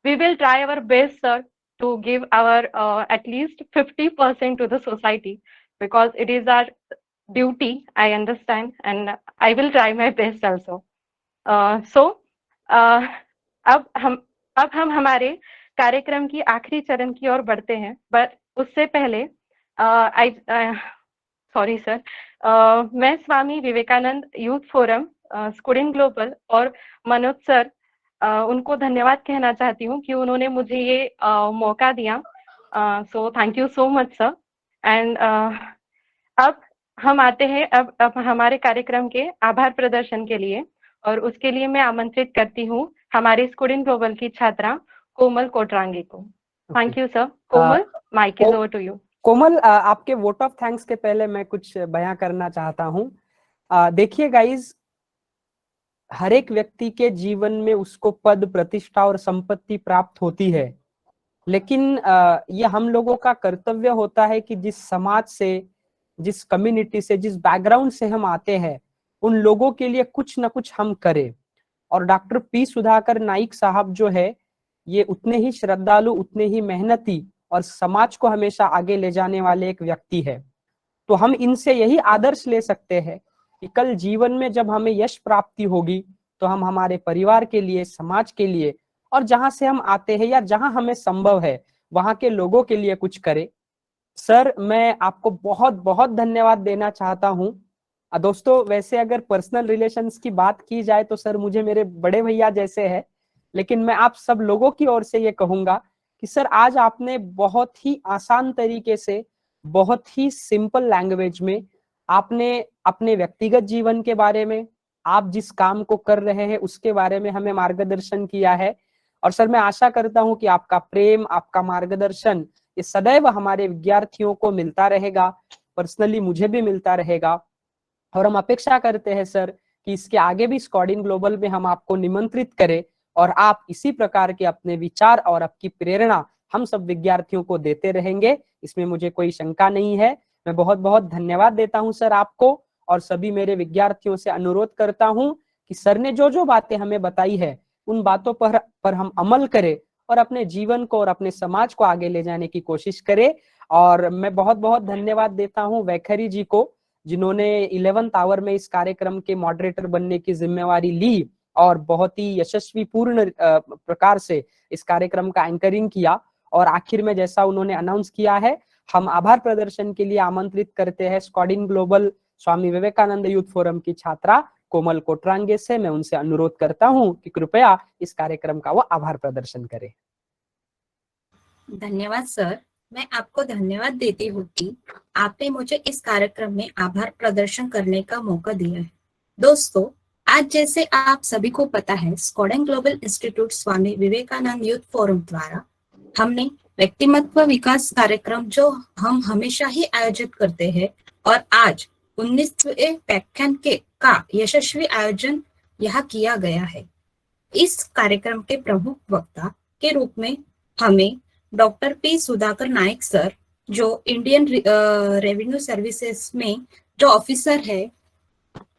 we will try our best, sir, to give our at least 50% to the society because it is our duty, I understand, and I will try my best also. अब हम हमारे कार्यक्रम की आखिरी चरण की ओर बढ़ते हैं, बट उससे पहले सॉरी सर, मैं Swami Vivekananda youth forum, student global और मनोज सर, उनको धन्यवाद कहना चाहती हूँ कि उन्होंने मुझे ये मौका दिया. So thank you so much sir. And अब हम आते हैं अब हमारे कार्यक्रम के आभार प्रदर्शन के लिए, और उसके लिए मैं आमंत्रित करती हूँ हमारे स्टूडेंट ग्लोबल की छात्रा कोमल कोटरांगे को. Thank you sir. Komal, mike is over to you. Komal, आपके वोट ऑफ थैंक्स के पहले मैं कुछ बयां करना चाहता हूँ. देखिए गाइज, हर एक व्यक्ति के जीवन में उसको पद, प्रतिष्ठा और संपत्ति प्राप्त होती है, लेकिन ये हम लोगों का कर्तव्य होता है कि जिस समाज से, जिस कम्युनिटी से, जिस बैकग्राउंड से हम आते हैं, उन लोगों के लिए कुछ ना कुछ हम करें. और डॉक्टर पी सुधाकर नाइक साहब जो है, ये उतने ही श्रद्धालु, उतने ही मेहनती और समाज को हमेशा आगे ले जाने वाले एक व्यक्ति है. तो हम इनसे यही आदर्श ले सकते हैं कि कल जीवन में जब हमें यश प्राप्ति होगी तो हम हमारे परिवार के लिए, समाज के लिए और जहां से हम आते हैं या जहां हमें संभव है वहां के लोगों के लिए कुछ करें. सर, मैं आपको बहुत बहुत धन्यवाद देना चाहता हूं. दोस्तों, वैसे अगर पर्सनल रिलेशंस की बात की जाए तो सर मुझे मेरे बड़े भैया जैसे है, लेकिन मैं आप सब लोगों की ओर से ये कहूंगा कि सर आज आपने बहुत ही आसान तरीके से, बहुत ही सिंपल लैंग्वेज में आपने अपने व्यक्तिगत जीवन के बारे में, आप जिस काम को कर रहे हैं उसके बारे में हमें मार्गदर्शन किया है। और सर मैं आशा करता हूं कि आपका प्रेम, आपका मार्गदर्शन ये सदैव हमारे विद्यार्थियों को मिलता रहेगा, पर्सनली मुझे भी मिलता रहेगा। और हम अपेक्षा करते हैं सर कि इसके आगे भी स्कॉडिन ग्लोबल में हम आपको निमंत्रित करें और आप इसी प्रकार के अपने विचार और आपकी प्रेरणा हम सब विद्यार्थियों को देते रहेंगे, इसमें मुझे कोई शंका नहीं है। मैं बहुत बहुत धन्यवाद देता हूं सर आपको, और सभी मेरे विद्यार्थियों से अनुरोध करता हूं कि सर ने जो जो बातें हमें बताई है उन बातों पर हम अमल करें और अपने जीवन को और अपने समाज को आगे ले जाने की कोशिश करें। और मैं बहुत बहुत धन्यवाद देता हूं वैखरी जी को, जिन्होंने 11th आवर में इस कार्यक्रम के मॉडरेटर बनने की जिम्मेवारी ली और बहुत ही यशस्वी पूर्ण प्रकार से इस कार्यक्रम का एंकरिंग किया। और आखिर में जैसा उन्होंने अनाउंस किया है, हम आभार प्रदर्शन के लिए आमंत्रित करते हैं स्कॉडिन ग्लोबल स्वामी विवेकानंद यूथ फोरम की छात्रा कोमल कोटरांगे से। मैं उनसे अनुरोध करता हूं कि कृपया इस कार्यक्रम का वो आभार प्रदर्शन करें। धन्यवाद सर। मैं आपको धन्यवाद देती हूँ कि आपने मुझे इस कार्यक्रम में आभार प्रदर्शन करने का मौका दिया है। दोस्तों, आज जैसे आप सभी को पता है, स्कॉडिन ग्लोबल इंस्टीट्यूट स्वामी विवेकानंद यूथ फोरम द्वारा हमने व्यक्तिमत्व विकास कार्यक्रम जो हम हमेशा ही आयोजित करते हैं, और आज 19वें व्याख्यान का यशस्वी आयोजन यहाँ किया गया है। इस कार्यक्रम के प्रमुख वक्ता के रूप में हमें doctor P Sudhakar Naik sir, जो इंडियन रेवेन्यू सर्विसेज में जो ऑफिसर है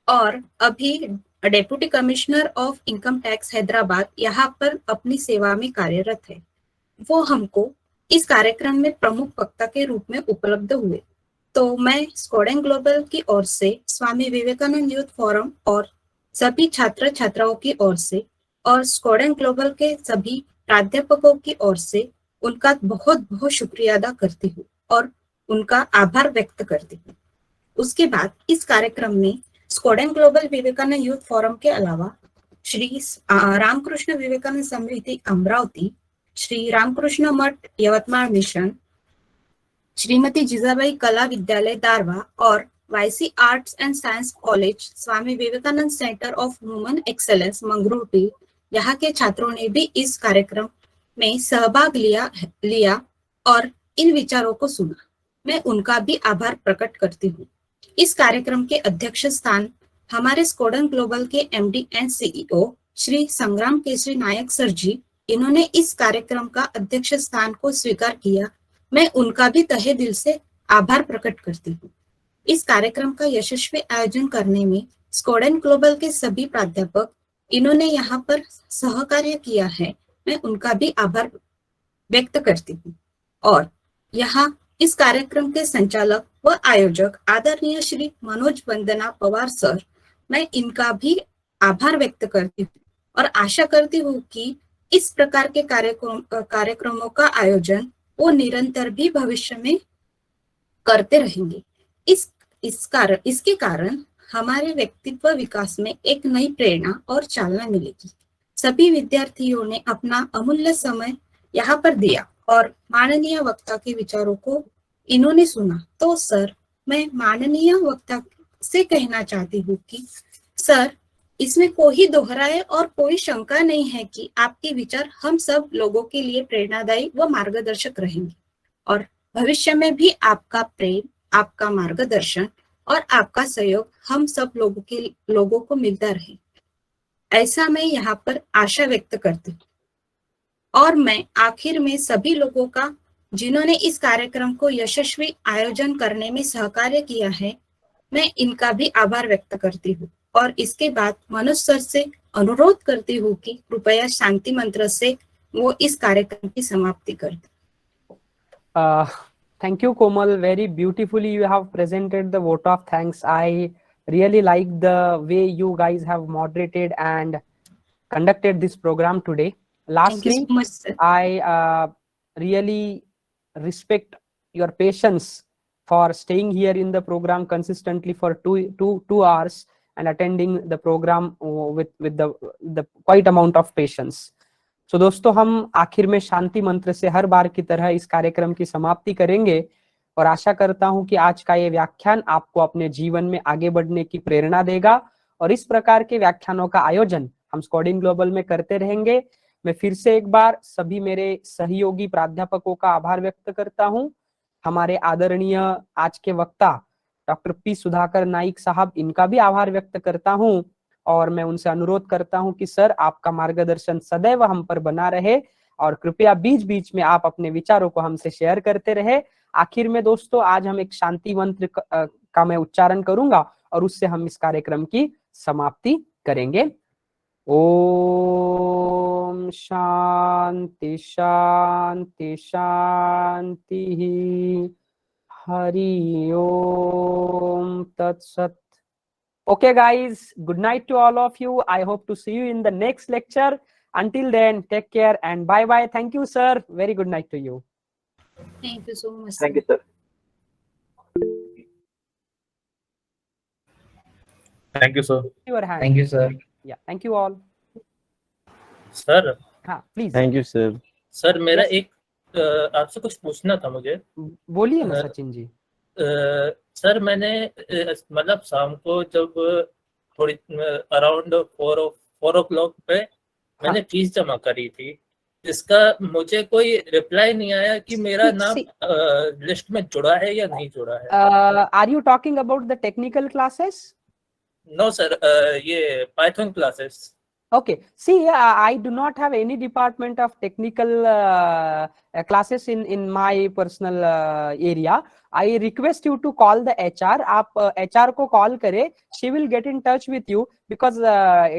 और अभी deputy commissioner of income tax Hyderabad यहाँ पर अपनी सेवा में कार्यरत है, वो हमको इस कार्यक्रम में प्रमुख वक्ता के रूप में उपलब्ध हुए। तो मैं स्कॉडिन ग्लोबल की ओर से, स्वामी विवेकानंद यूथ फोरम और सभी छात्र छात्राओं की ओर से और स्कॉडिन ग्लोबल के सभी प्राध्यापकों की ओर से उनका बहुत बहुत शुक्रिया अदा करती हूँ और उनका आभार व्यक्त करती हूँ। उसके बाद इस कार्यक्रम में स्कॉडिन ग्लोबल विवेकानंद यूथ फोरम के अलावा श्री रामकृष्ण विवेकानंद समृद्धि अमरावती, श्री रामकृष्ण मठ यवतमाळ मिशन, श्रीमती जिजाबाई कला विद्यालय दारवा और YC arts and science college Swami Vivekananda centre of women excellence मंगरूटी, यहाँ के छात्रों ने भी इस कार्यक्रम में सहभाग लिया और इन विचारों को सुना। मैं उनका भी आभार प्रकट करती हूँ। इस कार्यक्रम के अध्यक्ष स्थान हमारे स्कॉडिन ग्लोबल के एमडी एंड सीईओ श्री संग्राम केसरी नायक सर जी, इन्होंने इस कार्यक्रम का अध्यक्ष स्थान को स्वीकार किया। मैं उनका भी तहे दिल से आभार प्रकट करती हूँ। इस कार्यक्रम का यशस्वी आयोजन करने में स्कॉडिन ग्लोबल के सभी प्राध्यापक, इन्होंने यहाँ पर सहकार्य किया है, मैं उनका भी आभार व्यक्त करती हूँ। और यहाँ इस कार्यक्रम के संचालक व आयोजक आदरणीय श्री मनोज वंदना पवार सर, मैं इनका भी आभार व्यक्त करती हूँ और आशा करती हूँ कि इस प्रकार के कार्यक्रमों का आयोजन वो निरंतर भी भविष्य में करते रहेंगे। इसके कारण हमारे व्यक्तित्व विकास में एक नई प्रेरणा और चालना मिलेगी। सभी विद्यार्थियों ने अपना अमूल्य समय यहाँ पर दिया और माननीय वक्ता के विचारों को इन्होंने सुना। तो सर, मैं माननीय वक्ता से कहना चाहती हूँ कि सर, इसमें कोई दोहराए और कोई शंका नहीं है कि आपके विचार हम सब लोगों के लिए प्रेरणादायी व मार्गदर्शक रहेंगे और भविष्य में भी आपका प्रेम, आपका मार्गदर्शन और आपका सहयोग हम सब लोगों को मिलता रहे, ऐसा मैं यहाँ पर आशा व्यक्त करती हूँ। और मैं आखिर में सभी लोगों का, जिन्होंने इस कार्यक्रम को यशस्वी आयोजन करने में सहकार्य किया है, मैं इनका भी आभार व्यक्त करती हूँ। और इसके बाद मनोज सर से अनुरोध करती हूँ कि कृपया शांति मंत्र से वो इस कार्यक्रम की समाप्ति कर दें। Thank you, Komal. Very beautifully you have presented the vote of thanks. I really like the way you guys have moderated and conducted this program today. Lastly, Thank you so much, sir. I really respect your patience for staying here in the program consistently for two hours and attending the program with the quite amount of patience. So दोस्तों, हम आखिर में शांति मंत्र से हर बार की तरह इस कार्यक्रम की समाप्ति करेंगे। और आशा करता हूं कि आज का ये व्याख्यान आपको अपने जीवन में आगे बढ़ने की प्रेरणा देगा और इस प्रकार के व्याख्यानों का आयोजन हम स्कोडिंग ग्लोबल में करते रहेंगे। मैं फिर से एक बार सभी मेरे सहयोगी प्राध्यापकों का आभार व्यक्त करता हूं। हमारे आदरणीय आज के वक्ता डॉक्टर पी सुधाकर नाइक साहब, इनका भी आभार व्यक्त करता हूं और मैं उनसे अनुरोध करता हूं कि सर आपका मार्गदर्शन सदैव हम पर बना रहे और कृपया बीच बीच में आप अपने विचारों को हमसे शेयर करते रहे। आखिर में दोस्तों आज हम एक शांति मंत्र का मैं उच्चारण करूंगा और उससे हम इस कार्यक्रम की समाप्ति करेंगे। ओम शांति शांति शांति। हरि ओम तत्सत। Okay guys, good night to all of you. I hope to see you in the next lecture. Until then, take care and bye bye. Thank you sir. Very good night to you. Thank you so much. Thank you, sir. Thank you, sir. Your hand. Thank you, sir. Yeah, thank you all. Sir हाँ please. Thank you sir. Sir मेरा Yes. एक आपसे कुछ पूछना था मुझे। बोलिए ना सचिन जी। सर मैंने मतलब शाम को जब थोड़ी अराउंड 4 o'clock पे मैंने फीस जमा करी थी, इसका मुझे कोई रिप्लाई नहीं आया कि मेरा नाम लिस्ट में जुड़ा है या नहीं जुड़ा है। Are you talking about the technical classes? No sir, ये Python classes. Okay, see, I do not have any department of technical classes in my personal area. I request you to call the HR. आप HR को call करें. She will get in touch with you because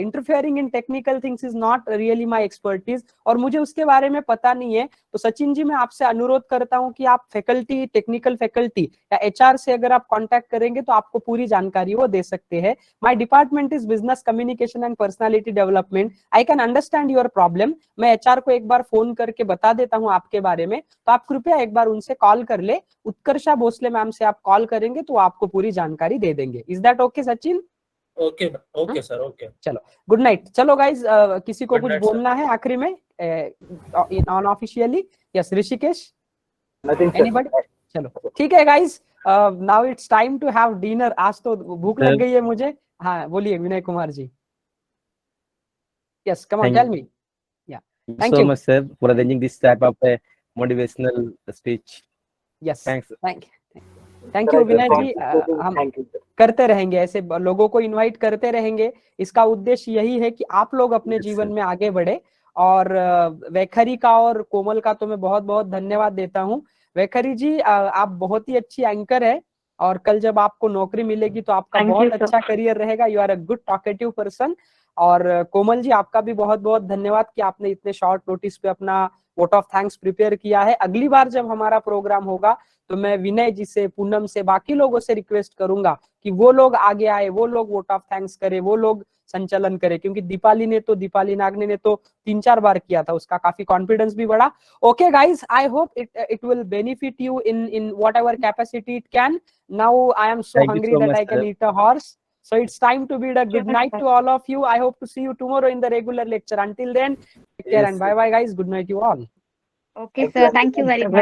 interfering in technical things is not really my expertise और मुझे उसके बारे में पता नहीं है। तो सचिन जी मैं आपसे अनुरोध करता हूं कि आप फैकल्टी, टेक्निकल फैकल्टी या HR से अगर आप कांटेक्ट करेंगे तो आपको पूरी जानकारी वो दे सकते हैं। My department is business communication and personality development. I can understand your problem. मैं HR को एक बार फोन करके बता देता हूं आपके बारे में, तो आप कृपया एक बार उनसे कॉल कर ले। उत्कर्षा भोसले मैम से आप कॉल करेंगे तो आपको पूरी जानकारी दे देंगे। Is that okay Sachin? Okay okay sir, okay. चलो गुड नाइट। चलो गाइज, किसी को Good कुछ night, बोलना है आखिरी में non officially? Yes Rishikesh, anybody? चलो ठीक है guys, now it's time to have dinner. आज तो भूख लग गई है मुझे। हाँ बोलिए Vinay Kumar ji. Yes come on tell me. Yeah thank so you much sir for arranging this type of a motivational speech. Yes Thanks. Thank you Vinay ji. हम करते रहेंगे ऐसे, लोगों को इनवाइट करते रहेंगे। इसका उद्देश्य यही है कि आप लोग अपने जीवन में आगे बढ़े। और वैखरी का और कोमल का तो मैं बहुत बहुत धन्यवाद देता हूँ। वैखरी जी आप बहुत ही अच्छी एंकर है और कल जब आपको नौकरी मिलेगी तो आपका Thank बहुत you, sir. अच्छा करियर रहेगा। You are a good talkative person. और कोमल जी आपका भी बहुत बहुत धन्यवाद कि आपने इतने शॉर्ट नोटिस पे अपना वोट ऑफ थैंक्स प्रिपेयर किया है। अगली बार जब हमारा प्रोग्राम होगा तो मैं विनय जी से, पूनम से, बाकी लोगों से रिक्वेस्ट करूंगा कि वो लोग आगे आए, वो लोग वोट ऑफ थैंक्स करे, वो लोग संचालन करे, क्योंकि दीपाली नागने ने तो 3-4 बार किया था, उसका काफी कॉन्फिडेंस भी बढ़ा। Okay guys, I hope it will benefit you in what ever capacity it can. Now I am so Thank you hungry so that much, I can sir. Eat a horse. So it's time to bid a good night to all of you. I hope to see you tomorrow in the regular lecture. Until then, take care Yes, and sir. bye bye guys. Good night you all. Okay, sir. Thank you very much.